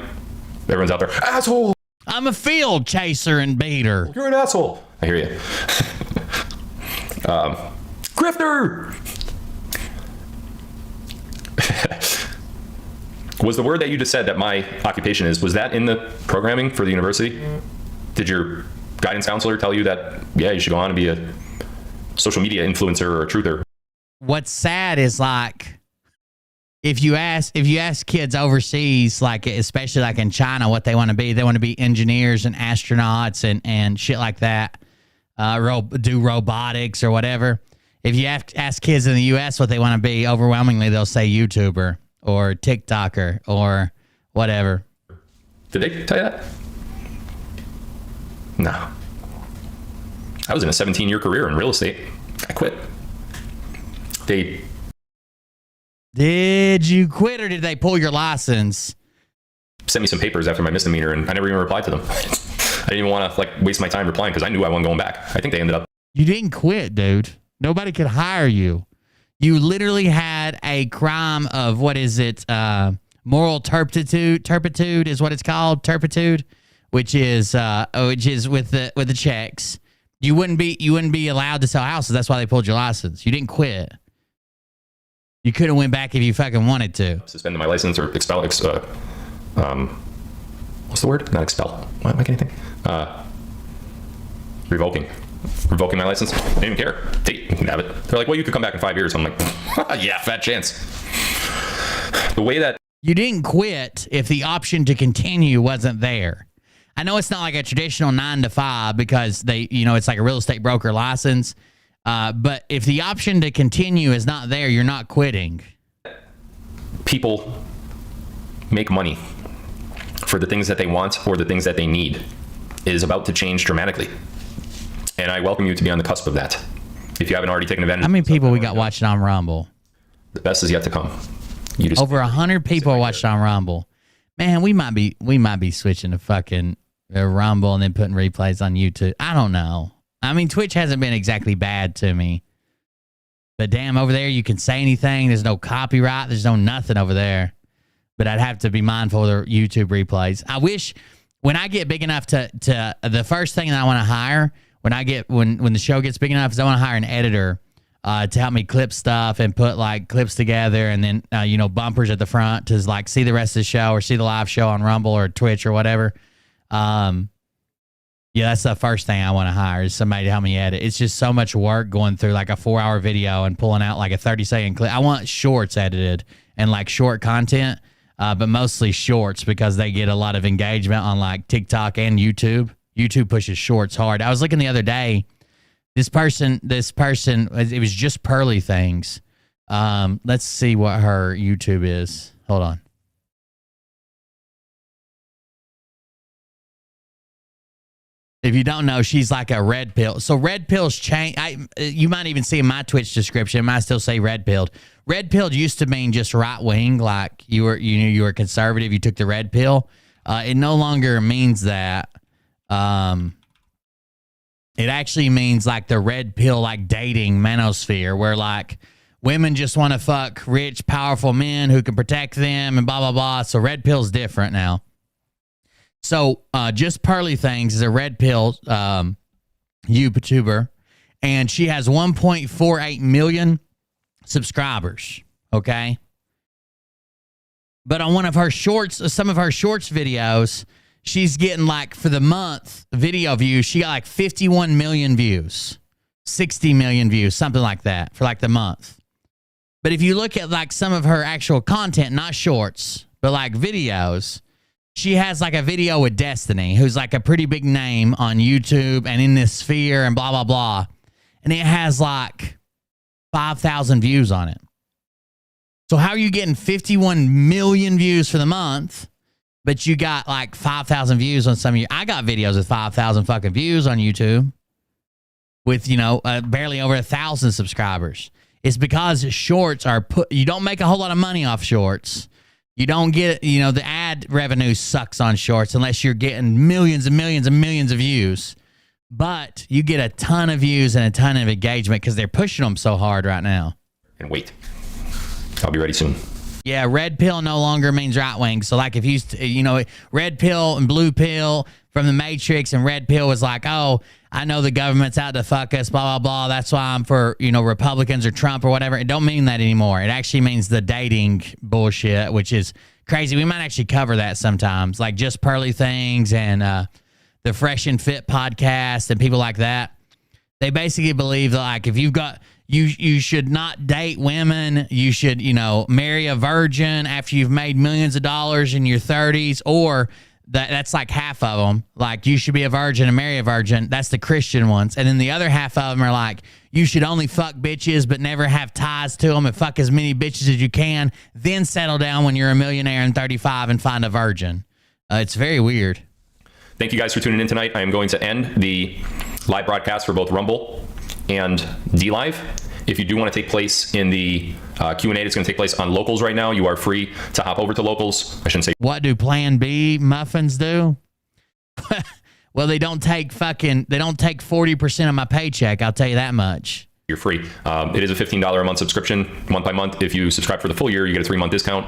everyone's out there, asshole. I'm a field chaser and beater. You're an asshole. I hear you. Grifter. Was the word that you just said that my occupation is, was that in the programming for the university? Did your guidance counselor tell you that, yeah, you should go on and be a social media influencer or a truther? What's sad is like, if you ask kids overseas, like especially like in China, what they want to be engineers and astronauts and shit like that, do robotics or whatever. If you ask kids in the U.S. what they want to be, overwhelmingly they'll say YouTuber or TikToker or whatever. Did they tell you that? No. I was in a 17-year career in real estate. I quit. Did you quit or did they pull your license? sent me some papers after my misdemeanor, and I never even replied to them. I didn't even want to like waste my time replying because I knew I wasn't going back. I think they ended up. You didn't quit, dude. Nobody could hire you. You literally had a crime of, what is it? Moral turpitude is what it's called. Turpitude, which is with the checks. You wouldn't be allowed to sell houses. That's why they pulled your license. You didn't quit. You could have went back if you fucking wanted to. Suspended my license or expel. What's the word? Not expel. Why am I getting anything? Revoking my license. I didn't even care. You can have it. They're like, well, you could come back in 5 years. I'm like, yeah, fat chance. The way that you didn't quit if the option to continue wasn't there. I know it's not like a traditional 9 to 5 because they, it's like a real estate broker license. But if the option to continue is not there, you're not quitting. People make money for the things that they want or the things that they need is about to change dramatically. And I welcome you to be on the cusp of that. If you haven't already taken advantage. How many people we got watching on Rumble? The best is yet to come. Over 100 people are watching on Rumble. Man, we might be switching to fucking Rumble and then putting replays on YouTube. I don't know. I mean, Twitch hasn't been exactly bad to me. But damn, over there you can say anything. There's no copyright. There's no nothing over there. But I'd have to be mindful of the YouTube replays. I wish when I get big enough to the first thing that I want to hire when the show gets big enough is I want to hire an editor to help me clip stuff and put like clips together and then bumpers at the front to like see the rest of the show or see the live show on Rumble or Twitch or whatever. Yeah, that's the first thing I want to hire is somebody to help me edit. It's just so much work going through like a 4-hour video and pulling out like a 30-second clip. I want shorts edited and like short content, but mostly shorts because they get a lot of engagement on like TikTok and YouTube. YouTube pushes shorts hard. I was looking the other day. This person, it was just Pearly Things. Let's see what her YouTube is. Hold on. If you don't know, she's like a red pill. So red pills change. You might even see in my Twitch description, it might still say red pilled. Red pilled used to mean just right wing, like you were conservative. You took the red pill. It no longer means that. It actually means like the red pill, like dating manosphere, where like women just want to fuck rich, powerful men who can protect them and blah, blah, blah. So red pill's different now. So just Pearly Things is a red pill YouTuber, and she has 1.48 million subscribers, okay? But on one of her shorts, some of her shorts videos, she's getting like, for the month video views, she got like 51 million views, 60 million views, something like that for like the month. But if you look at like some of her actual content, not shorts, but like videos, she has like a video with Destiny, who's like a pretty big name on YouTube and in this sphere and blah, blah, blah. And it has like 5,000 views on it. So how are you getting 51 million views for the month, but you got like 5,000 views on some of you? I got videos with 5,000 fucking views on YouTube with, barely over 1,000 subscribers. It's because shorts are you don't make a whole lot of money off shorts. You don't get, the ad revenue sucks on shorts unless you're getting millions and millions and millions of views. But you get a ton of views and a ton of engagement because they're pushing them so hard right now. And wait, I'll be ready soon. Yeah, red pill no longer means right wing. So like if you, red pill and blue pill from the Matrix, and red pill was like, oh, I know the government's out to fuck us, blah, blah, blah. That's why I'm for, Republicans or Trump or whatever. It don't mean that anymore. It actually means the dating bullshit, which is crazy. We might actually cover that sometimes, like just Pearly Things and the Fresh and Fit podcast and people like that. They basically believe that like if you've got, you should not date women. You should, marry a virgin after you've made millions of dollars in your 30s, or that's like half of them. Like you should be a virgin and marry a virgin. That's the Christian ones. And then the other half of them are like, you should only fuck bitches but never have ties to them and fuck as many bitches as you can. Then settle down when you're a millionaire and 35 and find a virgin. It's very weird. Thank you guys for tuning in tonight. I am going to end the live broadcast for both Rumble and DLive. If you do want to take place in the Q&A that's going to take place on Locals right now, you are free to hop over to Locals. I shouldn't say. What do Plan B muffins do? Well, they don't take 40% of my paycheck. I'll tell you that much. You're free. It is a $15 a month subscription, month by month. If you subscribe for the full year, you get a 3-month discount.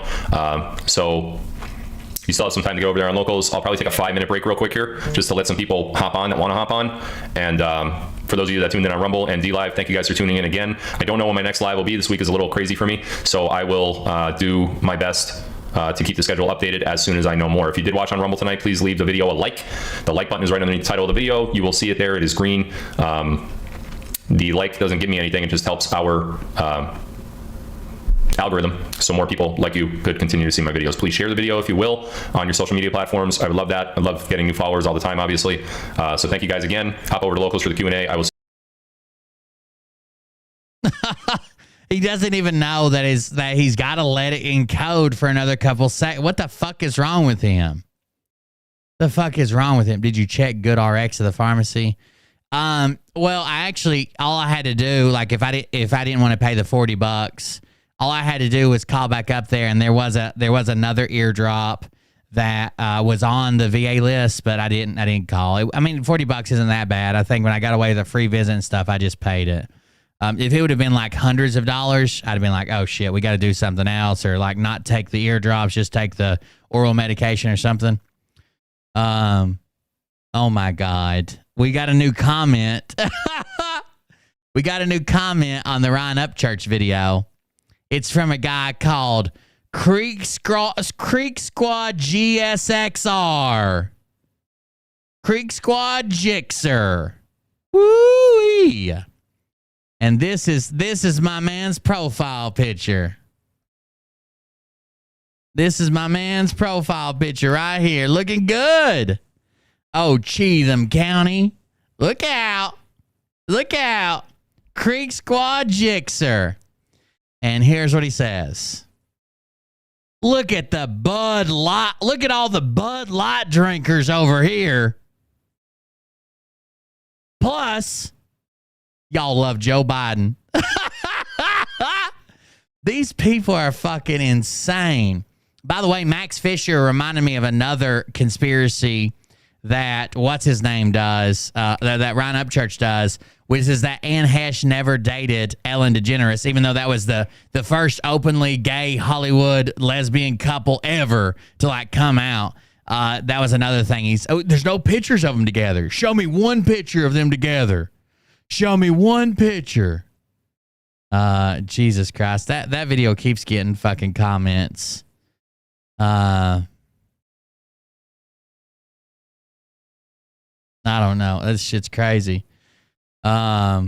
So you still have some time to go over there on Locals. I'll probably take a 5-minute break real quick here, just to let some people hop on that want to hop on. And for those of you that tuned in on Rumble and D-Live, thank you guys for tuning in again. I don't know when my next live will be. This week is a little crazy for me, so I will do my best to keep the schedule updated as soon as I know more. If you did watch on Rumble tonight, please leave the video a like. The like button is right underneath the title of the video. You will see it there. It is green. The like doesn't give me anything. It just helps our algorithm, so more people like you could continue to see my videos. Please share the video if you will on your social media platforms. I would love that. I love getting new followers all the time, obviously. So thank you guys again. Hop over to Locals for the Q&A. I will. He doesn't even know that he's got to let it encode for another couple seconds. What the fuck is wrong with him? The fuck is wrong with him? Did you check GoodRx at the pharmacy? Well, all I had to do, like if I didn't want to pay the $40, all I had to do was call back up there, and there was another eardrop that was on the VA list, but I didn't call. I mean, $40 isn't that bad. I think when I got away with a free visit and stuff, I just paid it. If it would have been like hundreds of dollars, I'd have been like, oh shit, we got to do something else, or like not take the eardrops, just take the oral medication or something. Oh my God. We got a new comment. We got a new comment on the Ryan Upchurch video. It's from a guy called Creek Squad GSXR. Creek Squad Jixer. Woo-wee. And this is my man's profile picture. This is my man's profile picture right here. Looking good. Oh, Cheatham County. Look out. Look out. Creek Squad Jixer. And here's what he says. Look at the Bud Light. Look at all the Bud Light drinkers over here. Plus, y'all love Joe Biden. These people are fucking insane. By the way, Max Fisher reminded me of another conspiracy that what's his name does, that Ryan Upchurch does, which is that Anne Hesh never dated Ellen DeGeneres, even though that was the first openly gay Hollywood lesbian couple ever to like come out. That was another thing. There's no pictures of them together. Show me one picture of them together. Show me one picture. Jesus Christ. That video keeps getting fucking comments. I don't know. This shit's crazy. There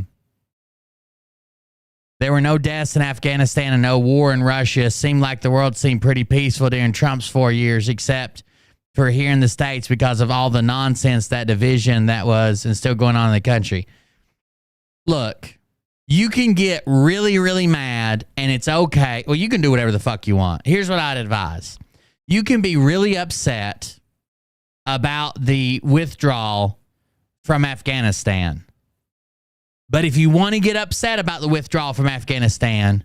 were no deaths in Afghanistan and no war in Russia. It seemed like the world seemed pretty peaceful during Trump's 4 years, except for here in the States because of all the nonsense, that division that was and still going on in the country. Look, you can get really, really mad and it's okay. Well, you can do whatever the fuck you want. Here's what I'd advise. You can be really upset about the withdrawal from Afghanistan. But if you want to get upset about the withdrawal from Afghanistan,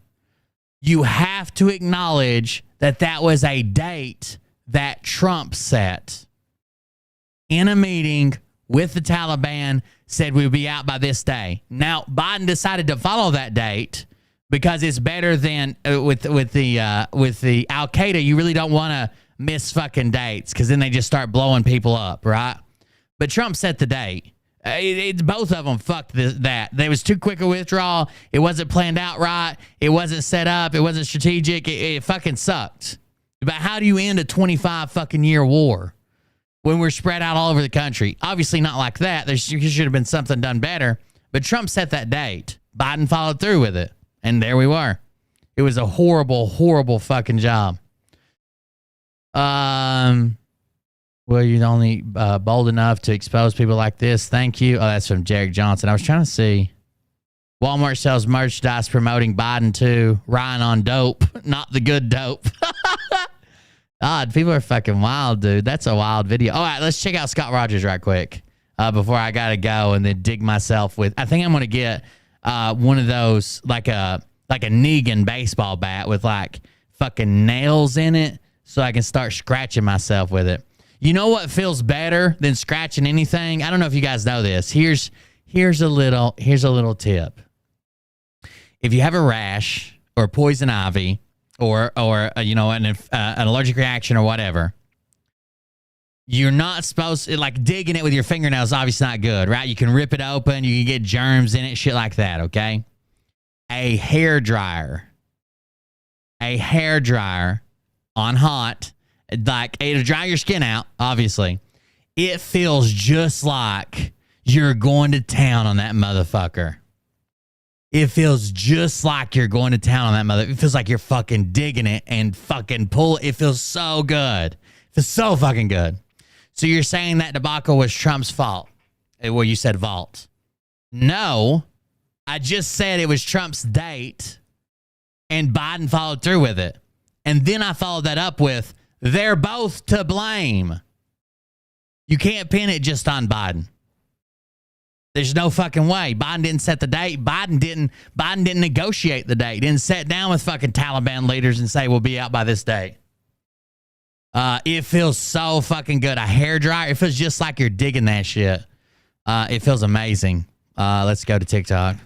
you have to acknowledge that that was a date that Trump set in a meeting with the Taliban, said we would be out by this day. Now, Biden decided to follow that date because it's better than with the Al-Qaeda. You really don't want to miss fucking dates because then they just start blowing people up, right? But Trump set the date. Both of them fucked that. There was too quick a withdrawal. It wasn't planned out right. It wasn't set up. It wasn't strategic. It fucking sucked. But how do you end a 25 fucking year war when we're spread out all over the country? Obviously not like that. There should have been something done better. But Trump set that date. Biden followed through with it. And there we were. It was a horrible, horrible fucking job. Well, you're only bold enough to expose people like this. Thank you. Oh, that's from Jarek Johnson. I was trying to see. Walmart sells merchandise promoting Biden too. Ryan on dope, not the good dope. God, people are fucking wild, dude. That's a wild video. All right, let's check out Scott Rogers right quick before I got to go and then dig myself with. I think I'm going to get one of those like a Negan baseball bat with like fucking nails in it, so I can start scratching myself with it. You know what feels better than scratching anything? I don't know if you guys know this. Here's a little tip. If you have a rash or poison ivy or an allergic reaction or whatever, you're not supposed to, like, digging it with your fingernails is obviously not good, right? You can rip it open, you can get germs in it, shit like that, okay? A hair dryer on hot, like, it'll dry your skin out, obviously. It feels just like you're going to town on that motherfucker. It feels just like you're going to town on that mother. It feels like you're fucking digging it and fucking pull. It feels so good. It feels so fucking good. So you're saying that debacle was Trump's fault? Well, you said vault. No, I just said it was Trump's date and Biden followed through with it. And then I followed that up with, they're both to blame. You can't pin it just on Biden. There's no fucking way. Biden didn't set the date. Biden didn't negotiate the date. Didn't sit down with fucking Taliban leaders and say we'll be out by this date. It feels so fucking good. A hairdryer. It feels just like you're digging that shit. It feels amazing. Let's go to TikTok.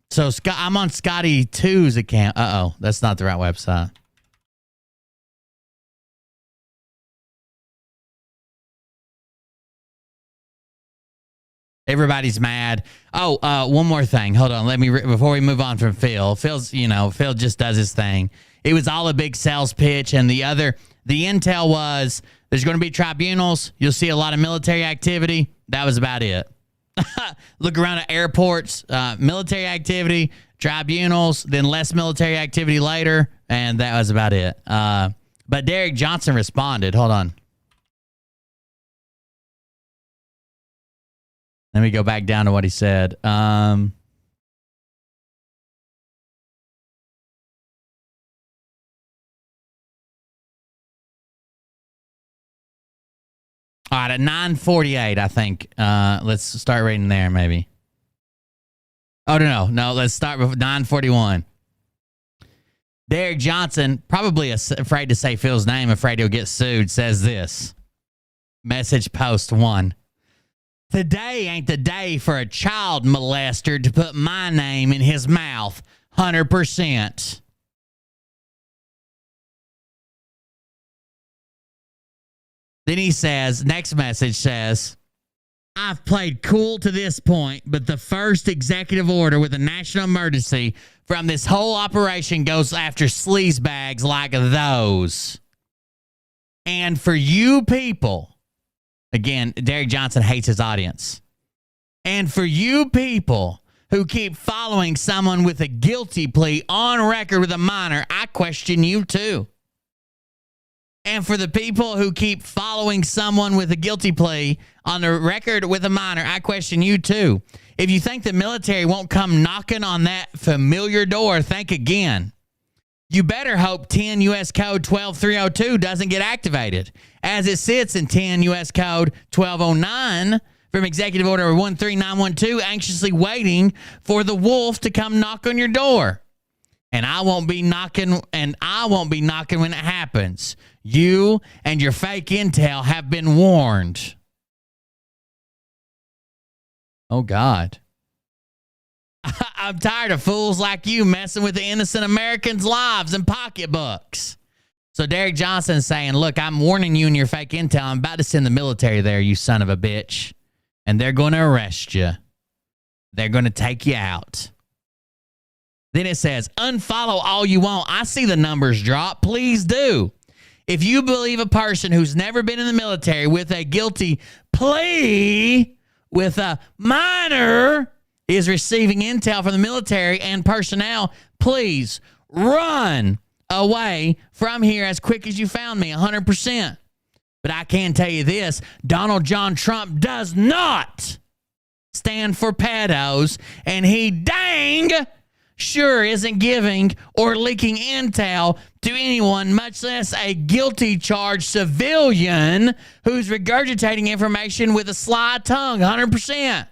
So I'm on Scotty 2's account. Uh-oh, that's not the right website. Everybody's mad. Oh, one more thing. Hold on. Before we move on from Phil. Phil just does his thing. It was all a big sales pitch, and the intel was there's going to be tribunals. You'll see a lot of military activity. That was about it. Look around at airports, military activity, tribunals, then less military activity later, and that was about it. But Derek Johnson responded. Hold on. Let me go back down to what he said. All right, at 9:48, I think. Let's start reading there, maybe. Oh, no. Let's start with 9:41. Derek Johnson, probably afraid to say Phil's name, afraid he'll get sued, says this. Message post 1. Today ain't the day for a child molester to put my name in his mouth. 100%. Then he says, next message says, I've played cool to this point, but the first executive order with a national emergency from this whole operation goes after sleazebags like those. And for you people, again, Derek Johnson hates his audience. And for you people who keep following someone with a guilty plea on record with a minor, I question you too. And for the people who keep following someone with a guilty plea on the record with a minor, I question you too. If you think the military won't come knocking on that familiar door, think again. You better hope 10 U.S. Code 12302 doesn't get activated, as it sits in 10 U.S. Code 1209 from Executive Order 13912, anxiously waiting for the wolf to come knock on your door. And I won't be knocking when it happens. You and your fake intel have been warned. Oh, God. I'm tired of fools like you messing with the innocent Americans' lives and pocketbooks. So Derek Johnson's saying, look, I'm warning you and your fake intel. I'm about to send the military there, you son of a bitch. And they're going to arrest you. They're going to take you out. Then it says, unfollow all you want. I see the numbers drop. Please do. If you believe a person who's never been in the military with a guilty plea with a minor is receiving intel from the military and personnel, please run away from here as quick as you found me, 100%. But I can tell you this, Donald John Trump does not stand for pedos, and he dang sure isn't giving or leaking intel to anyone, much less a guilty charged civilian who's regurgitating information with a sly tongue, 100%.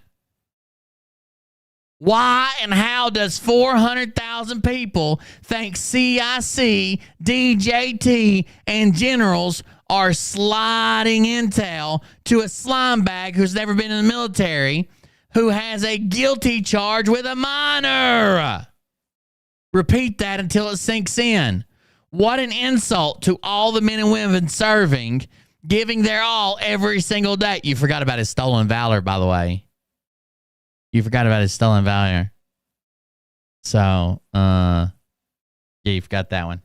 Why and how does 400,000 people think CIC, DJT, and generals are sliding intel to a slime bag who's never been in the military, who has a guilty charge with a minor? Repeat that until it sinks in. What an insult to all the men and women serving, giving their all every single day. You forgot about his stolen valor, by the way. You forgot about his stolen valor. So, yeah, you forgot that one.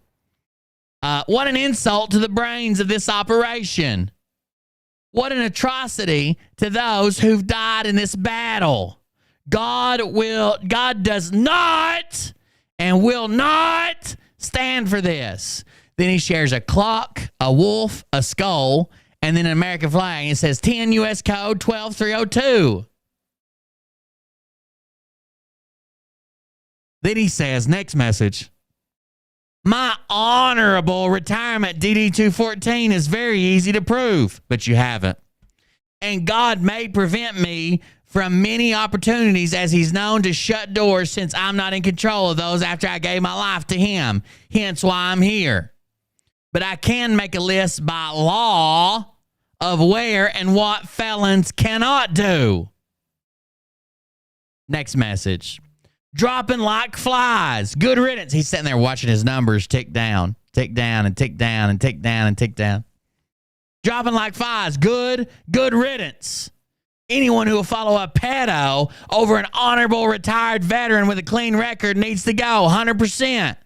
What an insult to the brains of this operation. What an atrocity to those who've died in this battle. God does not and will not stand for this. Then he shares a clock, a wolf, a skull, and then an American flag. And it says 10 U.S. code 12302. Then he says, next message, my honorable retirement DD-214 is very easy to prove, but you haven't. And God may prevent me from many opportunities, as he's known to shut doors since I'm not in control of those after I gave my life to him. Hence why I'm here. But I can make a list by law of where and what felons cannot do. Next message. Dropping like flies. Good riddance. He's sitting there watching his numbers tick down, and tick down, and tick down, and tick down. Dropping like flies. Good riddance. Anyone who will follow a pedo over an honorable retired veteran with a clean record needs to go 100%.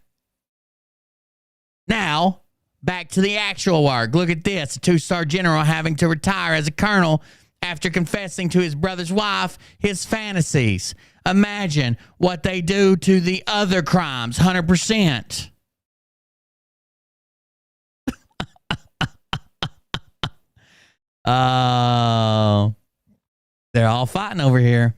Now, back to the actual work. Look at this. A 2-star general having to retire as a colonel after confessing to his brother's wife his fantasies. Imagine what they do to the other crimes, 100%. They're all fighting over here.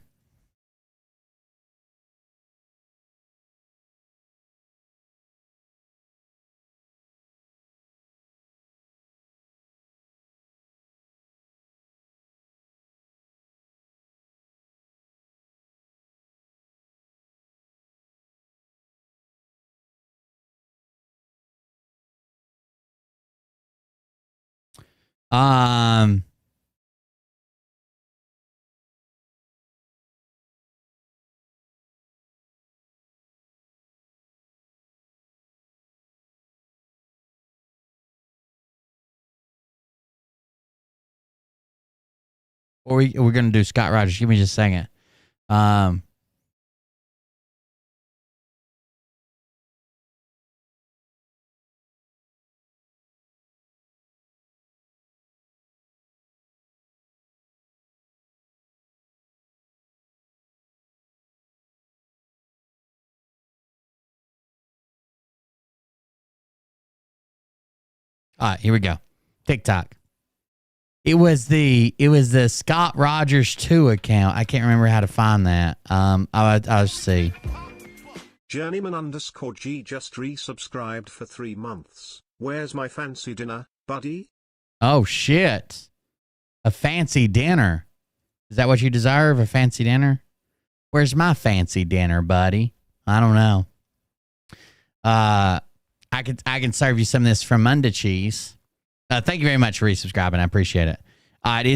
We're going to do Scott Rogers. Give me just a second. All right, here we go. TikTok. It was the Scott Rogers 2 account. I can't remember how to find that. I'll see. Journeyman_G just resubscribed for 3 months. Where's my fancy dinner, buddy? Oh shit. A fancy dinner. Is that what you deserve? A fancy dinner? Where's my fancy dinner, buddy? I don't know. I can serve you some of this from Munda Cheese. Thank you very much for resubscribing. I appreciate it. All right,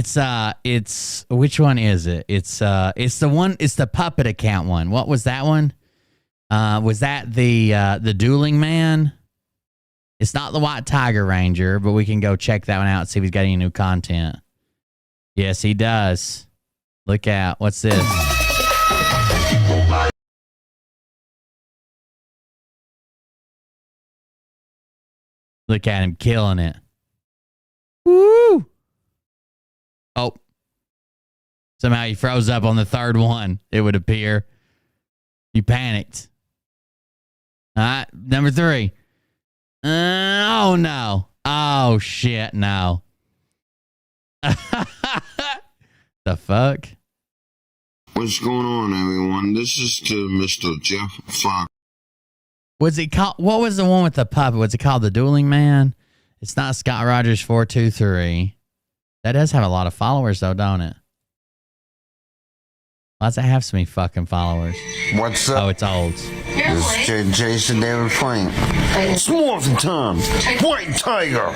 it's which one is it? It's the puppet account one. What was that one? Was that the dueling man? It's not the White Tiger Ranger, but we can go check that one out and see if he's got any new content. Yes, he does. Look out. What's this? Look at him killing it. Woo! Oh. Somehow he froze up on the third one, it would appear. You panicked. All right, number 3. Oh, no. Oh, shit, no. The fuck? What's going on, everyone? This is to Mr. Jeff Fox. Was it called? What was the one with the puppet? Was it called the Dueling Man? It's not Scott Rogers 423. That does have a lot of followers, though, don't it? Why does it have so many fucking followers? What's up? Oh, it's old. This is Jason David Frank. It's morphin' time. White Tiger.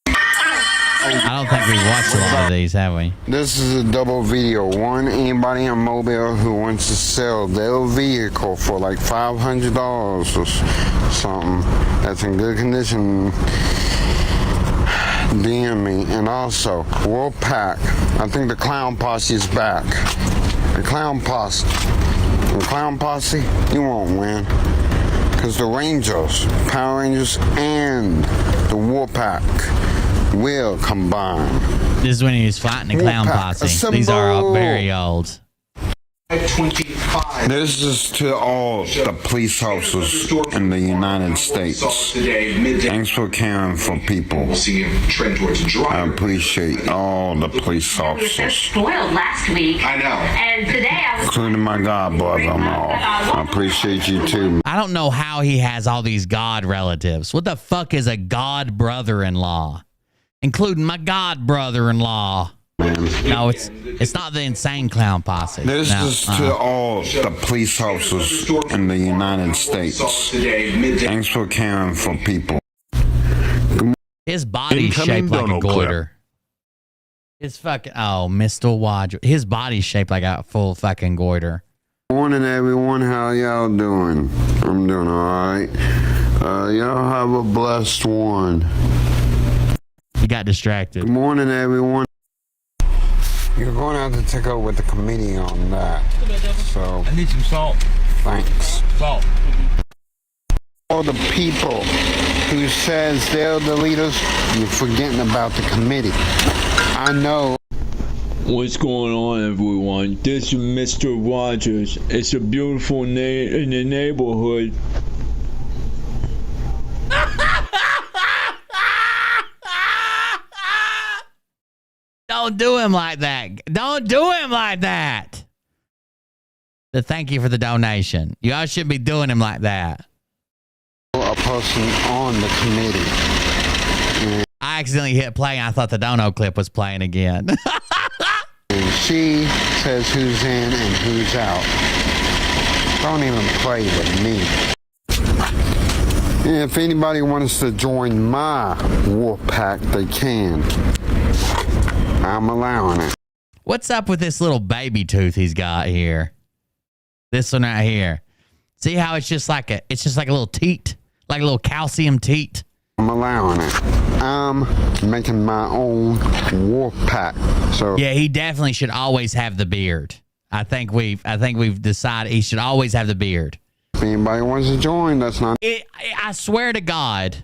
I don't think we've watched a lot of these, have we? This is a double video. One, anybody in Mobile who wants to sell their vehicle for like $500 or something that's in good condition, DM me. And also, Wolfpack. I think the Clown Posse is back. The Clown Posse. The Clown Posse, you won't win. Because the Rangers, Power Rangers, and the Wolfpack will combine. This is when he was fighting the Clown Posse. These are all very old. 25. This is to all the police officers in the United States. Thanks for caring for people. I appreciate all the police officers. Spoiled last week. I know. And today I was including my god brother-in-law. I appreciate you too. I don't know how he has all these god relatives. What the fuck is a god brother-in-law? Including my god brother-in-law. No, it's not the insane Clown Posse. This is to all the police officers in the United States. Thanks for caring for people. His body's shaped like a goiter. His fucking Mr. Wadger. His body's shaped like a full fucking goiter. Morning, everyone. How y'all doing? I'm doing all right. Y'all have a blessed one. He got distracted. Good morning, everyone. You're going to have to take over with the committee on that. So I need some salt. Thanks. Salt. All the people who says they're the leaders, you're forgetting about the committee. I know. What's going on, everyone? This is Mr. Rogers. It's a beautiful day in the neighborhood. Don't do him like that. Don't do him like that. So thank you for the donation. You all shouldn't be doing him like that. A person on the committee. I accidentally hit play and I thought the dono clip was playing again. And she says who's in and who's out. Don't even play with me. If anybody wants to join my wolf pack, they can. I'm allowing it. What's up with this little baby tooth he's got here? This one right here. See how it's just like a little teat, like a little calcium teat. I'm allowing it. I'm making my own wolf pack. So yeah, he definitely should always have the beard. I think we've decided he should always have the beard. If anybody wants to join, that's not. I swear to God,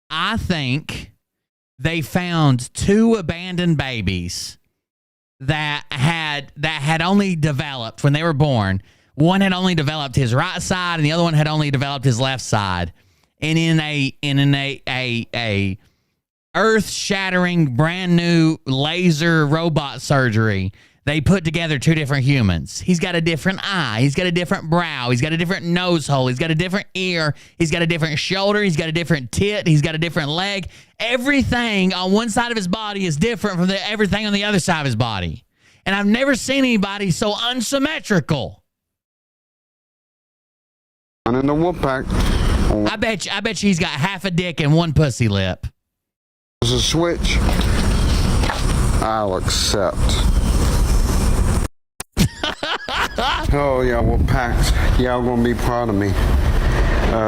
I think they found 2 abandoned babies that had only developed when they were born. One had only developed his right side, and the other one had only developed his left side. And in a earth-shattering, brand new laser robot surgery, they put together 2 different humans. He's got a different eye. He's got a different brow. He's got a different nose hole. He's got a different ear. He's got a different shoulder. He's got a different tit. He's got a different leg. Everything on one side of his body is different from everything on the other side of his body. And I've never seen anybody so unsymmetrical. In the wolf pack. I bet you he's got half a dick and 1 pussy lip. There's a switch. I'll accept. Oh yeah, well packed. Y'all gonna be proud of me.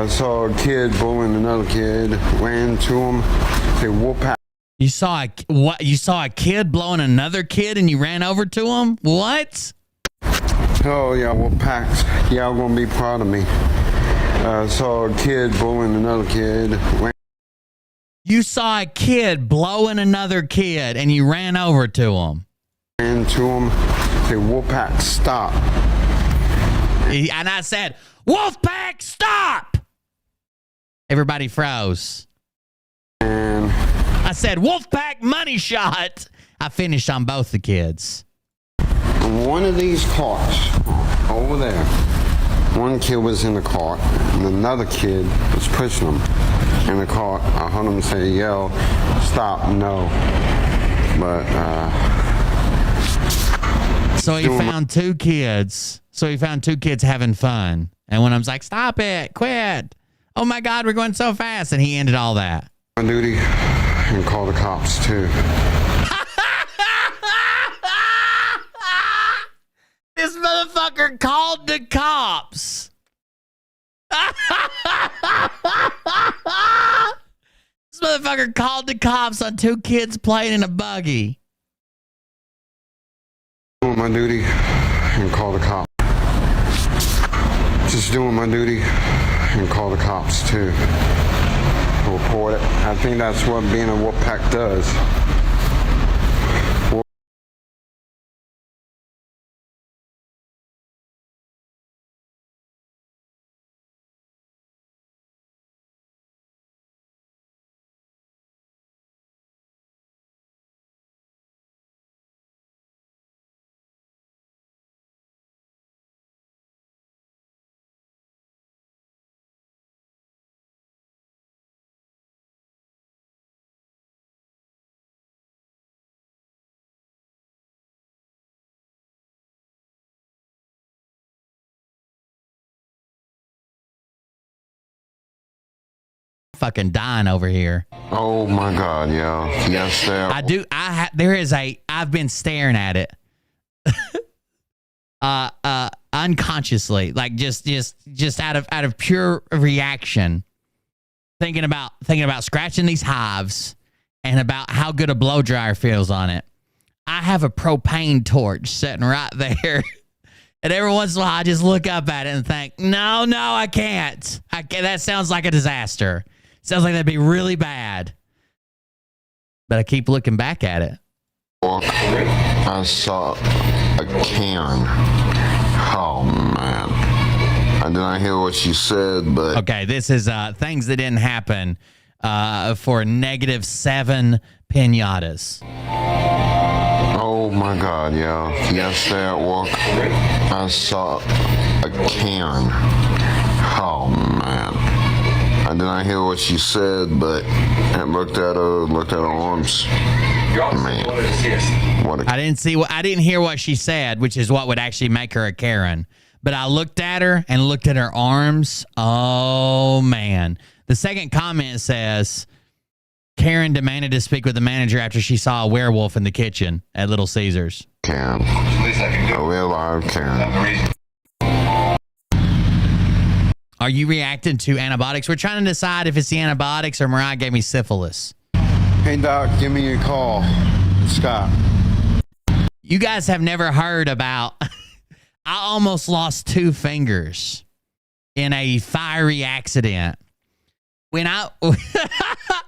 Saw a kid bullying another kid. Ran to him. Say wolf pack. You saw a kid blowing another kid and you ran over to him? What? Oh yeah, well packed. Y'all gonna be proud of me. Saw a kid bullying another kid. You saw a kid blowing another kid and you ran over to him. Ran to him. Say Wolfpack, stop. And I said, Wolfpack, stop! Everybody froze. And I said, Wolfpack, money shot. I finished on both the kids. One of these carts over there, one kid was in the cart and another kid was pushing him in the cart. I heard him say, yell, stop, no. But So he found two kids. So he found two kids having fun. And one of them's like, stop it, quit. Oh my God, we're going so fast. And he ended all that. On duty and call the cops too. This motherfucker called the cops. This motherfucker called the cops on two kids playing in a buggy. Doing my duty and call the cops. Just doing my duty and call the cops too. Report it. I think that's what being a wolf pack does. Fucking dying over here. Oh my God, yeah. Yes, there. I've been staring at it. Unconsciously, like just out of pure reaction, thinking about scratching these hives and about how good a blow dryer feels on it. I have a propane torch sitting right there. And every once in a while, I just look up at it and think, no, I can't. That sounds like a disaster. Sounds like that'd be really bad. But I keep looking back at it. I saw a can. Oh, man. I didn't hear what you said, but... Okay, this is things that didn't happen for -7 pinatas. Oh, my God, yeah. Yesterday at work, I saw a can. Oh, man. I didn't hear what she said, but I looked at her arms. Man, I didn't hear what she said, which is what would actually make her a Karen. But I looked at her and looked at her arms. Oh man. The second comment says Karen demanded to speak with the manager after she saw a werewolf in the kitchen at Little Caesars. Karen. A real live Karen. Are you reacting to antibiotics? We're trying to decide if it's the antibiotics or Mariah gave me syphilis. Hey, Doc, give me a call. Scott. You guys have never heard about... I almost lost 2 fingers in a fiery accident. When I...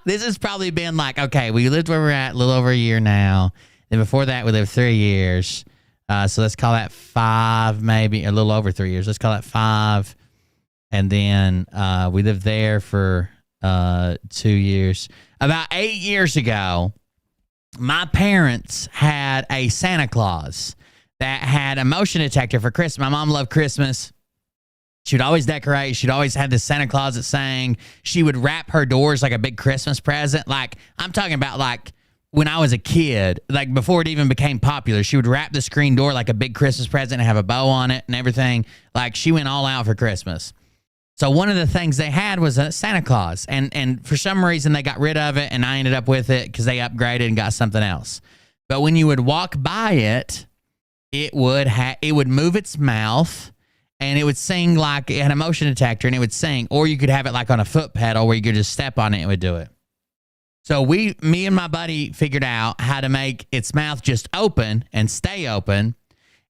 This has probably been like, okay, we lived where we're at a little over a year now. And before that, we lived 3 years. So let's call that 5, maybe a little over 3 years. Let's call that 5. And then we lived there for 2 years. About 8 years ago, my parents had a Santa Claus that had a motion detector for Christmas. My mom loved Christmas. She would always decorate. She'd always have this Santa Claus that sang. She would wrap her doors like a big Christmas present. Like, I'm talking about like when I was a kid, like before it even became popular, she would wrap the screen door like a big Christmas present and have a bow on it and everything. Like, she went all out for Christmas. So one of the things they had was a Santa Claus, and for some reason they got rid of it, and I ended up with it because they upgraded and got something else. But when you would walk by it, it would move its mouth, and it would sing like it had a motion detector, and it would sing. Or you could have it like on a foot pedal where you could just step on it and it would do it. So me and my buddy figured out how to make its mouth just open and stay open,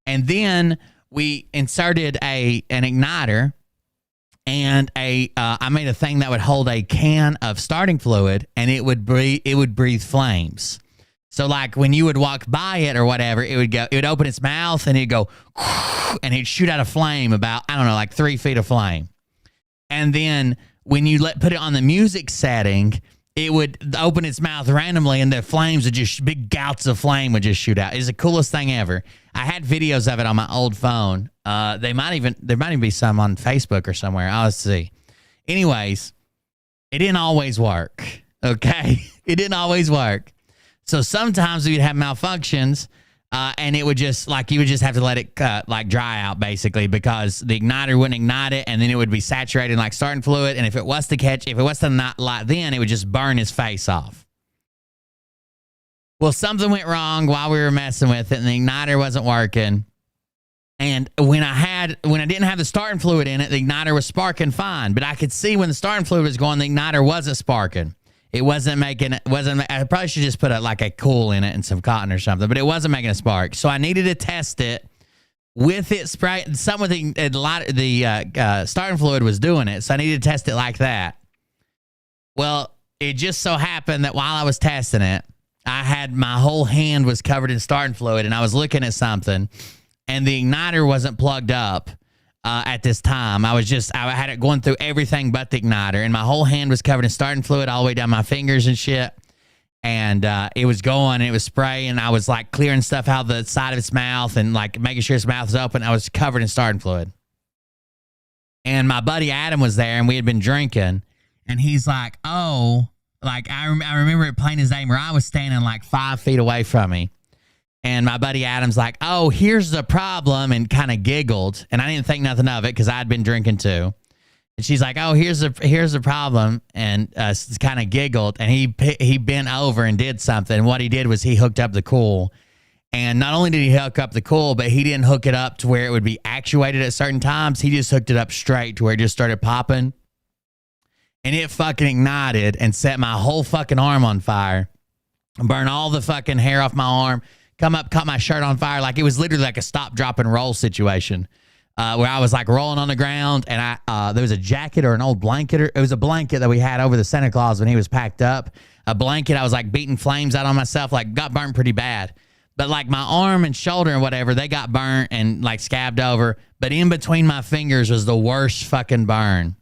and then we inserted an igniter. And I made a thing that would hold a can of starting fluid, and it would breathe flames. So like when you would walk by it or whatever, it would open its mouth and it'd go, and it'd shoot out a flame about, I don't know, like 3 feet of flame. And then when you put it on the music setting, it would open its mouth randomly, and the flames would just, big gouts of flame would just shoot out. It's the coolest thing ever. I had videos of it on my old phone. There might even be some on Facebook or somewhere. I'll see. Anyways, it didn't always work. Okay, it didn't always work. So sometimes we'd have malfunctions and it would just like you would just have to let it like dry out basically because the igniter wouldn't ignite it, and then it would be saturated in like starting fluid. And if it was to not light, then it would just burn his face off. Well, something went wrong while we were messing with it, and the igniter wasn't working. And when I didn't have the starting fluid in it, the igniter was sparking fine. But I could see when the starting fluid was going, the igniter wasn't sparking. It wasn't making. I probably should just put a cool in it and some cotton or something. But it wasn't making a spark. So I needed to test it with it spray. Some of the starting fluid was doing it, so I needed to test it like that. Well, it just so happened that while I was testing it, I had my whole hand was covered in starting fluid, and I was looking at something, and the igniter wasn't plugged up at this time. I had it going through everything but the igniter, and my whole hand was covered in starting fluid all the way down my fingers and shit. And it was going, and it was spraying. I was like clearing stuff out the side of its mouth and like making sure its mouth was open. I was covered in starting fluid. And my buddy Adam was there, and we had been drinking, and he's like, oh. Like, I remember it plain as day where I was standing like 5 feet away from me. And my buddy Adam's like, oh, here's the problem, and kind of giggled. And I didn't think nothing of it because I'd been drinking too. And she's like, oh, here's the problem. And kind of giggled. And he bent over and did something. And what he did was he hooked up the cool. And not only did he hook up the cool, but he didn't hook it up to where it would be actuated at certain times. He just hooked it up straight to where it just started popping. And it fucking ignited and set my whole fucking arm on fire. Burn all the fucking hair off my arm. Come up, caught my shirt on fire. Like, it was literally like a stop, drop, and roll situation where I was like rolling on the ground. And there was a jacket or an old blanket. It was a blanket that we had over the Santa Claus when he was packed up. A blanket, I was like beating flames out on myself. Like, got burnt pretty bad. But like my arm and shoulder and whatever, they got burnt and like scabbed over. But in between my fingers was the worst fucking burn.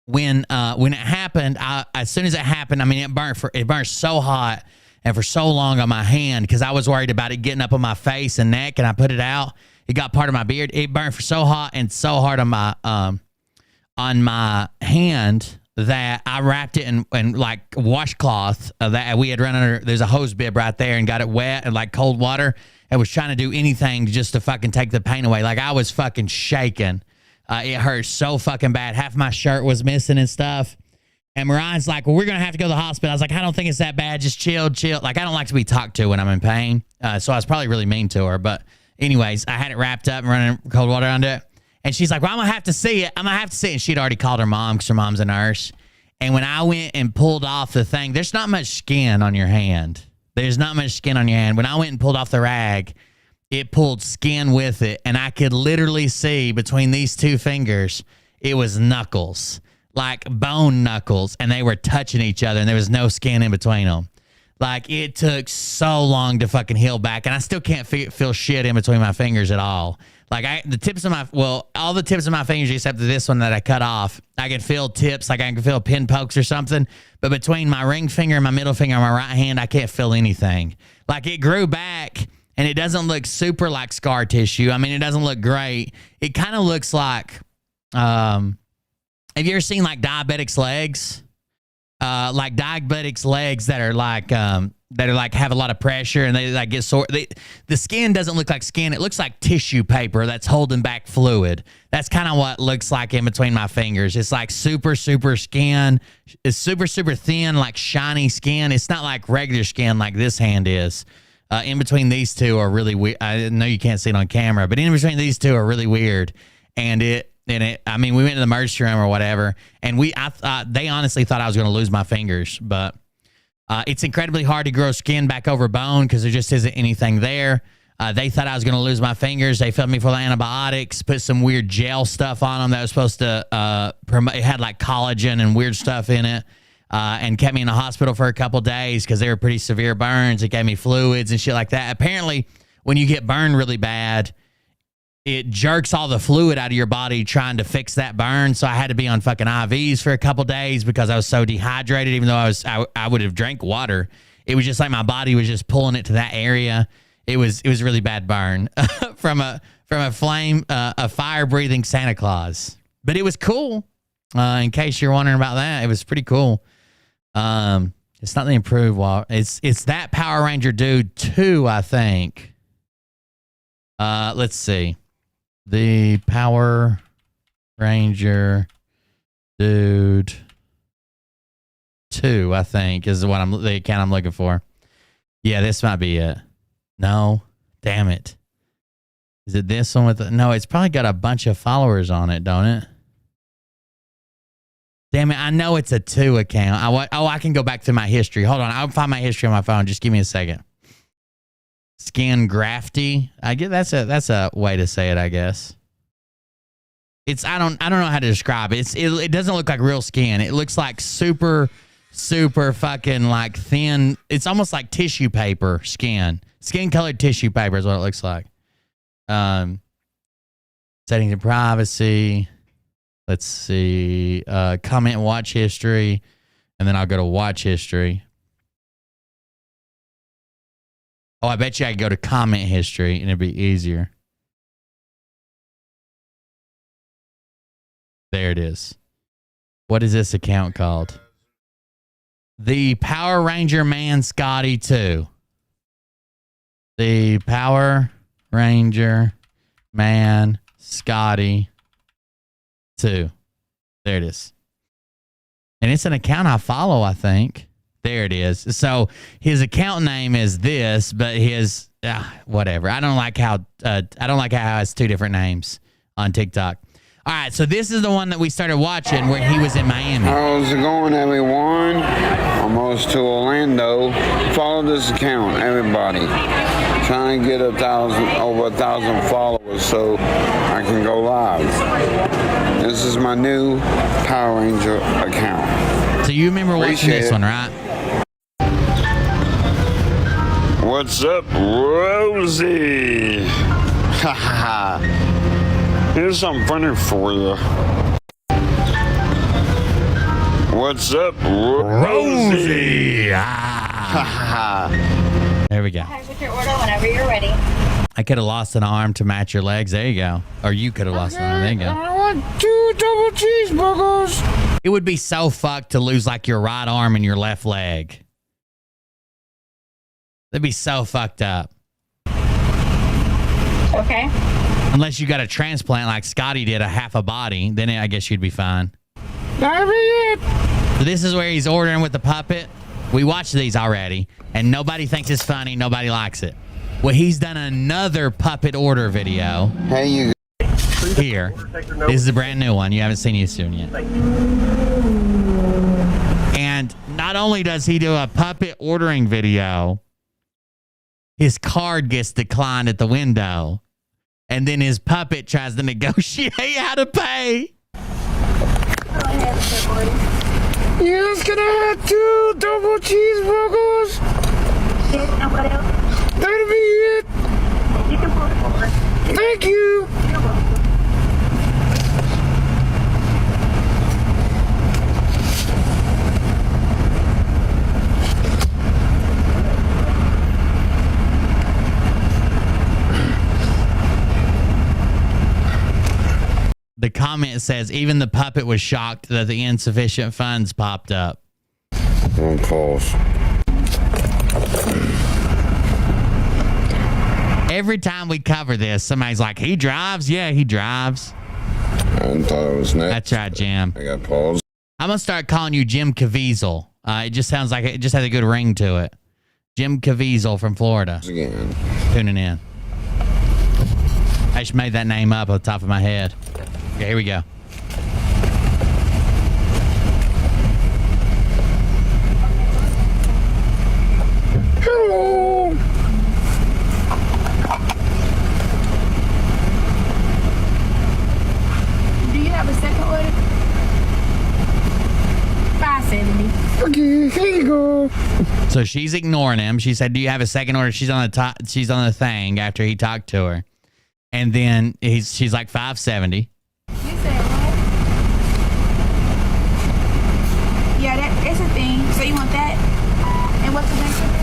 When it happened, as soon as it happened, I mean, it burned so hot and for so long on my hand because I was worried about it getting up on my face and neck, and I put it out. It got part of my beard. It burned for so hot and so hard on my hand that I wrapped it in like washcloth that we had run under. There's a hose bib right there, and got it wet and like cold water, and was trying to do anything just to fucking take the pain away. Like, I was fucking shaking. It hurt so fucking bad. Half my shirt was missing and stuff. And Mariah's like, well, we're going to have to go to the hospital. I was like, I don't think it's that bad. Just chill. Like, I don't like to be talked to when I'm in pain. So I was probably really mean to her. But anyways, I had it wrapped up and running cold water under it. And she's like, well, I'm going to have to see it. And she'd already called her mom because her mom's a nurse. And when I went and pulled off the thing, there's not much skin on your hand. There's not much skin on your hand. When I went and pulled off the rag, it pulled skin with it, and I could literally see between these two fingers, it was knuckles, like bone knuckles, and they were touching each other, and there was no skin in between them. Like, it took so long to fucking heal back, and I still can't feel shit in between my fingers at all. Like, all the tips of my fingers except this one that I cut off, I can feel tips, like I can feel pin pokes or something, but between my ring finger and my middle finger on my right hand, I can't feel anything. Like, it grew back. And it doesn't look super like scar tissue. I mean, it doesn't look great. It kind of looks like, have you ever seen like diabetics' legs? Like diabetics' legs that are like have a lot of pressure and they like get sore. The skin doesn't look like skin. It looks like tissue paper that's holding back fluid. That's kind of what it looks like in between my fingers. It's like super, super skin. It's super, super thin, like shiny skin. It's not like regular skin like this hand is. In between these two are really weird. I know you can't see it on camera, but in between these two are really weird. And I mean, we went to the emergency room or whatever, and they honestly thought I was going to lose my fingers, but it's incredibly hard to grow skin back over bone because there just isn't anything there. They thought I was going to lose my fingers. They filled me full of antibiotics, put some weird gel stuff on them that was supposed to promote. It had like collagen and weird stuff in it. And kept me in the hospital for a couple days because they were pretty severe burns. It gave me fluids and shit like that. Apparently, when you get burned really bad, it jerks all the fluid out of your body trying to fix that burn. So I had to be on fucking IVs for a couple days because I was so dehydrated, even though I would have drank water. It was just like my body was just pulling it to that area. It was a really bad burn from a fire-breathing Santa Claus. But it was cool. In case you're wondering about that, it was pretty cool. It's not the improved wall. It's that Power Ranger dude 2, I think. Let's see. The Power Ranger dude 2, I think, is what the account I'm looking for. Yeah, this might be it. No, damn it. Is it this one with no? It's probably got a bunch of followers on it, don't it? Damn it! I know it's a 2 account. I can go back to my history. Hold on, I'll find my history on my phone. Just give me a second. Skin Grafty. I get that's a way to say it, I guess. It's I don't know how to describe it. It doesn't look like real skin. It looks like super fucking like thin. It's almost like tissue paper skin. Skin colored tissue paper is what it looks like. Settings and privacy. Let's see. Comment and watch history. And then I'll go to watch history. Oh, I bet you I could go to comment history and it'd be easier. There it is. What is this account called? The Power Ranger Man Scotty 2. The Power Ranger Man Scotty 2. There it is. And it's an account I follow, I think. There it is. So his account name is this, but his whatever. I don't like how it has 2 different names on TikTok. All right, so this is the one that we started watching where he was in Miami. How's it going, everyone? Almost to Orlando. Follow this account, everybody. Trying to get over 1,000 followers so I can go live. This is my new Power Ranger account. So you remember watching this one, right? What's up, Rosie? Ha ha ha. Here's something funny for you. What's up, Rosie? There we go. With your order whenever you're ready. I could have lost an arm to match your legs. There you go. Or you could have lost an arm. There you go. I want 2 double cheeseburgers. It would be so fucked to lose like your right arm and your left leg. That'd be so fucked up. Okay. Unless you got a transplant like Scotty did, a half a body, then I guess you'd be fine. That'd be it. So this is where he's ordering with the puppet. We watched these already, and nobody thinks it's funny. Nobody likes it. Well, he's done another puppet order video. Hey, you. Here. This is a brand new one. You haven't seen it soon yet. And not only does he do a puppet ordering video, his card gets declined at the window. And then his puppet tries to negotiate how to pay. Yes, can I have 2 double cheeseburgers? That'll be it. You can pull it forward. Thank you. You're welcome. The comment says, even the puppet was shocked that the insufficient funds popped up. One pause. Every time we cover this, somebody's like, he drives? Yeah, he drives. I thought it was next. That's right, Jim. I got paused. I'm going to start calling you Jim Caviezel. It just sounds like it just has a good ring to it. Jim Caviezel from Florida. Again. Tuning in. I just made that name up on the top of my head. Okay, here we go. Hello. Do you have a second order? $5.70. Okay, here you go. So she's ignoring him. She said, "Do you have a second order?" She's on the top. She's on the thing after he talked to her, and then she's like $5.70. Yeah, it's a thing. So you want that? And what's the next one?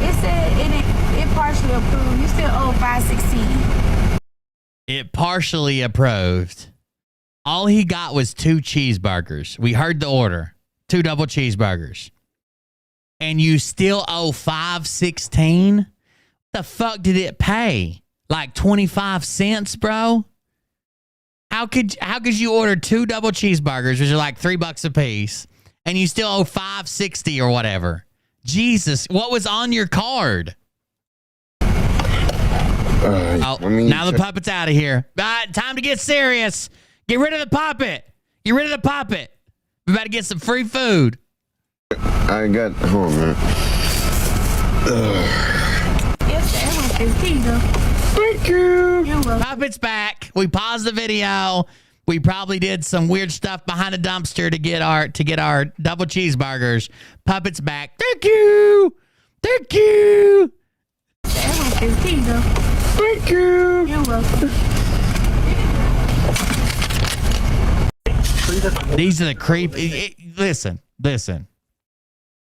It said it partially approved. You still owe $5.70. It partially approved. All he got was 2 cheeseburgers. We heard the order. 2 double cheeseburgers. And you still owe $5.16? What the fuck did it pay? Like 25 cents, bro? How could you order 2 double cheeseburgers, which are like $3 a piece, and you still owe $5.60 or whatever? Jesus, what was on your card? Now the puppet's out of here. All right, time to get serious. Get rid of the puppet. Get rid of the puppet. We're about to get some free food. I got, hold on, man. Yes, there you go. Thank you. You're welcome. Puppet's back. We paused the video. We probably did some weird stuff behind a dumpster to get our double cheeseburgers. Puppet's back. Thank you. Thank you. There you go. Thank you. You're welcome. These are the creepy. Listen.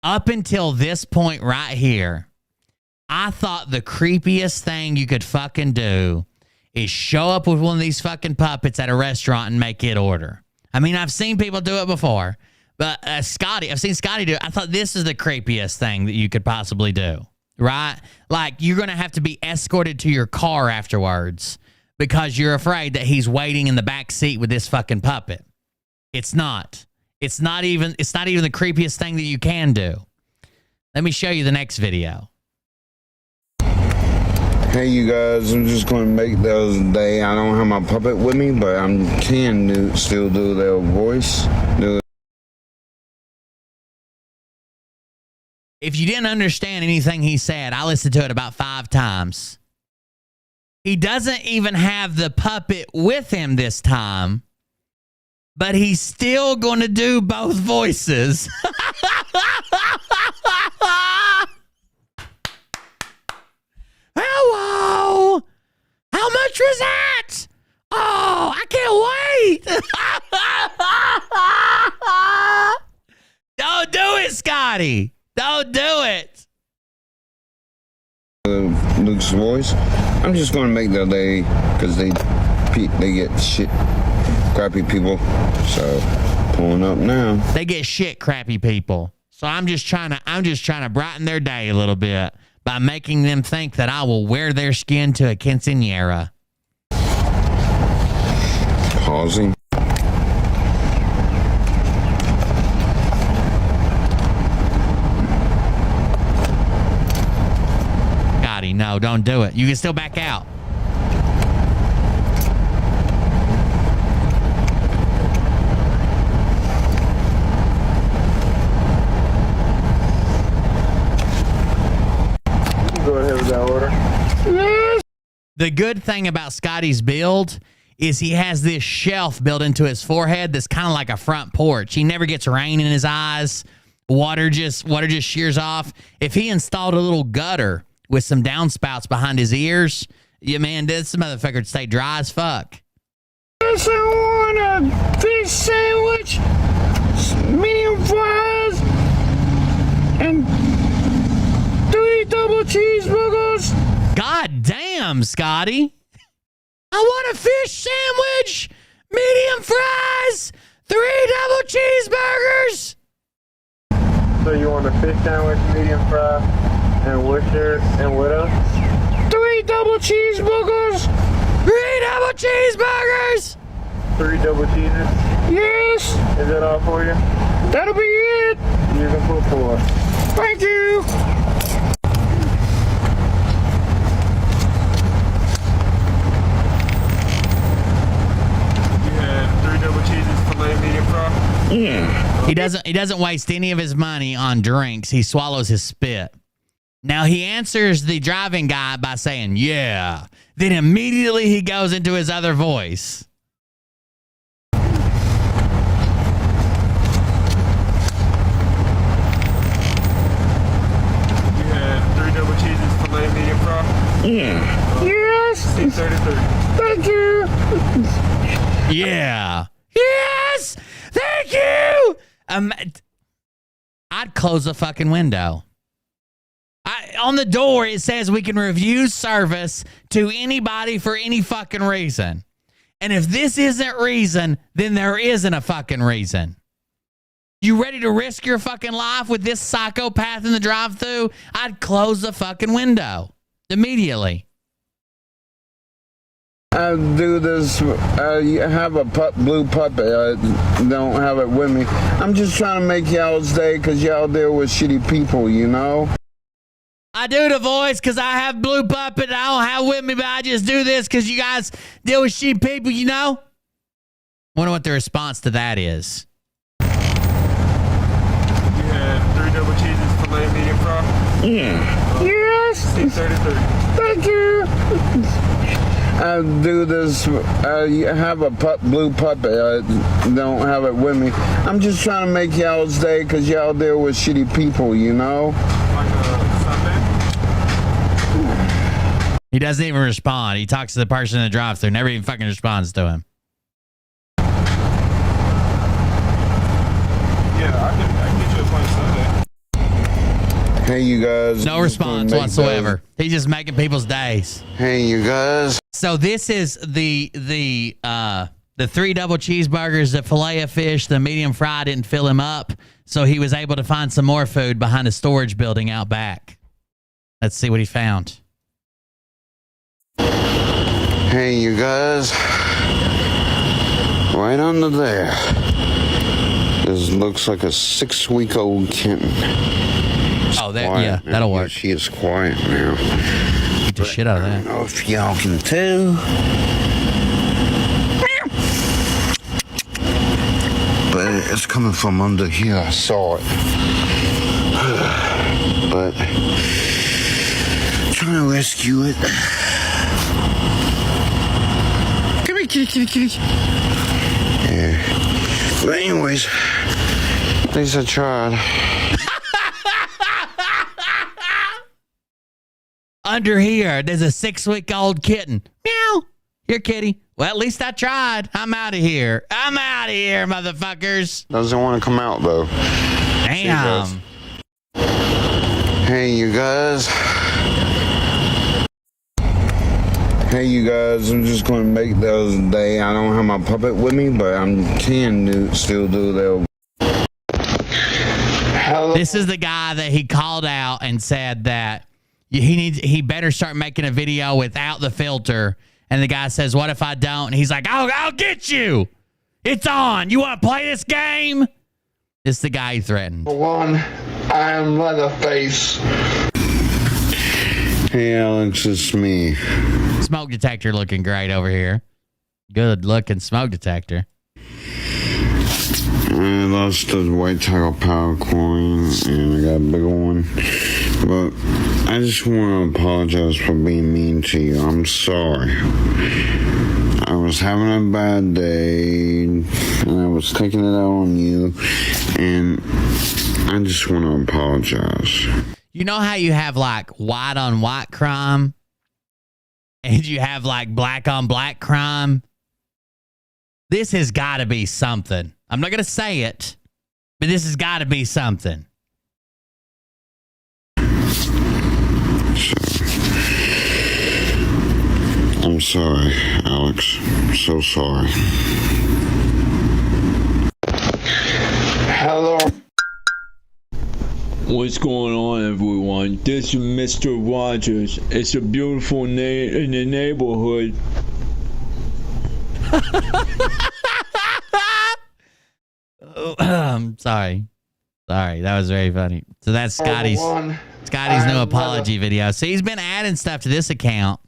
Up until this point right here, I thought the creepiest thing you could fucking do is show up with one of these fucking puppets at a restaurant and make it order. I mean, I've seen people do it before, but I've seen Scotty do it. I thought this is the creepiest thing that you could possibly do, right? Like, you're going to have to be escorted to your car afterwards because you're afraid that he's waiting in the back seat with this fucking puppet. It's not. It's not even the creepiest thing that you can do. Let me show you the next video. Hey, you guys, I'm just going to make those day. I don't have my puppet with me, but I can still do their voice. If you didn't understand anything he said, I listened to it about 5 times. He doesn't even have the puppet with him this time, but he's still going to do both voices. Hello! How much was that? Oh, I can't wait! Don't do it, Scotty! Don't do it! Luke's voice. I'm just going to make their day because they get shit, crappy people. So, pulling up now. They get shit, crappy people. So I'm just trying to brighten their day a little bit by making them think that I will wear their skin to a quinceañera. Pausing. Scotty, no, don't do it. You can still back out. Go ahead with that order. The good thing about Scotty's build is he has this shelf built into his forehead that's kind of like a front porch. He never gets rain in his eyes. Water just shears off. If he installed a little gutter with some downspouts behind his ears, yeah, man, this motherfucker would stay dry as fuck. I want a fish sandwich, medium fries, and 3 double cheeseburgers. God damn, Scotty. I want a fish sandwich, medium fries, 3 double cheeseburgers. So you want a fish sandwich, medium fry, and what else? 3 double cheeseburgers. 3 double cheeseburgers. 3 double cheeses? Yes. Is that all for you? That'll be it. You can put 4. Thank you. Yeah. He doesn't waste any of his money on drinks. He swallows his spit. Now he answers the driving guy by saying, yeah. Then immediately he goes into his other voice. You have 3 double cheeses, filet, medium fry? Yeah. Yes. $6.33. Thank you. Yeah. Yes! Thank you! I'd close the fucking window. On the door, it says we can refuse service to anybody for any fucking reason. And if this isn't reason, then there isn't a fucking reason. You ready to risk your fucking life with this psychopath in the drive-thru? I'd close the fucking window immediately. I do this, you have a blue puppet, I don't have it with me. I'm just trying to make y'all's day because y'all deal with shitty people, you know? I do the voice because I have blue puppet and I don't have with me, but I just do this because you guys deal with shitty people, you know? Wonder what the response to that is. You had 3 double cheeses, filet, medium fry? Yeah. Yes. $6.33. Thank you. I do this, you have a blue puppet, I don't have it with me. I'm just trying to make y'all's day because y'all deal with shitty people, you know? Like a Sunday? He doesn't even respond. He talks to the person in the drive-thru, never even fucking responds to him. Yeah, I can get you a plain Sunday. Hey, you guys. No response whatsoever. He's just making people's days. Hey, you guys. So this is the 3 double cheeseburgers, the fillet of fish, the medium fry didn't fill him up, so he was able to find some more food behind a storage building out back. Let's see what he found. Hey, you guys. Right under there. This looks like a 6-week-old kitten. Oh, yeah, that'll work. She is quiet now. Beat the shit out of that. I don't know if y'all can tell. But it's coming from under here. I saw it. But I'm trying to rescue it. Come here, kitty, kitty, kitty. Yeah. But anyways, at least I tried. Under here, there's a 6-week-old kitten. Meow. Here, kitty. Well, at least I tried. I'm out of here. I'm out of here, motherfuckers. Doesn't want to come out, though. Damn. Hey, you guys. Hey, you guys. I'm just going to make those day. I don't have my puppet with me, but I can still do that. Hello. This is the guy that he called out and said that he better start making a video without the filter. And the guy says, what if I don't? And he's like, I'll get you. It's on. You want to play this game? It's the guy he threatened. For one, I am Leatherface. Hey, Alex, it's me. Smoke detector looking great over here. Good looking smoke detector. I lost the white tiger power coin and I got a big one. But I just want to apologize for being mean to you. I'm sorry. I was having a bad day and I was taking it out on you. And I just want to apologize. You know how you have like white on white crime? And you have like black on black crime? This has got to be something. I'm not going to say it, but this has got to be something. I'm sorry, Alex. I'm so sorry. Hello. What's going on, everyone? This is Mr. Rogers. It's a beautiful day in the neighborhood. Sorry, that was very funny. So that's Scotty's new apology video. So he's been adding stuff to this account,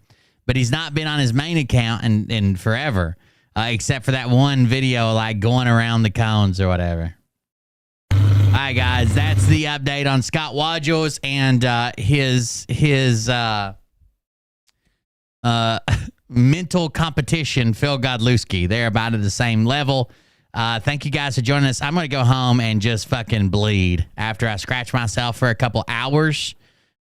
but he's not been on his main account in forever, except for that one video like going around the cones or whatever. All right, guys, that's the update on Scott Wadgels and his mental competition, Phil Godlewski. They're about at the same level. Thank you guys for joining us. I'm going to go home and just fucking bleed after I scratch myself for a couple hours.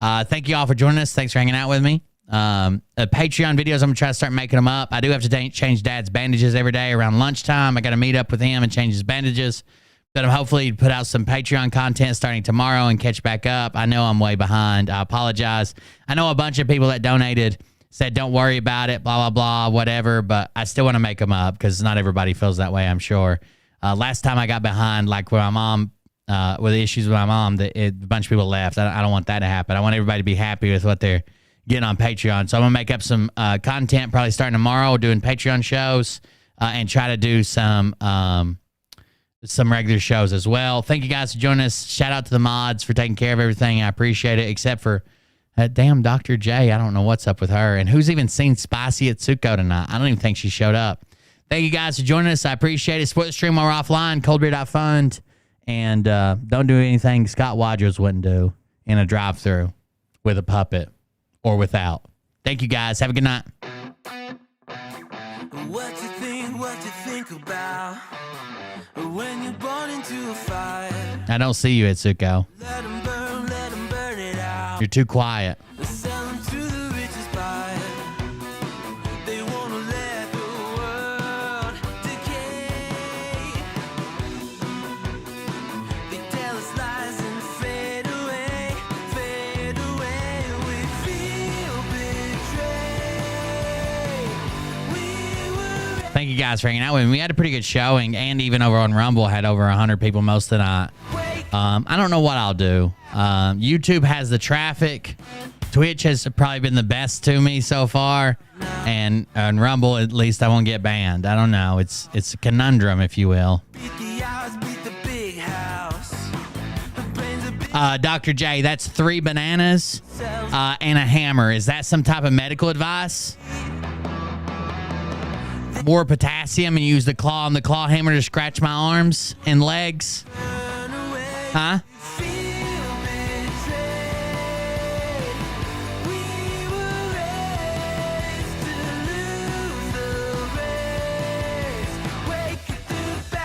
Thank you all for joining us. Thanks for hanging out with me. Patreon videos, I'm going to try to start making them up. I do have to change Dad's bandages every day around lunchtime. I got to meet up with him and change his bandages. But I'm hopefully put out some Patreon content starting tomorrow and catch back up. I know I'm way behind. I apologize. I know a bunch of people that donated said don't worry about it, blah, blah, blah, whatever. But I still want to make them up because not everybody feels that way, I'm sure. Last time I got behind, like with my mom, with the issues with my mom, a bunch of people left. I don't want that to happen. I want everybody to be happy with what they're getting on Patreon. So I'm going to make up some content probably starting tomorrow, doing Patreon shows and try to do some regular shows as well. Thank you guys for joining us. Shout out to the mods for taking care of everything. I appreciate it, except for damn Dr. J. I don't know what's up with her. And who's even seen Spicy at Tsuko tonight? I don't even think she showed up. Thank you guys for joining us. I appreciate it. Support the stream while we're offline. Coldbeer.fund. And don't do anything Scott Wadros wouldn't do in a drive-thru with a puppet or without. Thank you guys. Have a good night. What you think about when you're born into a fire? I don't see you, Itsuko. Let 'em burn it out. You're too quiet. Sell 'em to the richest buyer. They wanna let the world decay. They tell us lies and fade away, fade away. We feel betrayed. Thank you guys for hanging out with me. We had a pretty good showing, and even over on Rumble had over 100 people most of the night. I don't know what I'll do. YouTube has the traffic. Twitch has probably been the best to me so far, and on Rumble at least I won't get banned. I don't know. It's a conundrum, if you will. Dr. J, that's 3 bananas and a hammer. Is that some type of medical advice? More potassium and use the claw and the claw hammer to scratch my arms and legs? Huh?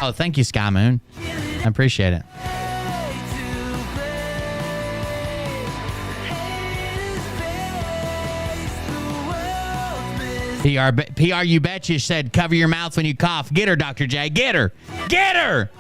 Oh, thank you, Sky Moon. I appreciate it. PR, you betcha said cover your mouth when you cough. Get her, Dr. J. Get her. Get her.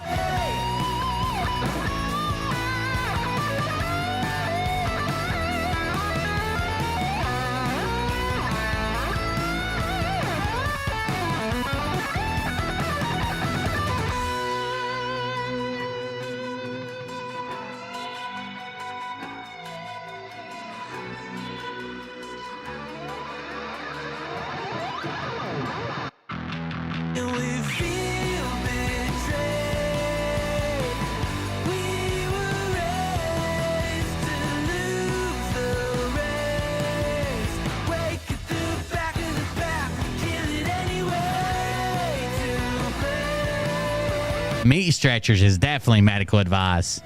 Meat stretchers is definitely medical advice.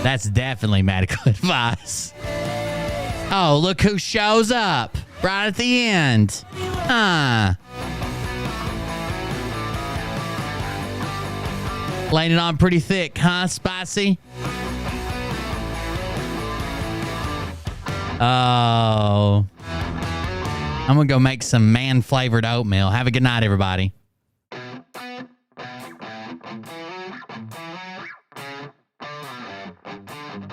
That's definitely medical advice. Oh, look who shows up right at the end. Laying it on pretty thick, huh, Spicy? Oh. I'm going to go make some man-flavored oatmeal. Have a good night, everybody.